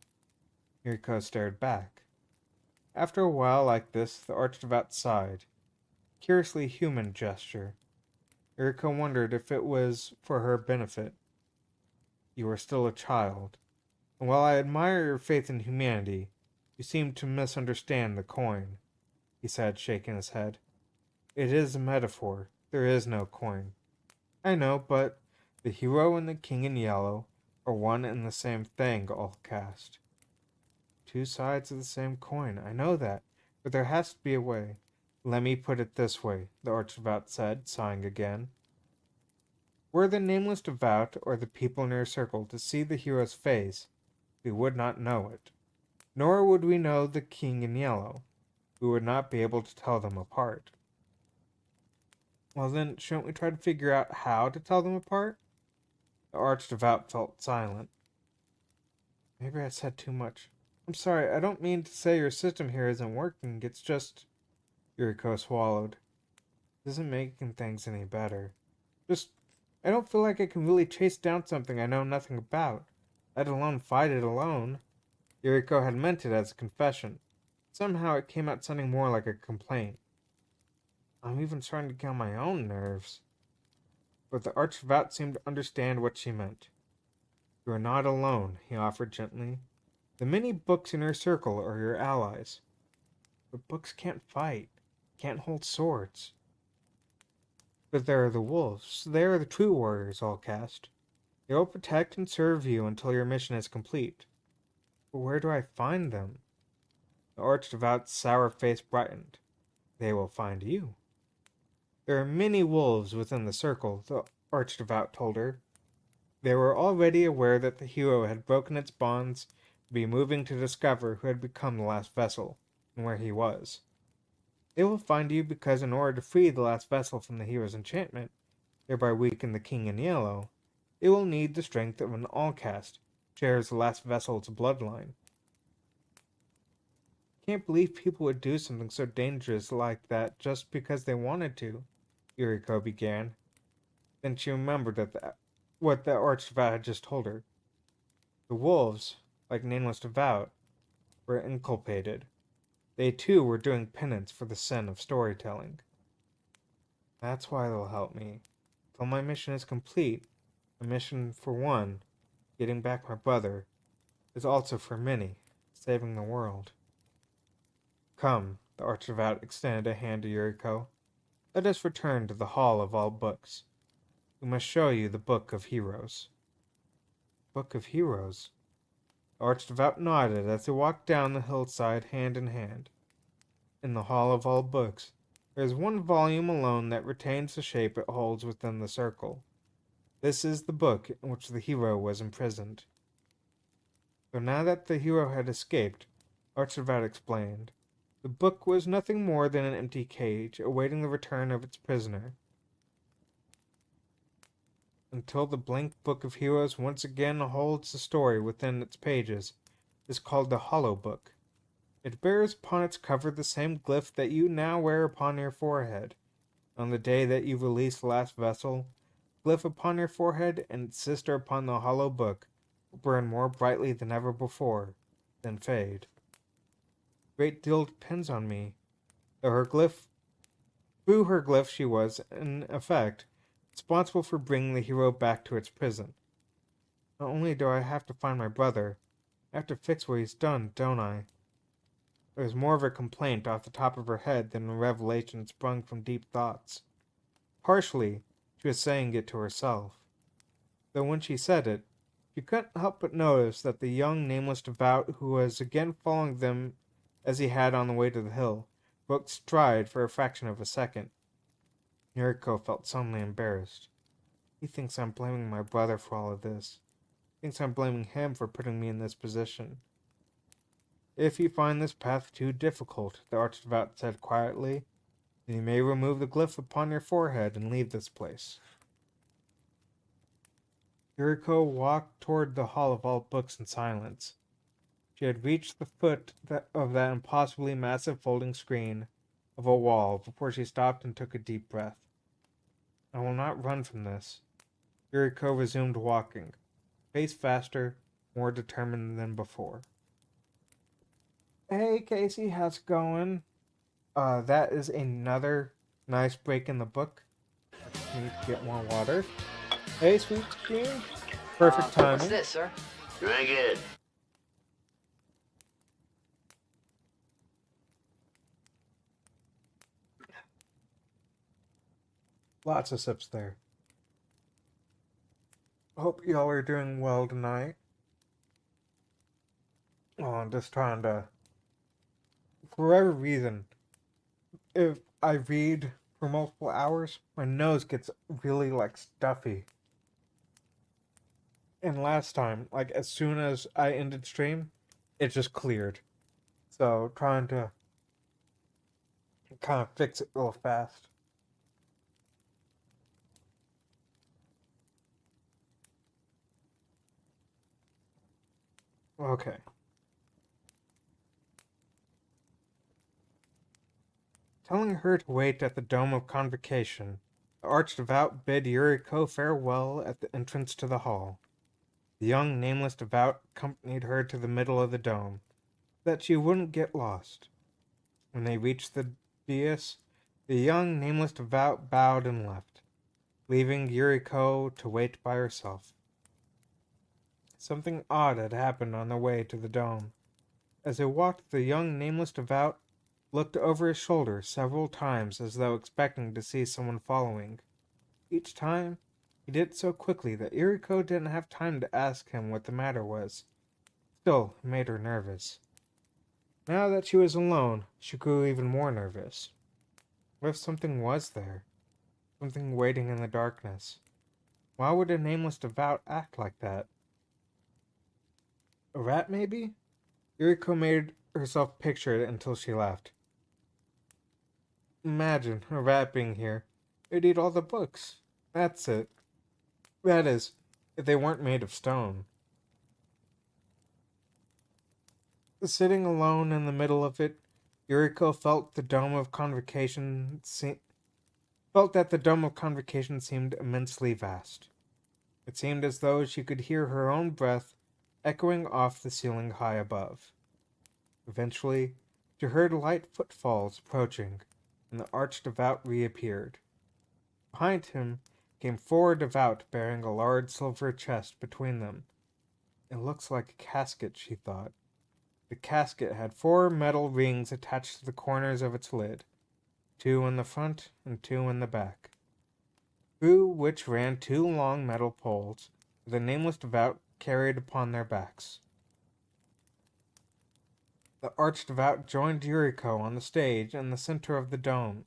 Yuriko stared back. After a while like this, the Archdevout sighed. Curiously human gesture. Yuriko wondered if it was for her benefit. You are still a child, and while I admire your faith in humanity, you seem to misunderstand the coin, he said, shaking his head. It is a metaphor. There is no coin. I know, but the hero and the king in yellow are one and the same thing, Allcast. Two sides of the same coin. I know that, but there has to be a way. Let me put it this way, the Archdevout said, sighing again. Were the nameless devout or the people in your circle to see the hero's face, we would not know it. Nor would we know the king in yellow. We would not be able to tell them apart. Well then, shouldn't we try to figure out how to tell them apart? The Archdevout felt silent. Maybe I said too much. I'm sorry, I don't mean to say your system here isn't working, it's just... Yuriko swallowed. It isn't making things any better. I don't feel like I can really chase down something I know nothing about, let alone fight it alone. Yuriko had meant it as a confession. Somehow it came out sounding more like a complaint. I'm even starting to get on my own nerves. But the Archdevout seemed to understand what she meant. You are not alone, he offered gently. The many books in your circle are your allies. But books can't fight, can't hold swords. But there are the wolves. They are the true warriors, Allcast. They will protect and serve you until your mission is complete. But where do I find them? The Archdevout's sour face brightened. They will find you. There are many wolves within the circle, the Archdevout told her. They were already aware that the hero had broken its bonds to be moving to discover who had become the last vessel, and where he was. They will find you because in order to free the last vessel from the hero's enchantment, thereby weaken the king in yellow, it will need the strength of an Allcast, shares the last vessel's bloodline. Can't believe people would do something so dangerous like that just because they wanted to, Yuriko began. Then she remembered what the Archdevout had just told her. The wolves, like Nameless Devout, were inculpated. They too were doing penance for the sin of storytelling. That's why they'll help me. Till my mission is complete, a mission for one, getting back my brother, is also for many, saving the world. Come, the Archdevout extended a hand to Yuriko. Let us return to the Hall of All Books. We must show you the Book of Heroes. Book of Heroes? The Archdevout nodded as they walked down the hillside hand in hand. In the Hall of All Books, there is one volume alone that retains the shape it holds within the circle. This is the book in which the hero was imprisoned. So now that the hero had escaped, Archdevout explained, the book was nothing more than an empty cage awaiting the return of its prisoner. Until the blank Book of Heroes once again holds the story within its pages, it is called the Hollow Book. It bears upon its cover the same glyph that you now wear upon your forehead. On the day that you release the last vessel, glyph upon your forehead and its sister upon the hollow book will burn more brightly than ever before, then fade. A great deal depends on me. Through her glyph she was, in effect, responsible for bringing the hero back to its prison. Not only do I have to find my brother, I have to fix what he's done, don't I? It was more of a complaint off the top of her head than a revelation sprung from deep thoughts. Partially, she was saying it to herself. Though when she said it, she couldn't help but notice that the young nameless devout who was again following them as he had on the way to the hill, broke stride for a fraction of a second. Yuriko felt suddenly embarrassed. He thinks I'm blaming my brother for all of this. He thinks I'm blaming him for putting me in this position. If you find this path too difficult, the Archdevout said quietly, then you may remove the glyph upon your forehead and leave this place. Yuriko walked toward the Hall of All Books in silence. She had reached the foot of that impossibly massive folding screen of a wall before she stopped and took a deep breath. I will not run from this. Yuriko resumed walking, pace faster, more determined than before. Hey, Casey, how's it going? That is another nice break in the book. I need to get more water. Hey, sweet screen. Perfect timing. What's this, sir? Drink it. Lots of sips there. Hope y'all are doing well tonight. Oh, I'm just trying to... For whatever reason, if I read for multiple hours, my nose gets really, stuffy. And last time, as soon as I ended stream, it just cleared. So, trying to kind of fix it real fast. Okay. Telling her to wait at the Dome of Convocation, the Archdevout bid Yuriko farewell at the entrance to the hall. The young nameless devout accompanied her to the middle of the dome, so that she wouldn't get lost. When they reached the dais, the young nameless devout bowed and left, leaving Yuriko to wait by herself. Something odd had happened on their way to the dome. As they walked, the young nameless devout looked over his shoulder several times as though expecting to see someone following. Each time, he did it so quickly that Yuriko didn't have time to ask him what the matter was. Still, it made her nervous. Now that she was alone, she grew even more nervous. What if something was there? Something waiting in the darkness? Why would a nameless devout act like that? A rat, maybe? Yuriko made herself picture it until she laughed. Imagine a rat being here. It'd eat all the books. That's it. That is, if they weren't made of stone. Sitting alone in the middle of it, Yuriko felt that the Dome of Convocation seemed immensely vast. It seemed as though she could hear her own breath echoing off the ceiling high above. Eventually, she heard light footfalls approaching, and the archdevout reappeared. Behind him came 4 devout bearing a large silver chest between them. It looks like a casket, she thought. The casket had 4 metal rings attached to the corners of its lid, 2 in the front and 2 in the back, through which ran 2 long metal poles the nameless devout carried upon their backs. The archdevout joined Yuriko on the stage in the center of the dome.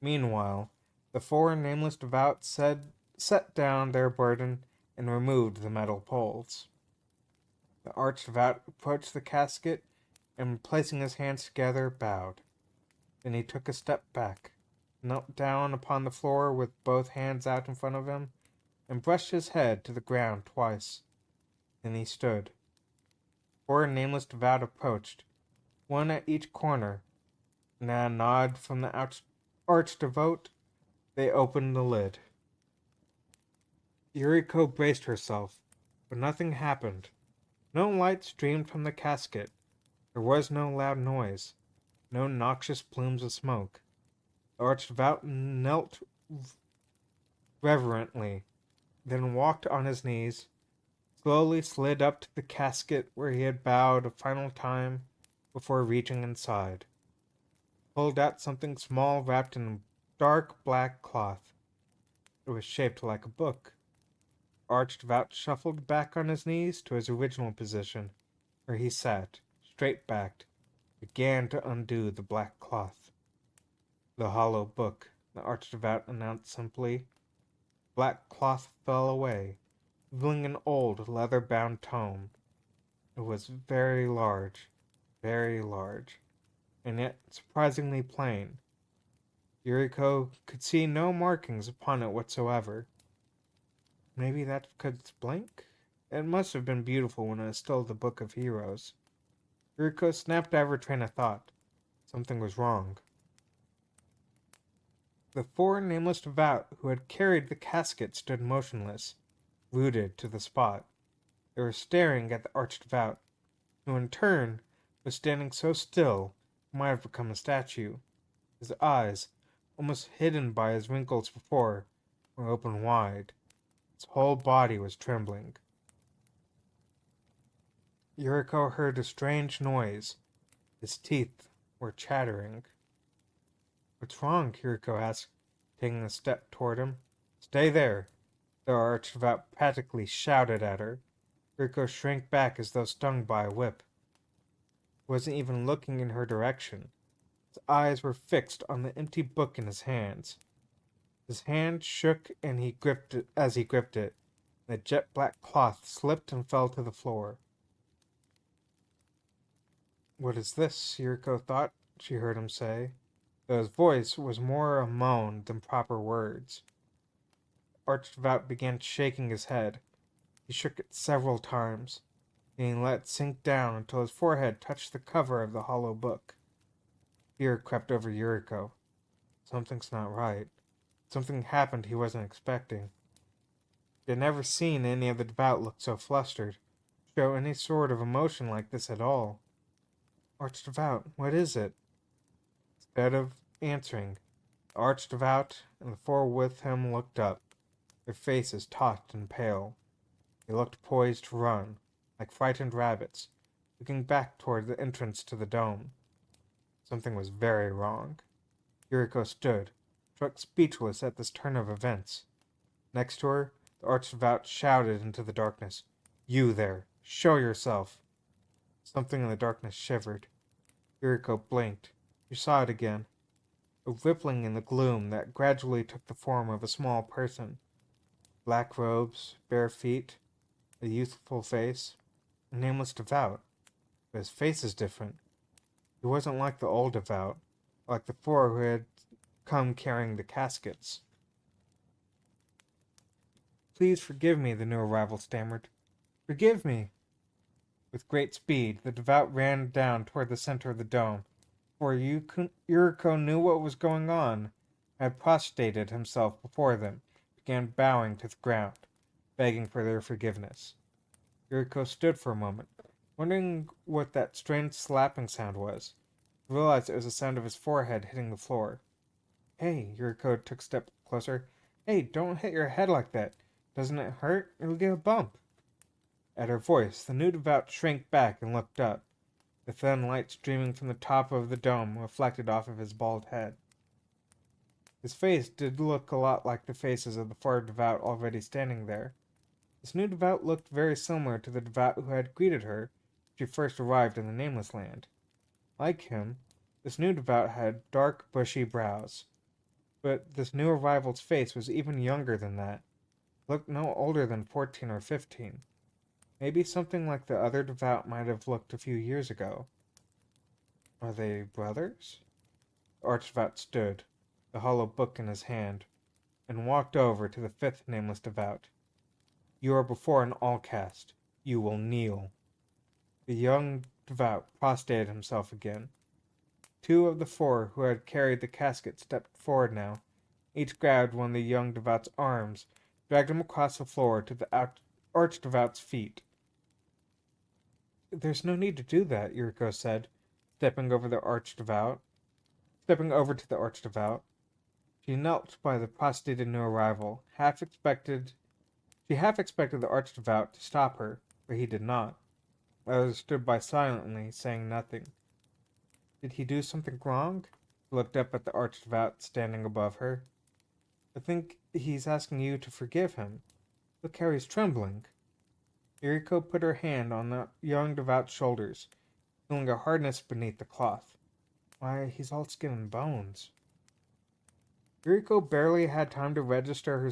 Meanwhile, the 4 nameless devout set down their burden and removed the metal poles. The archdevout approached the casket and, placing his hands together, bowed. Then he took a step back, knelt down upon the floor with both hands out in front of him, and brushed his head to the ground twice. Then he stood. 4 nameless devout approached, 1 at each corner, and at a nod from the archdevout, they opened the lid. Yuriko braced herself, but nothing happened. No light streamed from the casket. There was no loud noise, no noxious plumes of smoke. The archdevout knelt reverently, then walked on his knees, slowly slid up to the casket where he had bowed a final time before reaching inside. Pulled out something small wrapped in dark black cloth. It was shaped like a book. Archdevout shuffled back on his knees to his original position, where he sat, straight-backed, began to undo the black cloth. The hollow book, the archdevout announced simply. Black cloth fell away, revealing an old, leather-bound tome. It was very large, and yet surprisingly plain. Yuriko could see no markings upon it whatsoever. Maybe that's because it's blank? It must have been beautiful when it was still the Book of Heroes. Yuriko snapped out of her train of thought. Something was wrong. The four nameless devout who had carried the casket stood motionless, rooted to the spot. They were staring at the archdevout, who in turn was standing so still he might have become a statue. His eyes, almost hidden by his wrinkles before, were open wide. His whole body was trembling. Yuriko heard a strange noise. His teeth were chattering. What's wrong? Yuriko asked, taking a step toward him. Stay there! The archdevout practically shouted at her. Yuriko shrank back as though stung by a whip. He wasn't even looking in her direction. His eyes were fixed on the empty book in his hands. His hand shook and he gripped it as he gripped it. The jet black cloth slipped and fell to the floor. What is this? Yuriko thought she heard him say, though his voice was more a moan than proper words. Archdevout began shaking his head. He shook it several times, and he let it sink down until his forehead touched the cover of the hollow book. Fear crept over Yuriko. Something's not right. Something happened he wasn't expecting. He had never seen any of the devout look so flustered, show any sort of emotion like this at all. Archdevout, what is it? Instead of answering, the archdevout and the four with him looked up, their faces taut and pale. They looked poised to run, like frightened rabbits, looking back toward the entrance to the dome. Something was very wrong. Yuriko stood, struck speechless at this turn of events. Next to her, the archdevout shouted into the darkness, You there! Show yourself! Something in the darkness shivered. Yuriko blinked. She saw it again. A rippling in the gloom that gradually took the form of a small person. Black robes, bare feet, a youthful face, a nameless devout. But his face is different. He wasn't like the old devout, like the four who had come carrying the caskets. Please forgive me, the new arrival stammered. Forgive me! With great speed, the devout ran down toward the center of the dome. Before Yuriko knew what was going on, had prostrated himself before them, began bowing to the ground, begging for their forgiveness. Yuriko stood for a moment, wondering what that strange slapping sound was. He realized it was the sound of his forehead hitting the floor. Hey, Yuriko took a step closer. Hey, don't hit your head like that. Doesn't it hurt? It'll get a bump. At her voice, the new devout shrank back and looked up, the thin light streaming from the top of the dome reflected off of his bald head. His face did look a lot like the faces of the four devout already standing there. This new devout looked very similar to the devout who had greeted her when she first arrived in the Nameless Land. Like him, this new devout had dark, bushy brows. But this new arrival's face was even younger than that. It looked no older than 14 or 15. Maybe something like the other devout might have looked a few years ago. Are they brothers? The archdevout stood, the hollow book in his hand, and walked over to the fifth nameless devout. You are before an all-caste. You will kneel. The young devout prostrated himself again. Two of the four who had carried the casket stepped forward now. Each grabbed one of the young devout's arms, dragged him across the floor to the archdevout's feet. There's no need to do that, Yuriko said, stepping over to the archdevout. She knelt by the prostrated new arrival, she half expected the archdevout to stop her, but he did not. The others stood by silently, saying nothing. Did he do something wrong? She looked up at the archdevout standing above her. I think he's asking you to forgive him. Look how he's trembling. Yuriko put her hand on the young devout's shoulders, feeling a hardness beneath the cloth. Why, he's all skin and bones. Yuriko barely had time to register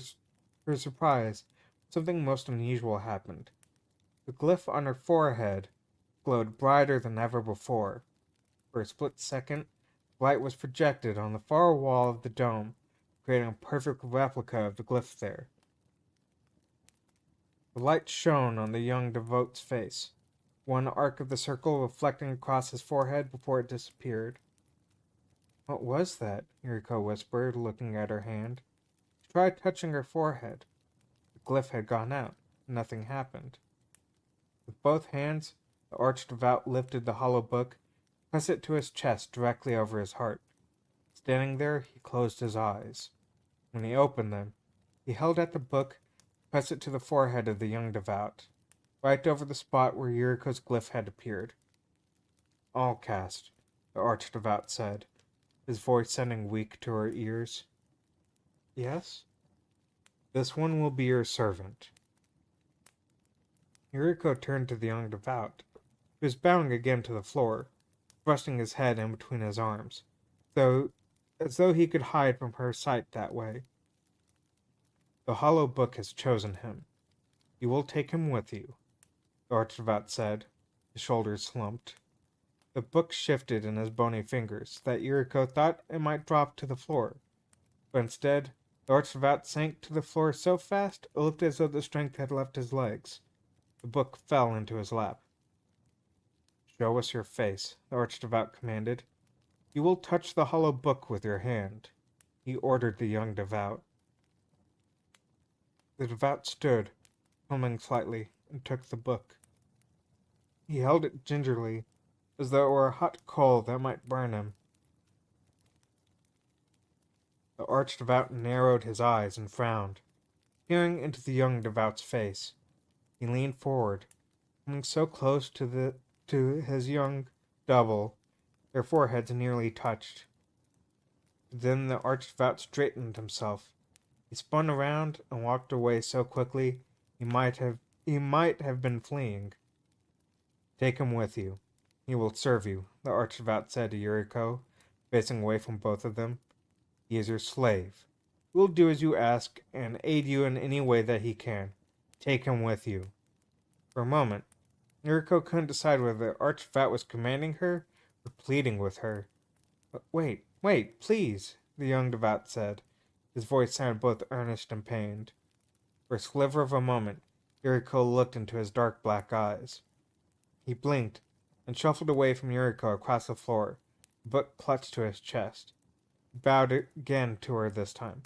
her surprise when something most unusual happened. The glyph on her forehead glowed brighter than ever before. For a split second, light was projected on the far wall of the dome, creating a perfect replica of the glyph there. The light shone on the young devote's face, one arc of the circle reflecting across his forehead before it disappeared. What was that? Yuriko whispered, looking at her hand. She tried touching her forehead. The glyph had gone out. Nothing happened. With both hands, the archdevout lifted the hollow book, pressed it to his chest directly over his heart. Standing there, he closed his eyes. When he opened them, he held out the book, pressed it to the forehead of the young devout, right over the spot where Yuriko's glyph had appeared. All cast, the archdevout said, his voice sounding weak to her ears. Yes? This one will be your servant. Yuriko turned to the young devout. He was bowing again to the floor, thrusting his head in between his arms, as though he could hide from her sight that way. The hollow book has chosen him. You will take him with you, the archdevout said. His shoulders slumped. The book shifted in his bony fingers, so that Yuriko thought it might drop to the floor. But instead, the archdevout sank to the floor so fast it looked as though the strength had left his legs. The book fell into his lap. Show us your face, the archdevout commanded. You will touch the hollow book with your hand, he ordered the young devout. The devout stood, humming slightly, and took the book. He held it gingerly, as though it were a hot coal that might burn him. The archdevout narrowed his eyes and frowned, peering into the young devout's face. He leaned forward, coming so close to his young double, their foreheads nearly touched. Then the archdevout straightened himself. He spun around and walked away so quickly he might have been fleeing. Take him with you. He will serve you, the archdevout said to Yuriko, facing away from both of them. He is your slave. He will do as you ask and aid you in any way that he can. Take him with you. For a moment, Yuriko couldn't decide whether the archdevout was commanding her or pleading with her. But wait, please, the young devout said. His voice sounded both earnest and pained. For a sliver of a moment, Yuriko looked into his dark black eyes. He blinked and shuffled away from Yuriko across the floor, the book clutched to his chest. He bowed again to her this time.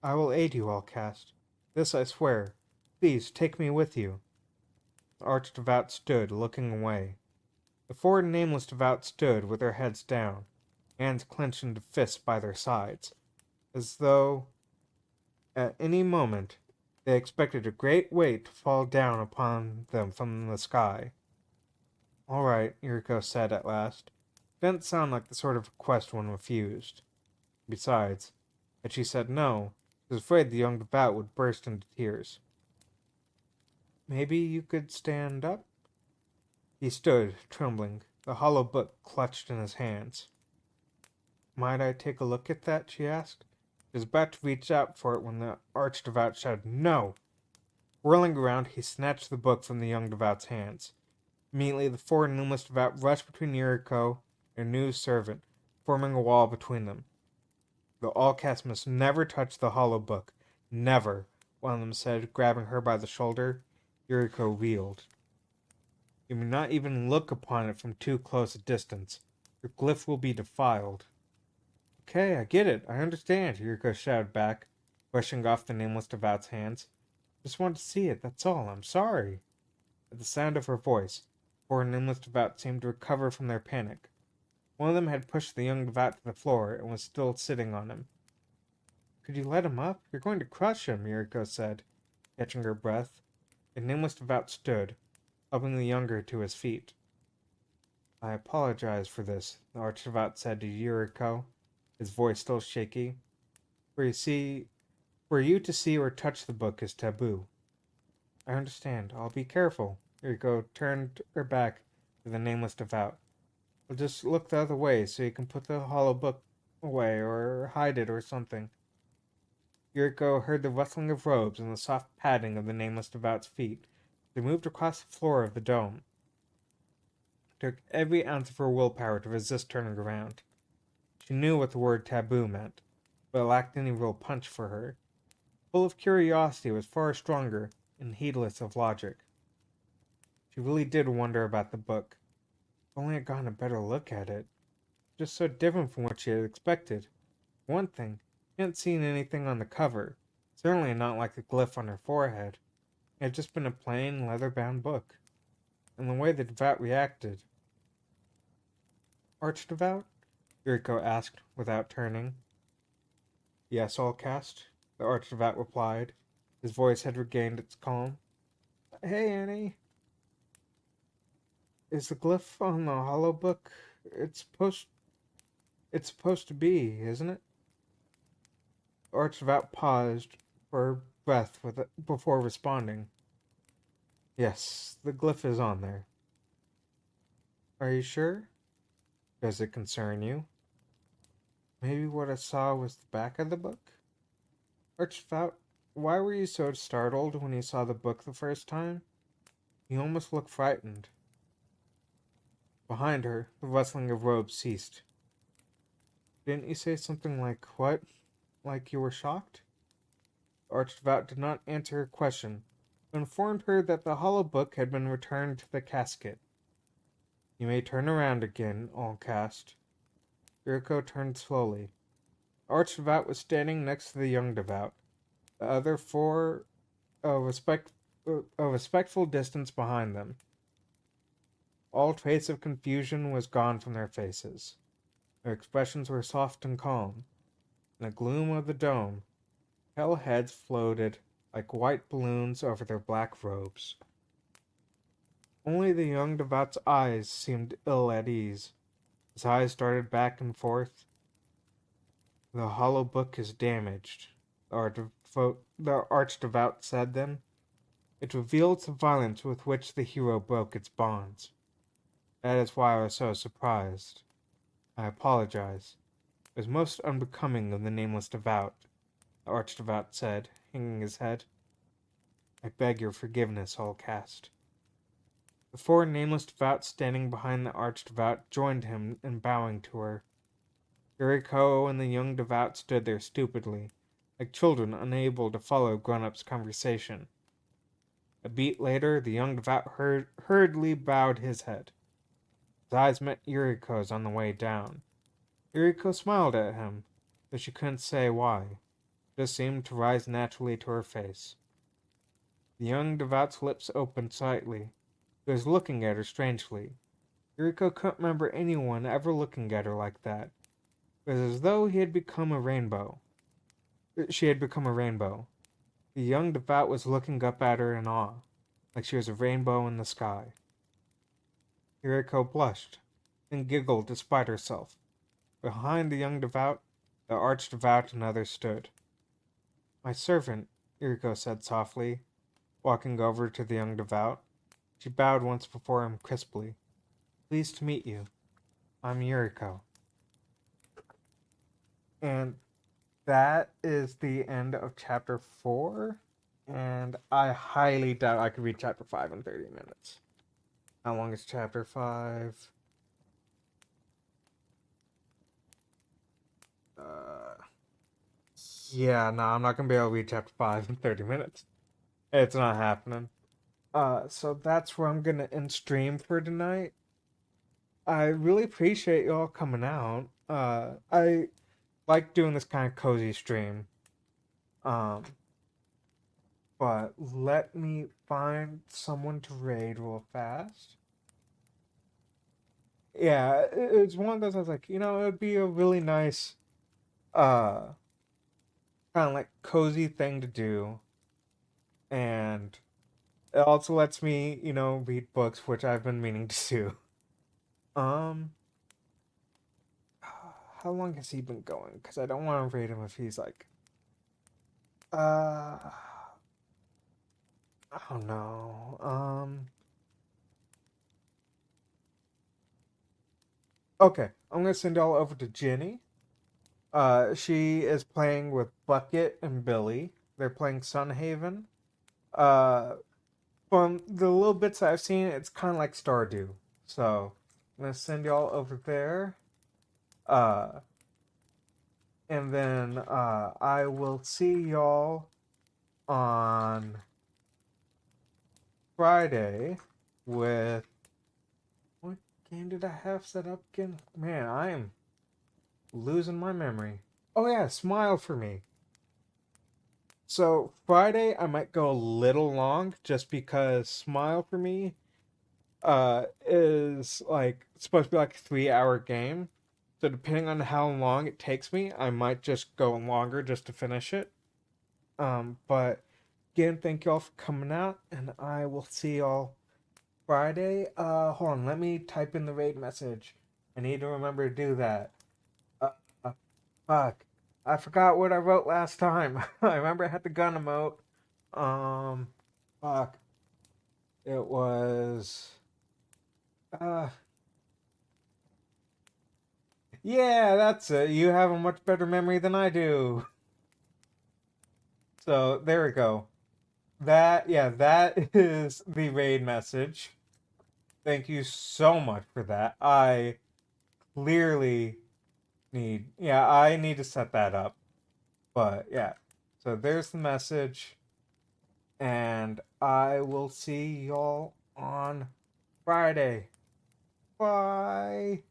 I will aid you, Allcast. This I swear. Please take me with you. The archdevout stood, looking away. The four nameless devout stood with their heads down, hands clenched into fists by their sides, as though at any moment they expected a great weight to fall down upon them from the sky. All right, Yuriko said at last. Didn't sound like the sort of request one refused. Besides, had she said no, she was afraid the young devout would burst into tears. Maybe you could stand up? He stood, trembling, the hollow book clutched in his hands. Might I take a look at that? She asked. He was about to reach out for it when the archdevout shouted, No! Whirling around, he snatched the book from the young devout's hands. Immediately, the four nameless devout rushed between Yuriko and her new servant, forming a wall between them. The Allcast must never touch the hollow book. Never, one of them said, grabbing her by the shoulder. Yuriko reeled. You may not even look upon it from too close a distance. Your glyph will be defiled. Okay, I get it. I understand, Yuriko shouted back, brushing off the nameless devout's hands. Just wanted to see it, that's all. I'm sorry. At the sound of her voice, four nameless devout seemed to recover from their panic. One of them had pushed the young devout to the floor and was still sitting on him. Could you let him up? You're going to crush him, Yuriko said, catching her breath. The nameless devout stood, helping the younger to his feet. I apologize for this, the archdevout said to Yuriko, his voice still shaky. For you to see or touch the book is taboo. I understand. I'll be careful. Yuriko turned her back to the nameless devout. I'll just look the other way so you can put the hollow book away or hide it or something. Yuriko heard the rustling of robes and the soft padding of the nameless devout's feet. They moved across the floor of the dome. It took every ounce of her willpower to resist turning around. She knew what the word taboo meant, but it lacked any real punch for her. Full of curiosity was far stronger and heedless of logic. She really did wonder about the book. If only had gotten a better look at it. Just so different from what she had expected. One thing, she hadn't seen anything on the cover. Certainly not like the glyph on her forehead. It had just been a plain, leather-bound book. And the way the devout reacted. Archdevout? Yuriko asked, without turning. Yes, all cast, the Archdevout replied. His voice had regained its calm. Hey, Annie. Is the glyph on the hollow book? It's supposed to be, isn't it? Archdevout paused for breath before responding. Yes, the glyph is on there. Are you sure? Does it concern you? Maybe what I saw was the back of the book? Archdevout, why were you so startled when you saw the book the first time? You almost looked frightened. Behind her, the rustling of robes ceased. Didn't you say something like, what? Like you were shocked? Archdevout did not answer her question, but informed her that the hollow book had been returned to the casket. You may turn around again, all cast. Yuriko turned slowly. Archdevout was standing next to the young devout. The other four a respectful distance behind them. All trace of confusion was gone from their faces. Their expressions were soft and calm. In the gloom of the dome, pale heads floated like white balloons over their black robes. Only the young devout's eyes seemed ill at ease. His eyes darted back and forth. The hollow book is damaged, the archdevout said then. It reveals the violence with which the hero broke its bonds. That is why I was so surprised. I apologize. It was most unbecoming of the nameless devout, the archdevout said, hanging his head. I beg your forgiveness, all cast. The four nameless devouts standing behind the archdevout joined him in bowing to her. Yuriko and the young devout stood there stupidly, like children unable to follow grown-ups' conversation. A beat later, the young devout hurriedly bowed his head. His eyes met Yuriko's on the way down. Yuriko smiled at him, though she couldn't say why. It just seemed to rise naturally to her face. The young devout's lips opened slightly. He was looking at her strangely. Yuriko couldn't remember anyone ever looking at her like that. It was as though he had become a rainbow. She had become a rainbow. The young devout was looking up at her in awe, like she was a rainbow in the sky. Yuriko blushed, and giggled despite herself. Behind the young devout, the archdevout and others stood. My servant, Yuriko said softly, walking over to the young devout. She bowed once before him crisply. Pleased to meet you. I'm Yuriko. And that is the end of chapter 4. And I highly doubt I could read chapter 5 in 30 minutes. How long is chapter 5? Yeah, no, I'm not gonna be able to read chapter 5 in 30 minutes. It's not happening. So that's where I'm gonna end stream for tonight. I really appreciate y'all coming out. I like doing this kind of cozy stream. Um, but let me find someone to raid real fast. Yeah, it's one of those I was like, it would be a really nice, uh, kind of like cozy thing to do. And it also lets me, read books, which I've been meaning to do. Um, how long has he been going? Because I don't want to rate him if he's like, uh, I don't know. Okay, I'm gonna send y'all over to Jenny. She is playing with Bucket and Billy. They're playing Sunhaven. Uh, from the little bits I've seen, it's kind of like Stardew. So I'm gonna send y'all over there. Uh, and then I will see y'all on Friday with what game did I have set up again? Man, I am losing my memory. Oh yeah, Smile for Me. So Friday I might go a little long just because Smile for Me is like it's supposed to be like a 3 hour game. So depending on how long it takes me, I might just go longer just to finish it. But again, thank y'all for coming out, and I will see y'all Friday. Hold on, let me type in the raid message. I need to remember to do that. Uh, uh fuck. I forgot what I wrote last time. I remember I had the gun emote. Um, fuck. It was. Uh, yeah, that's it. You have a much better memory than I do. So there we go. That is the raid message. Thank you so much for that. I clearly I need to set that up. But yeah. So there's the message. And I will see y'all on Friday. Bye.